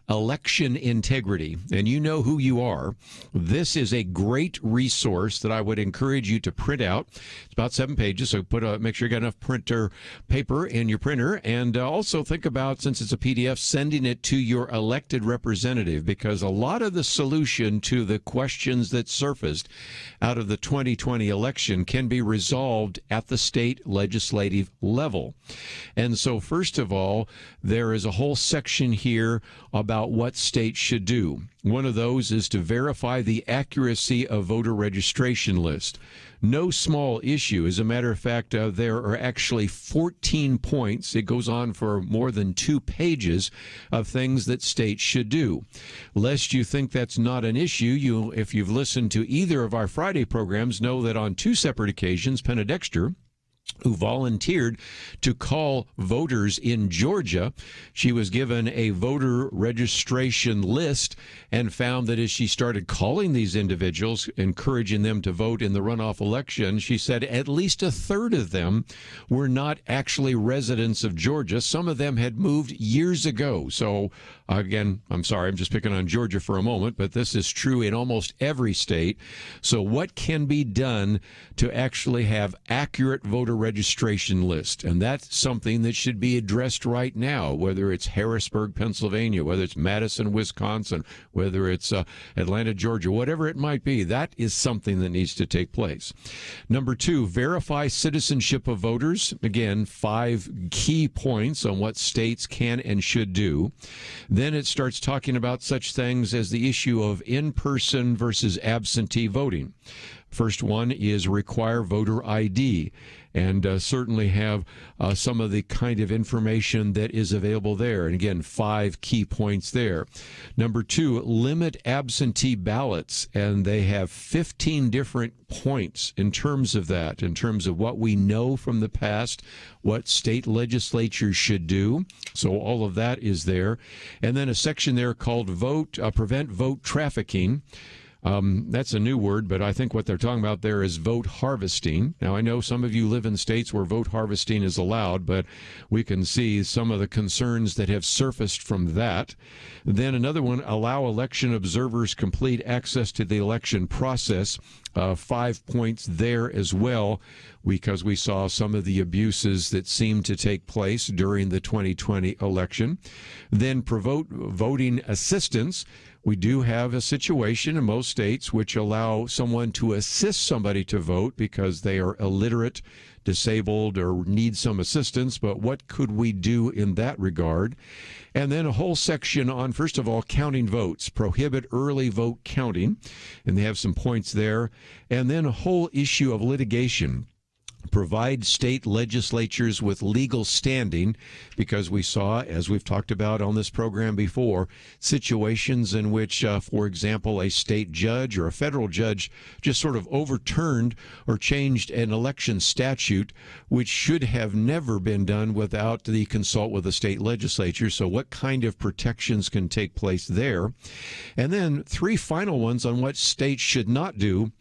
election integrity, and you know who you are, this is a great resource that I would encourage you to print out. It's about 7 pages, so make sure you got enough printer paper in your printer, and also think about, since it's a PDF, sending it to your elected representative, because a lot of the solution to the questions that surfaced out of the 2020 election can be resolved at the state legislative level. And so, first of all, there is a whole section here about what states should do. One of those is to verify the accuracy of voter registration list. No small issue. As a matter of fact, there are actually 14 points. It goes on for more than 2 pages of things that states should do. Lest you think that's not an issue, if you've listened to either of our Friday programs, know that on 2 separate occasions, Penna Dexter, who volunteered to call voters in Georgia, she was given a voter registration list and found that as she started calling these individuals, encouraging them to vote in the runoff election, she said at least a third of them were not actually residents of Georgia. Some of them had moved years ago. So again, I'm sorry, I'm just picking on Georgia for a moment, but this is true in almost every state. So what can be done to actually have accurate voter voter registration list. And that's something that should be addressed right now, whether it's Harrisburg, Pennsylvania, whether it's Madison, Wisconsin, whether it's Atlanta, Georgia, whatever it might be. That is something that needs to take place. Number 2, verify citizenship of voters. Again, 5 key points on what states can and should do. Then it starts talking about such things as the issue of in-person versus absentee voting. First one is require voter ID, and certainly have some of the kind of information that is available there. And again, 5 key points there. Number 2, limit absentee ballots, and they have 15 different points in terms of that, in terms of what we know from the past, what state legislatures should do. So all of that is there. And then a section there called prevent vote trafficking. That's a new word, but I think what they're talking about there is vote harvesting. Now, I know some of you live in states where vote harvesting is allowed, but we can see some of the concerns that have surfaced from that. Then another one, allow election observers complete access to the election process. 5 points there as well, because we saw some of the abuses that seemed to take place during the 2020 election. Then promote voting assistance. We do have a situation in most states which allow someone to assist somebody to vote because they are illiterate, disabled, or need some assistance. But what could we do in that regard? And then a whole section on, first of all, counting votes, prohibit early vote counting, and they have some points there. And then a whole issue of litigation. Provide state legislatures with legal standing, because we saw, as we've talked about on this program before, situations in which, for example, a state judge or a federal judge just sort of overturned or changed an election statute, which should have never been done without the consult with the state legislature. So what kind of protections can take place there? And then 3 final ones on what states should not do.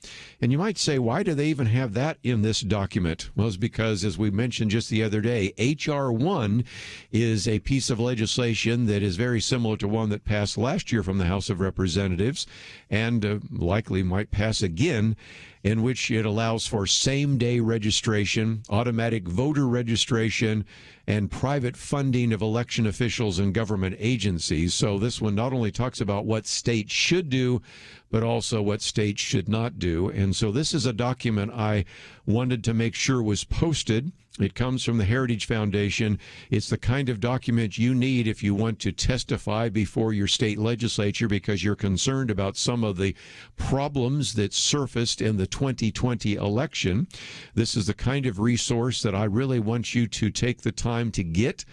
And you might say, why do they even have that in this document? Well, it's because, as we mentioned just the other day, H.R. 1 is a piece of legislation that is very similar to one that passed last year from the House of Representatives, and likely might pass again, in which it allows for same-day registration, automatic voter registration, and private funding of election officials and government agencies. So this one not only talks about what states should do, but also what states should not do. And so this is a document I wanted to make sure was posted. It comes from the Heritage Foundation. It's the kind of document you need if you want to testify before your state legislature because you're concerned about some of the problems that surfaced in the 2020 election. This is the kind of resource that I really want you to take the time to get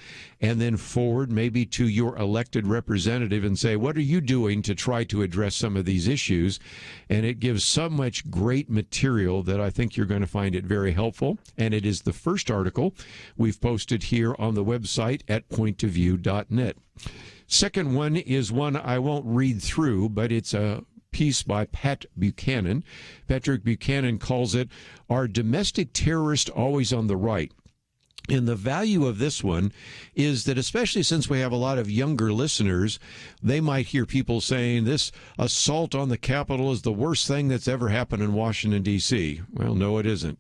and then forward maybe to your elected representative and say, what are you doing to try to address some of these issues? And it gives so much great material that I think you're going to find it very helpful. And it is the first article we've posted here on the website at pointofview.net. Second one is one I won't read through, but it's a piece by Pat Buchanan. Patrick Buchanan calls it, "Are Domestic Terrorists Always on the Right?" And the value of this one is that, especially since we have a lot of younger listeners, they might hear people saying this assault on the Capitol is the worst thing that's ever happened in Washington, D.C. Well, no, it isn't.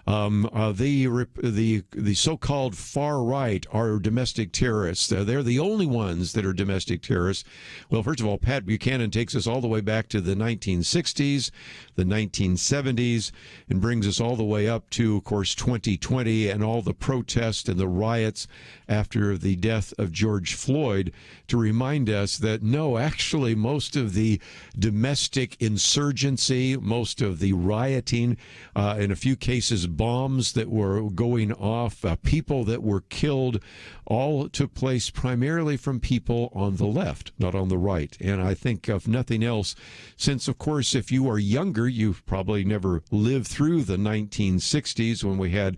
The so-called far right are domestic terrorists. They're the only ones that are domestic terrorists. Well, first of all, Pat Buchanan takes us all the way back to the 1960s, the 1970s, and brings us all the way up to, of course, 2020 and all the protests and the riots after the death of George Floyd, to remind us that no, actually most of the domestic insurgency, most of the rioting, in a few cases bombs that were going off, people that were killed, all took place primarily from people on the left, not on the right. And I think of nothing else, since of course if you are younger, you've probably never lived through the 1960s when we had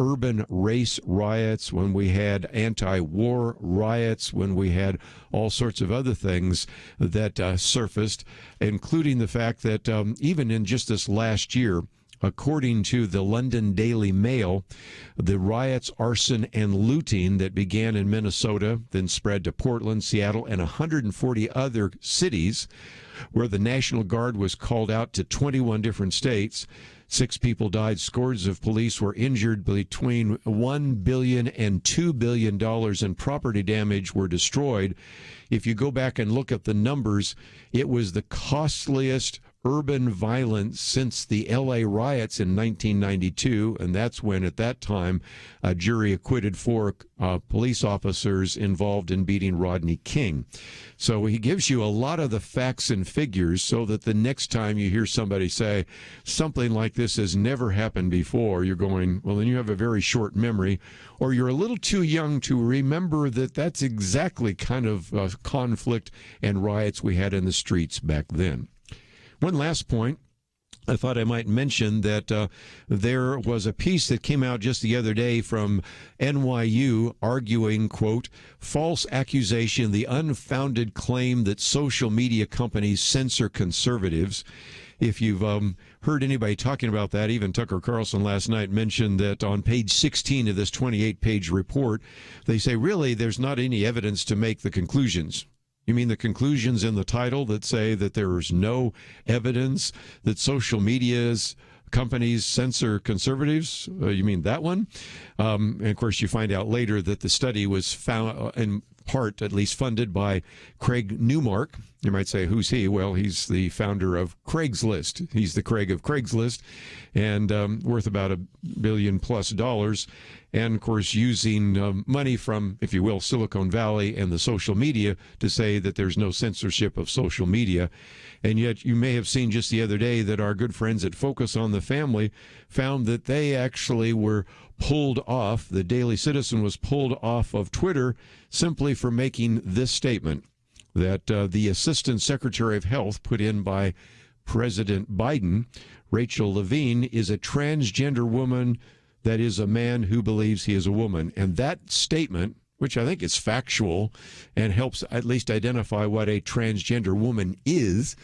urban race riots, when we had anti-war riots, when we had all sorts of other things that surfaced, including the fact that even in just this last year, according to the London Daily Mail, the riots, arson, and looting that began in Minnesota, then spread to Portland, Seattle, and 140 other cities, where the National Guard was called out to 21 different states, 6 people died. Scores of police were injured. Between $1 billion and $2 billion in property damage were destroyed. If you go back and look at the numbers, it was the costliest urban violence since the L.A. riots in 1992, and that's when, at that time, a jury acquitted 4 police officers involved in beating Rodney King. So he gives you a lot of the facts and figures so that the next time you hear somebody say something like this has never happened before, you're going, well, then you have a very short memory, or you're a little too young to remember that that's exactly kind of conflict and riots we had in the streets back then. One last point, I thought I might mention that there was a piece that came out just the other day from NYU arguing, quote, false accusation, the unfounded claim that social media companies censor conservatives. If you've heard anybody talking about that, even Tucker Carlson last night mentioned that on page 16 of this 28-page report, they say, really, there's not any evidence to make the conclusions. You mean the conclusions in the title that say that there is no evidence that social media's companies censor conservatives? You mean that one? And of course, you find out later that the study was found, in part at least, funded by Craig Newmark. You might say, who's he? Well, he's the founder of Craigslist. He's the Craig of Craigslist, and worth about $1 billion plus. And, of course, using money from, if you will, Silicon Valley and the social media to say that there's no censorship of social media. And yet you may have seen just the other day that our good friends at Focus on the Family found that they actually were pulled off, the Daily Citizen was pulled off of Twitter simply for making this statement, that the Assistant Secretary of Health put in by President Biden, Rachel Levine, is a transgender woman that is a man who believes he is a woman. And that statement, which I think is factual and helps at least identify what a transgender woman is,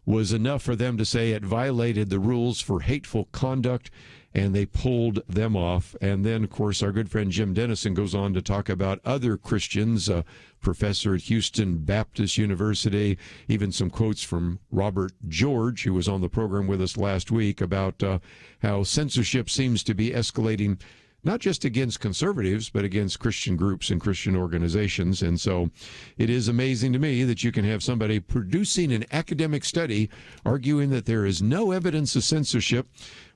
was enough for them to say it violated the rules for hateful conduct, and they pulled them off. And then, of course, our good friend Jim Dennison goes on to talk about other Christians, a professor at Houston Baptist University, even some quotes from Robert George, who was on the program with us last week, about how censorship seems to be escalating not just against conservatives, but against Christian groups and Christian organizations. And so it is amazing to me that you can have somebody producing an academic study arguing that there is no evidence of censorship.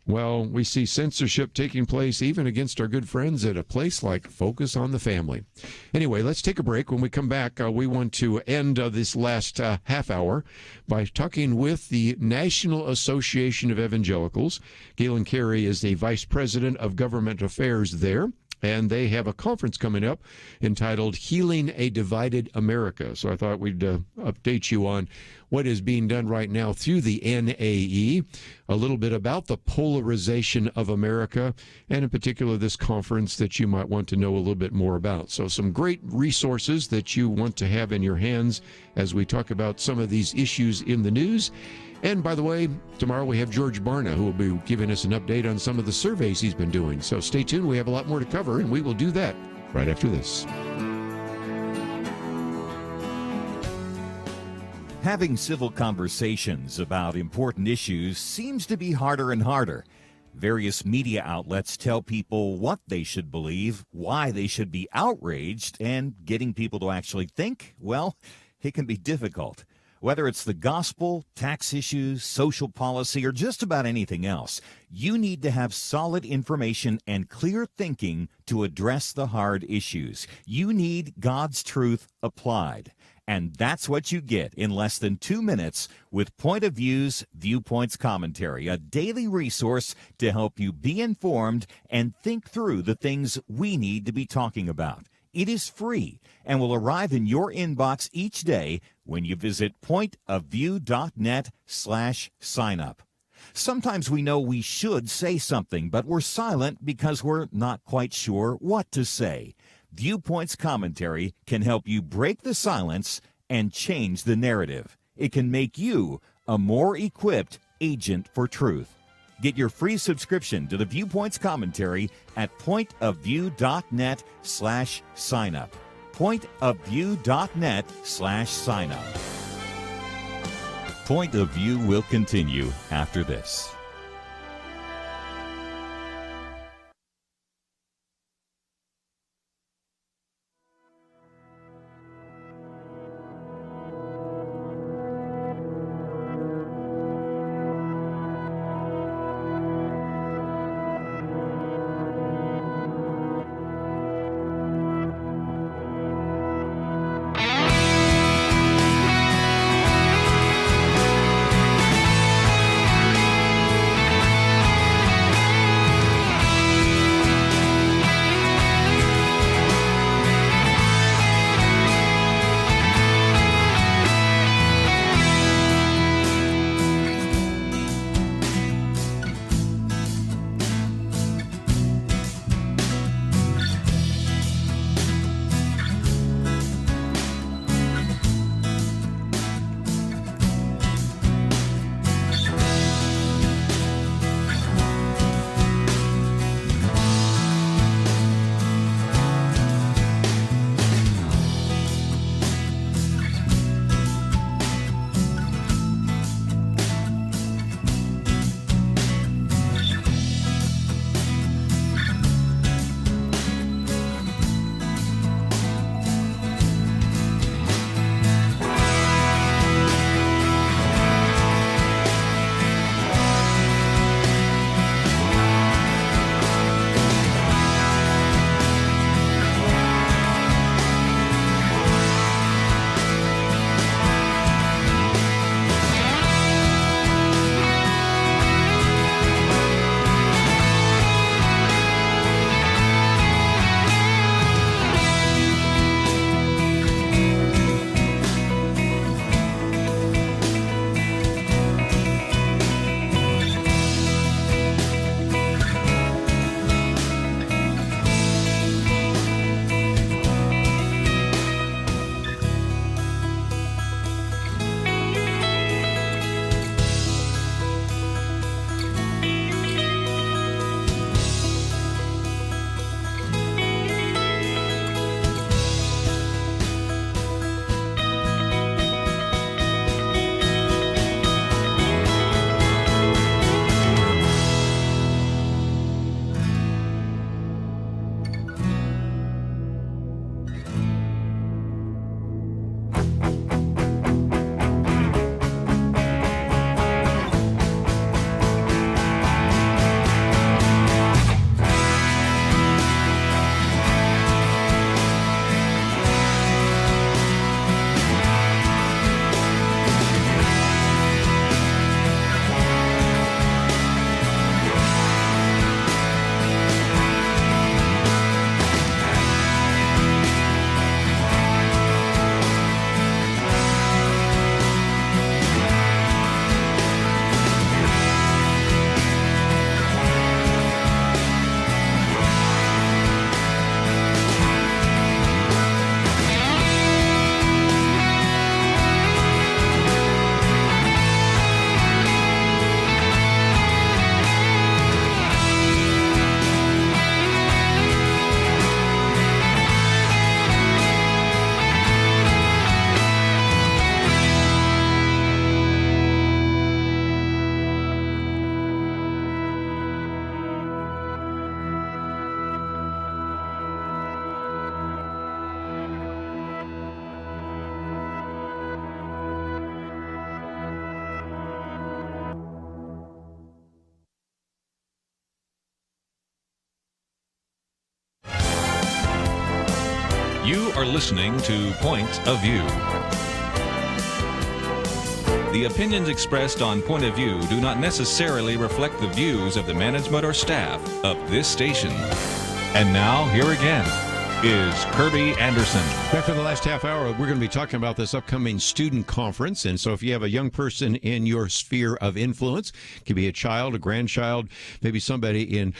Well, we see censorship taking place even against our good friends at a place like Focus on the Family. Anyway, let's take a break. When we come back, we want to end this last half hour by talking with the National Association of Evangelicals. Galen Carey is the Vice President of Government Affairs there, and they have a conference coming up entitled Healing a Divided America. So I thought we'd update you on what is being done right now through the NAE, a little bit about the polarization of America, and in particular this conference that you might want to know a little bit more about. So some great resources that you want to have in your hands as we talk about some of these issues in the news. And by the way, tomorrow we have George Barna, who will be giving us an update on some of the surveys he's been doing. So stay tuned. We have a lot more to cover, and we will do that right after this. Having civil conversations about important issues seems to be harder and harder. Various media outlets tell people what they should believe, why they should be outraged, and getting people to actually think, well, it can be difficult. Whether it's the gospel, tax issues, social policy, or just about anything else, you need to have solid information and clear thinking to address the hard issues. You need God's truth applied. And that's what you get in less than 2 minutes with Point of View's Viewpoints Commentary, a daily resource to help you be informed and think through the things we need to be talking about. It is free and will arrive in your inbox each day when you visit pointofview.net/signup. Sometimes we know we should say something, but we're silent because we're not quite sure what to say. Viewpoints Commentary can help you break the silence and change the narrative. It can make you a more equipped agent for truth. Get your free subscription to the Viewpoints Commentary at pointofview.net/signup. Pointofview.net/signup. Point of View will continue after this. are listening to Point of View. The opinions expressed on Point of View do not necessarily reflect the views of the management or staff of this station. And now, here again is Kerby Anderson. Back for the last half hour, we're going to be talking about this upcoming student conference. And so if you have a young person in your sphere of influence, it could be a child, a grandchild, maybe somebody in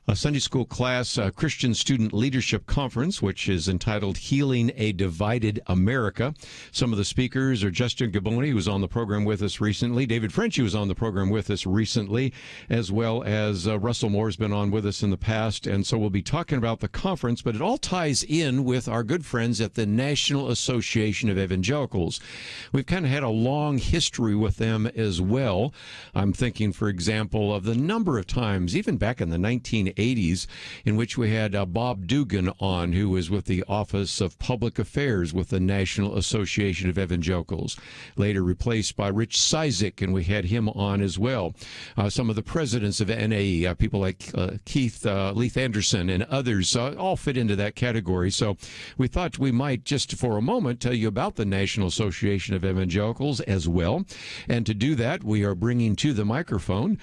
a Sunday school class, Christian Student Leadership Conference, which is entitled Healing a Divided America. Some of the speakers are Justin Gaboni, who was on the program with us recently. David French, who was on the program with us recently, as well as Russell Moore has been on with us in the past. And so we'll be talking about the conference, but it all ties in with our good friends at the National Association of Evangelicals. We've kind of had a long history with them as well. I'm thinking, for example, of the number of times, even back in the 1980s, in which we had Bob Dugan on, who was with the Office of Public Affairs with the National Association of Evangelicals, later replaced by Rich Cizik, and we had him on as well. Some of the presidents of NAE, people like Leith Anderson and others, all fit into that category. So we thought we might, just for a moment, tell you about the National Association of Evangelicals as well. And to do that, we are bringing to the microphone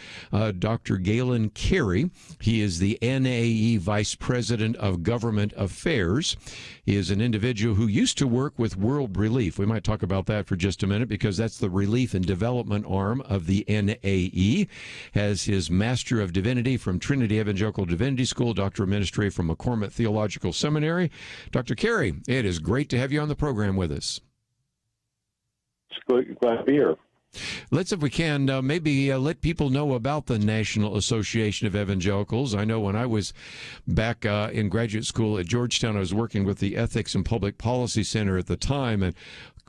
Dr. Galen Carey. He is the NAE Vice President of Government Affairs. He is an individual who used to work with World Relief. We might talk about that for just a minute because that's the relief and development arm of the NAE. Has his Master of Divinity from Trinity Evangelical Divinity School, Doctor of Ministry from McCormick Theological Seminary. Dr. Carey, it is great to have you on the program with us. It's glad to be here. Let's, if we can, maybe let people know about the National Association of Evangelicals. I know when I was back in graduate school at Georgetown, I was working with the Ethics and Public Policy Center at the time and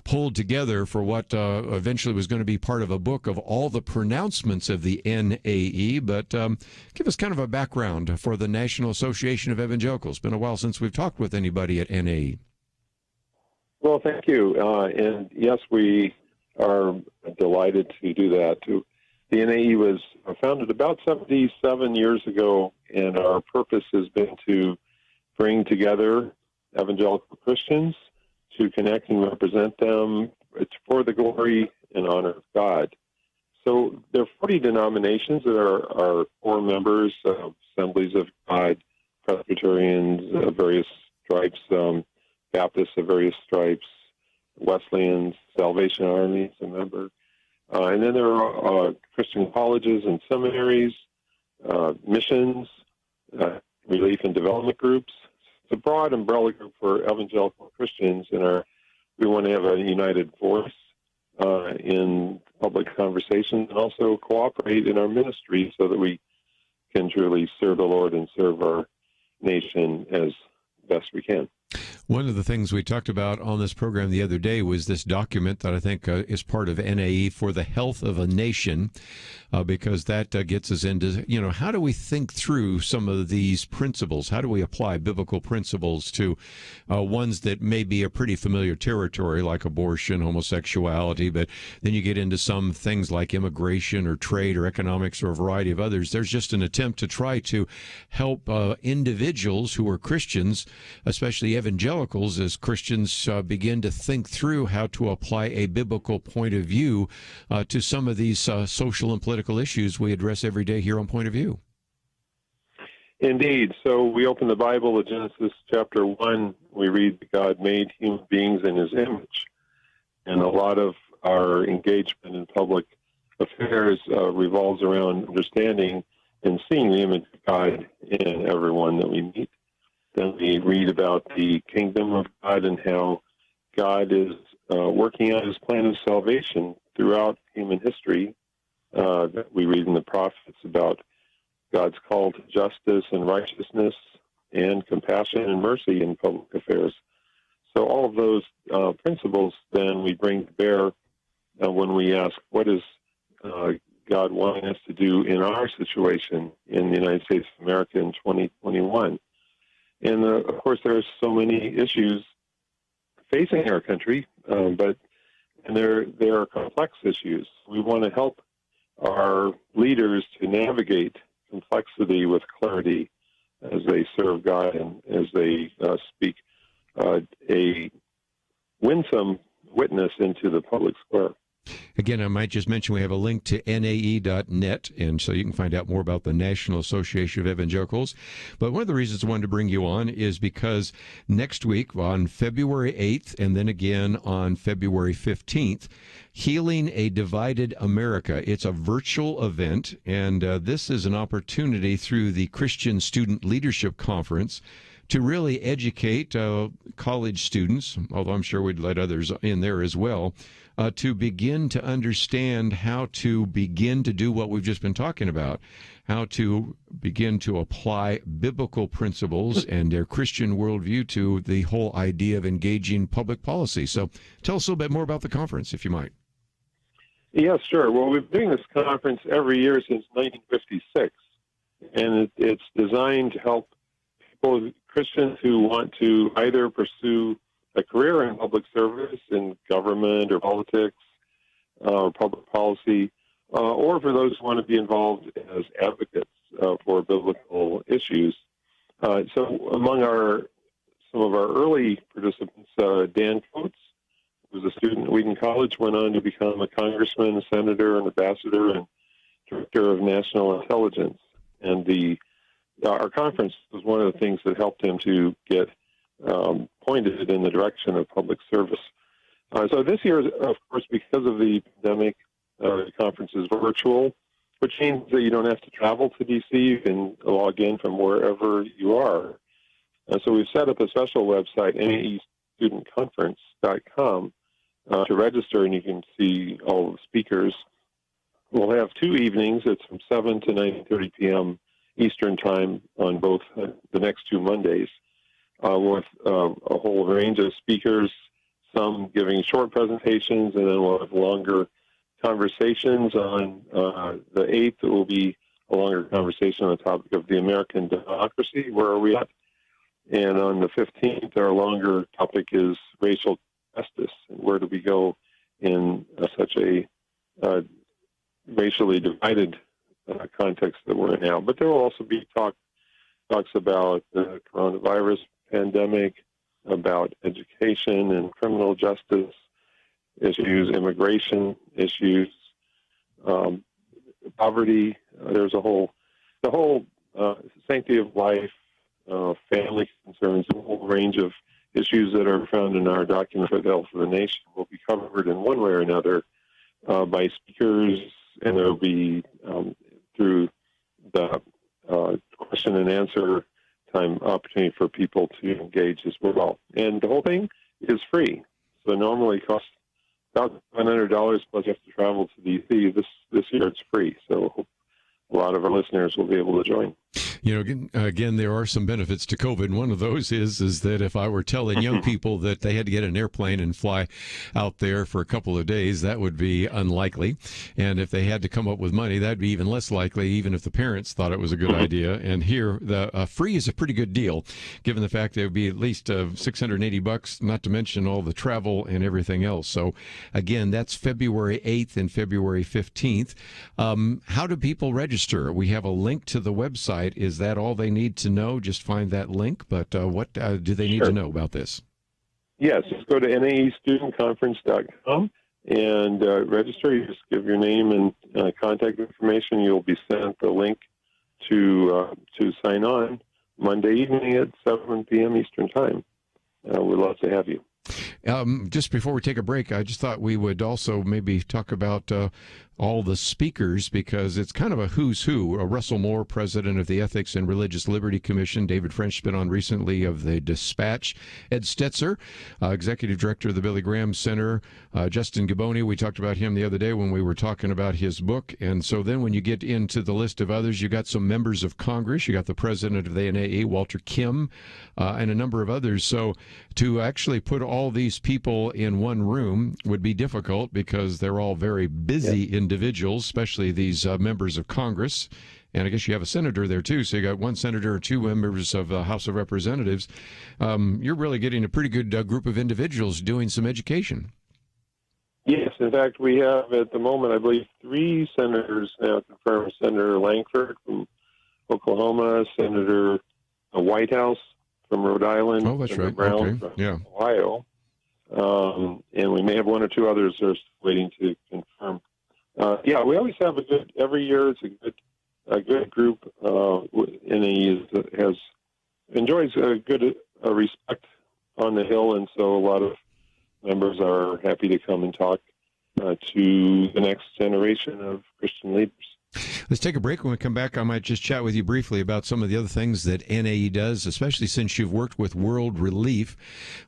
pulled together for what eventually was going to be part of a book of all the pronouncements of the NAE. But give us kind of a background for the National Association of Evangelicals. It's been a while since we've talked with anybody at NAE. Well, thank you. And yes, we are delighted to do that. The NAE was founded about 77 years ago, and our purpose has been to bring together evangelical Christians to connect and represent them for the glory and honor of God. So there are 40 denominations that are our core members, Assemblies of God, Presbyterians of various stripes, Baptists of various stripes, Wesleyans, Salvation Army is a member. And then there are Christian colleges and seminaries, missions, relief and development groups. It's a broad umbrella group for evangelical Christians, and we want to have a united voice in public conversation and also cooperate in our ministry so that we can truly serve the Lord and serve our nation as best we can. One of the things we talked about on this program the other day was this document that I think is part of NAE for the health of a nation, because that gets us into, how do we think through some of these principles? How do we apply biblical principles to ones that may be a pretty familiar territory, like abortion, homosexuality, but then you get into some things like immigration or trade or economics or a variety of others. There's just an attempt to try to help individuals who are Christians, especially evangelicals, as Christians begin to think through how to apply a biblical point of view to some of these social and political issues we address every day here on Point of View. Indeed. So we open the Bible at Genesis chapter 1. We read that God made human beings in his image. And a lot of our engagement in public affairs revolves around understanding and seeing the image of God in everyone that we meet. Then we read about the kingdom of God and how God is working out his plan of salvation throughout human history. That we read in the prophets about God's call to justice and righteousness and compassion and mercy in public affairs. So all of those principles then we bring to bear when we ask, what is God wanting us to do in our situation in the United States of America in 2021? And, of course, there are so many issues facing our country, but there are complex issues. We want to help our leaders to navigate complexity with clarity as they serve God and as they speak a winsome witness into the public square. Again, I might just mention we have a link to nae.net, and so you can find out more about the National Association of Evangelicals. But one of the reasons I wanted to bring you on is because next week on February 8th and then again on February 15th, Healing a Divided America. It's a virtual event, and this is an opportunity through the Christian Student Leadership Conference to really educate college students, although I'm sure we'd let others in there as well, to begin to understand how to begin to do what we've just been talking about, how to begin to apply biblical principles and their Christian worldview to the whole idea of engaging public policy. So tell us a little bit more about the conference, if you might. Yes, sure. Well, we've been doing this conference every year since 1956, and it's designed to help people, Christians who want to either pursue a career in public service, in government or politics or public policy, or for those who want to be involved as advocates for biblical issues. So among some of our early participants, Dan Coates, who was a student at Wheaton College, went on to become a congressman, a senator, an ambassador, and director of national intelligence. And our conference was one of the things that helped him to get pointed in the direction of public service. So this year, of course, because of the pandemic, the conference is virtual, which means that you don't have to travel to D.C. You can log in from wherever you are. So we've set up a special website, naestudentconference.com, to register, and you can see all the speakers. We'll have 2 evenings. It's from 7 to 9:30 p.m. Eastern Time on both the next 2 Mondays, with a whole range of speakers, some giving short presentations, and then we'll have longer conversations. On the 8th, it will be a longer conversation on the topic of the American democracy, where are we at? And on the 15th, our longer topic is racial justice, and where do we go in such a racially divided context that we're in now. But there will also be talks about the coronavirus pandemic, about education and criminal justice issues, immigration issues, poverty. There's the whole sanctity of life, family concerns, a whole range of issues that are found in our document for the health of the nation will be covered in one way or another by speakers, and there will be through the question and answer time opportunity for people to engage as well. And the whole thing is free. So normally it costs about $100 plus you have to travel to D.C. This year it's free. So a lot of our listeners will be able to join. You know, again, there are some benefits to COVID. One of those is that if I were telling young people that they had to get an airplane and fly out there for a couple of days, that would be unlikely. And if they had to come up with money, that'd be even less likely, even if the parents thought it was a good idea. And here, the free is a pretty good deal, given the fact that it would be at least $680, not to mention all the travel and everything else. So, again, that's February 8th and February 15th. How do people register? We have a link to the website. Is that all they need to know? Just find that link. But what do they need to know about this? Yes, just go to naestudentconference.com and register. You just give your name and contact information. You'll be sent the link to sign on Monday evening at 7 p.m. Eastern Time. We'd love to have you. Just before we take a break, I just thought we would also maybe talk about all the speakers, because it's kind of a who's who. Russell Moore, president of the Ethics and Religious Liberty Commission. David French been on recently of the Dispatch. Ed Stetzer, executive director of the Billy Graham Center. Justin Gaboni, we talked about him the other day when we were talking about his book. And so then when you get into the list of others, you got some members of Congress. You got the president of the NAE, Walter Kim, and a number of others. So to actually put all these people in one room would be difficult, because they're all very busy individuals, especially these members of Congress. And I guess you have a senator there too, so you got one senator or 2 members of the House of Representatives. You're really getting a pretty good group of individuals doing some education. Yes, in fact, we have at the moment, I believe, 3 senators now confirmed. Senator Langford from Oklahoma, Senator Whitehouse from Rhode Island. Oh, that's Senator right. Brown Okay. from Yeah. Ohio. And we may have one or two others that are waiting to confirm. Yeah, we always have every year it's a good group. NAE enjoys a good respect on the Hill, and so a lot of members are happy to come and talk to the next generation of Christian leaders. Let's take a break. When we come back, I might just chat with you briefly about some of the other things that NAE does, especially since you've worked with World Relief.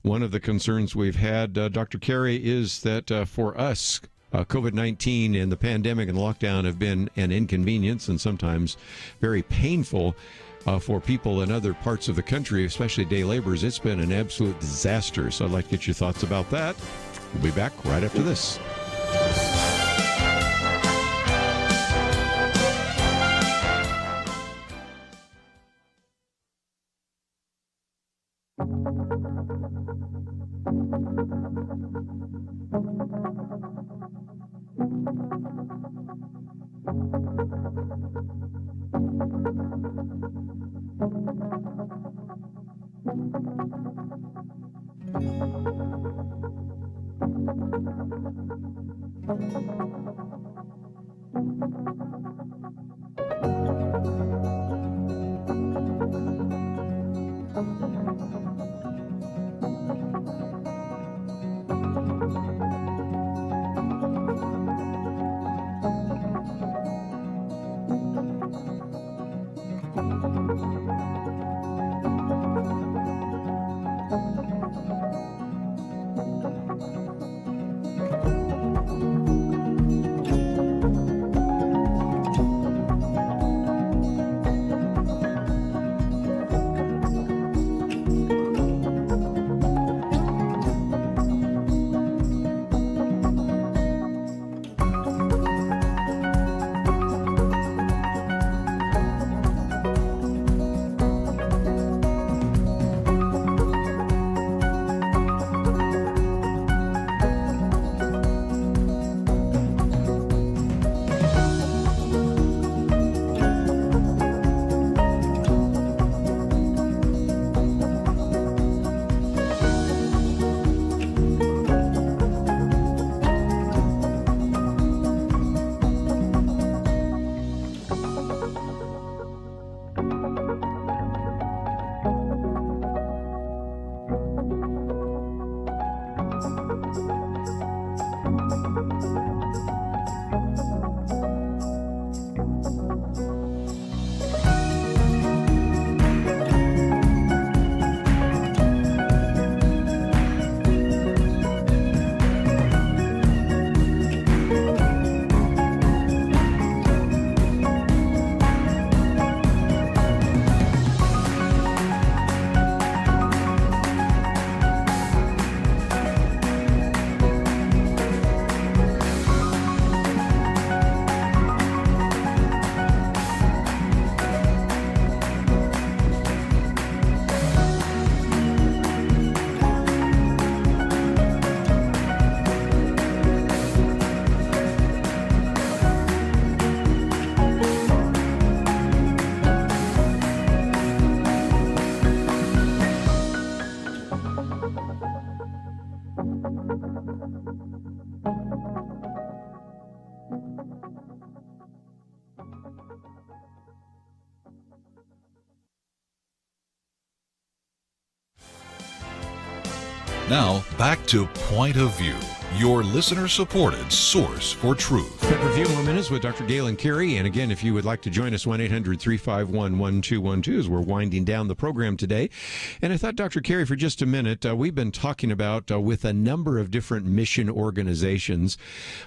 One of the concerns we've had, Dr. Carey, is that for us, COVID-19 and the pandemic and lockdown have been an inconvenience and sometimes very painful for people in other parts of the country, especially day laborers. It's been an absolute disaster. So I'd like to get your thoughts about that. We'll be back right after this. Now, back to Point of View, your listener-supported source for truth. Got a few more minutes with Dr. Galen Carey. And again, if you would like to join us, 1-800-351-1212 as we're winding down the program today. And I thought, Dr. Carey, for just a minute, we've been talking about with a number of different mission organizations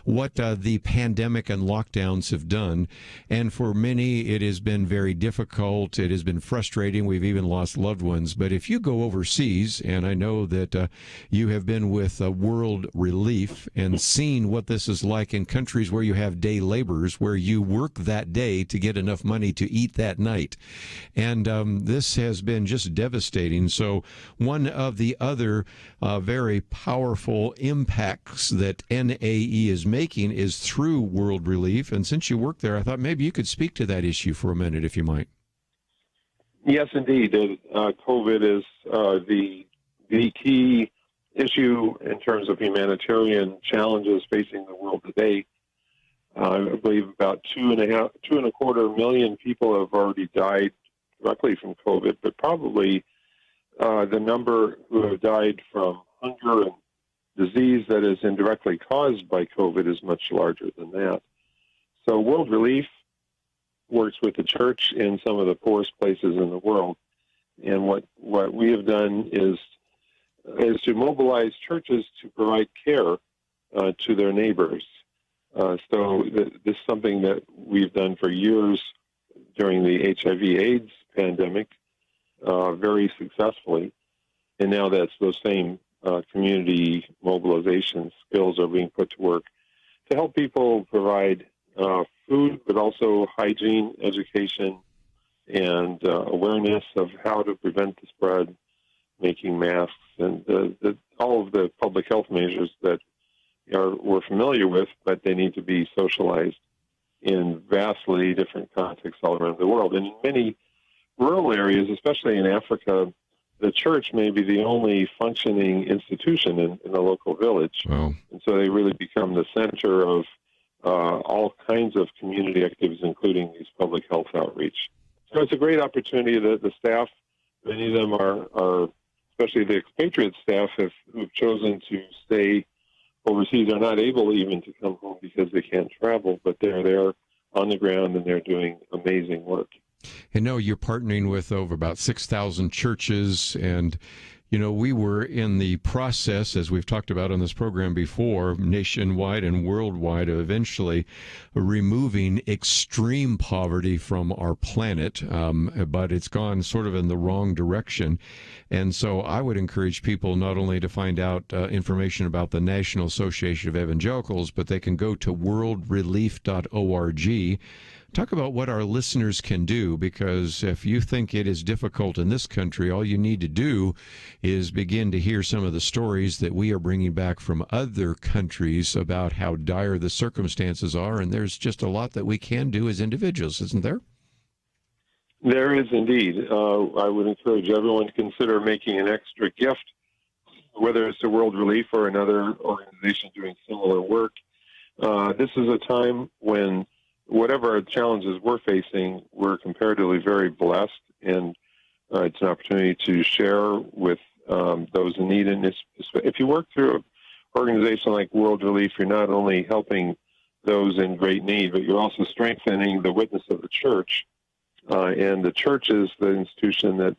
what the pandemic and lockdowns have done. And for many, it has been very difficult. It has been frustrating. We've even lost loved ones. But if you go overseas, and I know that you have been with World Relief and seen what this is like in countries where you have day laborers, where you work that day to get enough money to eat that night. And this has been just devastating. So one of the other very powerful impacts that NAE is making is through World Relief. And since you work there, I thought maybe you could speak to that issue for a minute, if you might. Yes, indeed. COVID is the key issue in terms of humanitarian challenges facing the world today. I believe about 2.25 million people have already died directly from COVID, but probably the number who have died from hunger and disease that is indirectly caused by COVID is much larger than that. So World Relief works with the church in some of the poorest places in the world. And what we have done is to mobilize churches to provide care to their neighbors. So this is something that we've done for years during the HIV/AIDS pandemic, very successfly. And now that's those same community mobilization skills are being put to work to help people provide food, but also hygiene, education, and awareness of how to prevent the spread, making masks, and all of the public health measures that we're familiar with, but they need to be socialized in vastly different contexts all around the world. And in many rural areas, especially in Africa, the church may be the only functioning institution in a local village. Wow. And so they really become the center of all kinds of community activities, including these public health outreach. So it's a great opportunity that the staff, many of them are especially the expatriate staff, who've chosen to stay overseas, are not able even to come home because they can't travel, but they're there on the ground and they're doing amazing work. And no, you're partnering with over about 6,000 churches. And, you know, we were in the process, as we've talked about on this program before, nationwide and worldwide, of eventually removing extreme poverty from our planet. But it's gone sort of in the wrong direction. And so I would encourage people not only to find out information about the National Association of Evangelicals, but they can go to worldrelief.org. Talk about what our listeners can do, because if you think it is difficult in this country, all you need to do is begin to hear some of the stories that we are bringing back from other countries about how dire the circumstances are, and there's just a lot that we can do as individuals, isn't there? There is indeed. I would encourage everyone to consider making an extra gift, whether it's to World Relief or another organization doing similar work. This is a time when whatever challenges we're facing, we're comparatively very blessed, and it's an opportunity to share with those in need. And if you work through an organization like World Relief, you're not only helping those in great need, but you're also strengthening the witness of the church. And the church is the institution that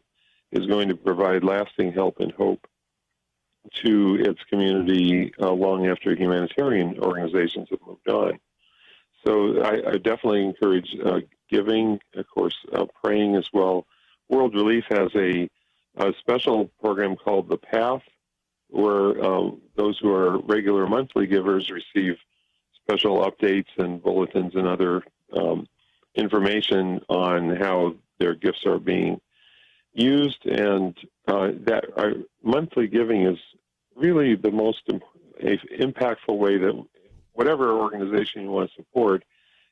is going to provide lasting help and hope to its community long after humanitarian organizations have moved on. So I definitely encourage giving, of course, praying as well. World Relief has a special program called The Path, where those who are regular monthly givers receive special updates and bulletins and other information on how their gifts are being used. And that our monthly giving is really the most impactful way that whatever organization you want to support,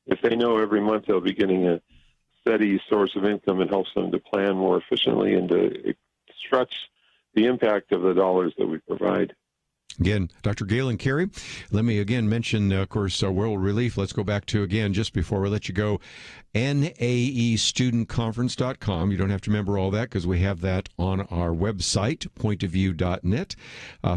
if they know every month they'll be getting a steady source of income, it helps them to plan more efficiently and to stretch the impact of the dollars that we provide. Again, Dr. Galen Carey, let me again mention, of course, World Relief. Let's go back to, again, just before we let you go, naestudentconference.com. You don't have to remember all that because we have that on our website, pointofview.net.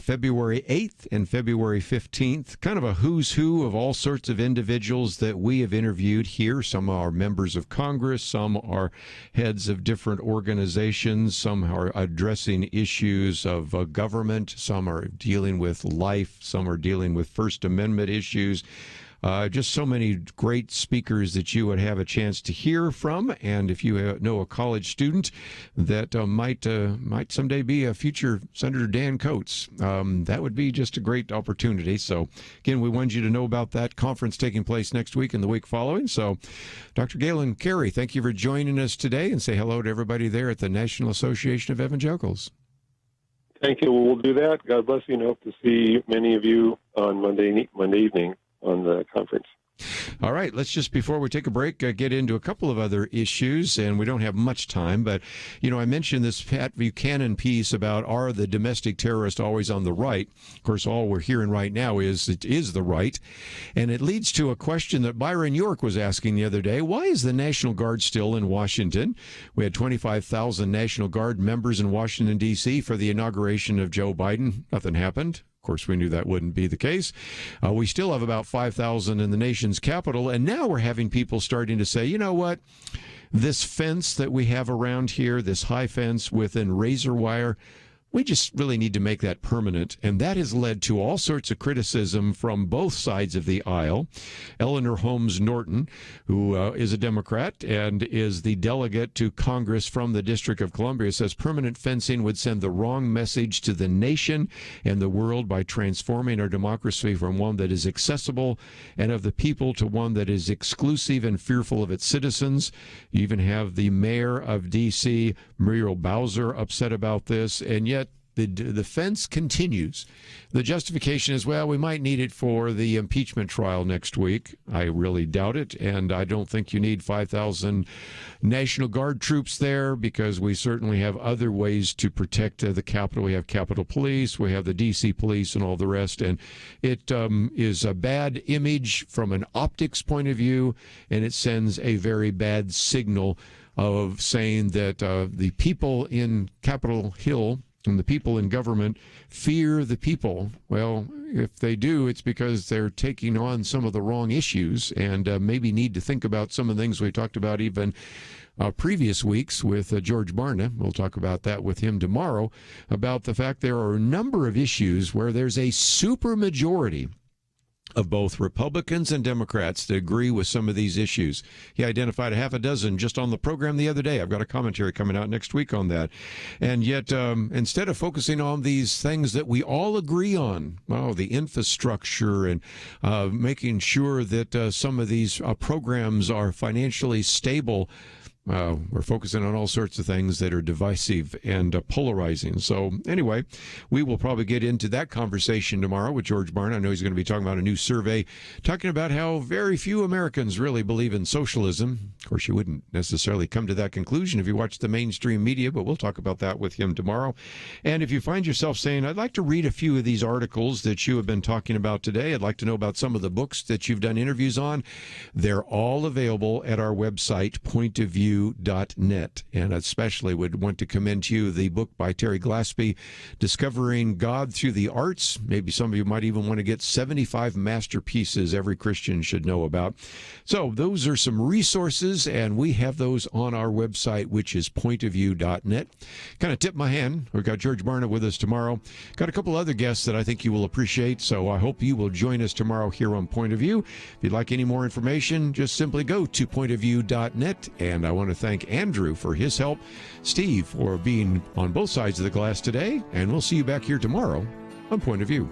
February 8th and February 15th, kind of a who's who of all sorts of individuals that we have interviewed here. Some are members of Congress, some are heads of different organizations, some are addressing issues of government, some are dealing with life, some are dealing with First Amendment issues. Just so many great speakers that you would have a chance to hear from. And if you know a college student that might someday be a future Senator Dan Coates, that would be just a great opportunity. So, again, we wanted you to know about that conference taking place next week and the week following. So, Dr. Galen Carey, thank you for joining us today, and say hello to everybody there at the National Association of Evangelicals. Thank you. We'll do that. God bless you, and hope to see many of you on Monday evening. on the conference. All right, let's just, before we take a break, get into a couple of other issues, and we don't have much time, but, I mentioned this Pat Buchanan piece about, are the domestic terrorists always on the right? Of course, all we're hearing right now is it is the right, and it leads to a question that Byron York was asking the other day. Why is the National Guard still in Washington? We had 25,000 National Guard members in Washington, D.C. for the inauguration of Joe Biden. Nothing happened. Of course, we knew that wouldn't be the case. We still have about 5,000 in the nation's capital, and now we're having people starting to say, you know what, this fence that we have around here, this high fence within razor wire, we just really need to make that permanent. And that has led to all sorts of criticism from both sides of the aisle. Eleanor Holmes Norton, who is a Democrat and is the delegate to Congress from the District of Columbia, says permanent fencing would send the wrong message to the nation and the world by transforming our democracy from one that is accessible and of the people to one that is exclusive and fearful of its citizens. You even have the mayor of D.C., Muriel Bowser, upset about this, and yet the fence continues. The justification is, well, we might need it for the impeachment trial next week. I really doubt it, and I don't think you need 5,000 National Guard troops there, because we certainly have other ways to protect the Capitol. We have Capitol Police, we have the D.C. Police, and all the rest, and it is a bad image from an optics point of view, and it sends a very bad signal of saying that the people in Capitol Hill and the people in government fear the people. Well, if they do, it's because they're taking on some of the wrong issues, and maybe need to think about some of the things we talked about even previous weeks with George Barna. We'll talk about that with him tomorrow, about the fact there are a number of issues where there's a supermajority of both Republicans and Democrats that agree with some of these issues. He identified a half a dozen just on the program the other day. I've got a commentary coming out next week on that. And yet, instead of focusing on these things that we all agree on, the infrastructure and making sure that some of these programs are financially stable, we're focusing on all sorts of things that are divisive and polarizing. So anyway, we will probably get into that conversation tomorrow with George Barna. I know he's going to be talking about a new survey talking about how very few Americans really believe in socialism. Of course, you wouldn't necessarily come to that conclusion if you watch the mainstream media, but we'll talk about that with him tomorrow. And if you find yourself saying, I'd like to read a few of these articles that you have been talking about today, I'd like to know about some of the books that you've done interviews on, they're all available at our website, pointofview.net. And especially would want to commend to you the book by Terry Glaspey, Discovering God Through the Arts. Maybe some of you might even want to get 75 masterpieces every Christian should know about. So those are some resources, and we have those on our website, which is pointofview.net. Kind of tip my hand. We've got George Barna with us tomorrow. Got a couple other guests that I think you will appreciate, so I hope you will join us tomorrow here on Point of View. If you'd like any more information, just simply go to pointofview.net. And I want to thank Andrew for his help, Steve for being on both sides of the glass today, and we'll see you back here tomorrow on Point of View.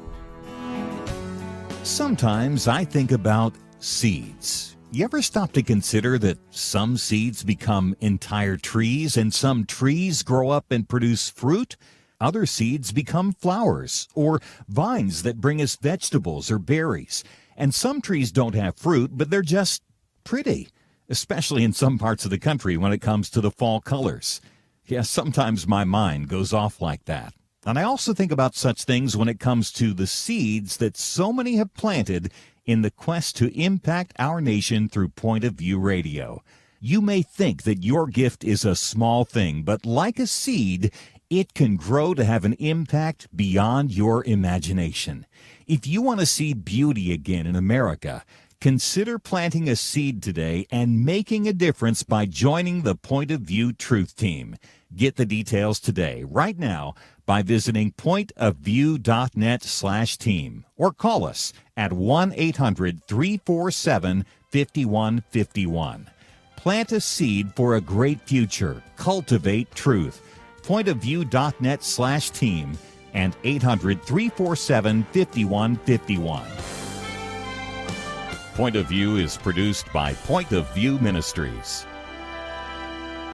Sometimes I think about seeds. You ever stop to consider that some seeds become entire trees, and some trees grow up and produce fruit? Other seeds become flowers or vines that bring us vegetables or berries. And some trees don't have fruit, but they're just pretty, especially in some parts of the country when it comes to the fall colors. Yes, sometimes my mind goes off like that. And I also think about such things when it comes to the seeds that so many have planted in the quest to impact our nation through Point of View Radio. You may think that your gift is a small thing, but like a seed, it can grow to have an impact beyond your imagination. If you want to see beauty again in America, consider planting a seed today and making a difference by joining the Point of View Truth Team. Get the details today, right now, by visiting pointofview.net/team or call us at 1-800-347-5151. Plant a seed for a great future. Cultivate truth. Pointofview.net/team and 800-347-5151. Point of View is produced by Point of View Ministries.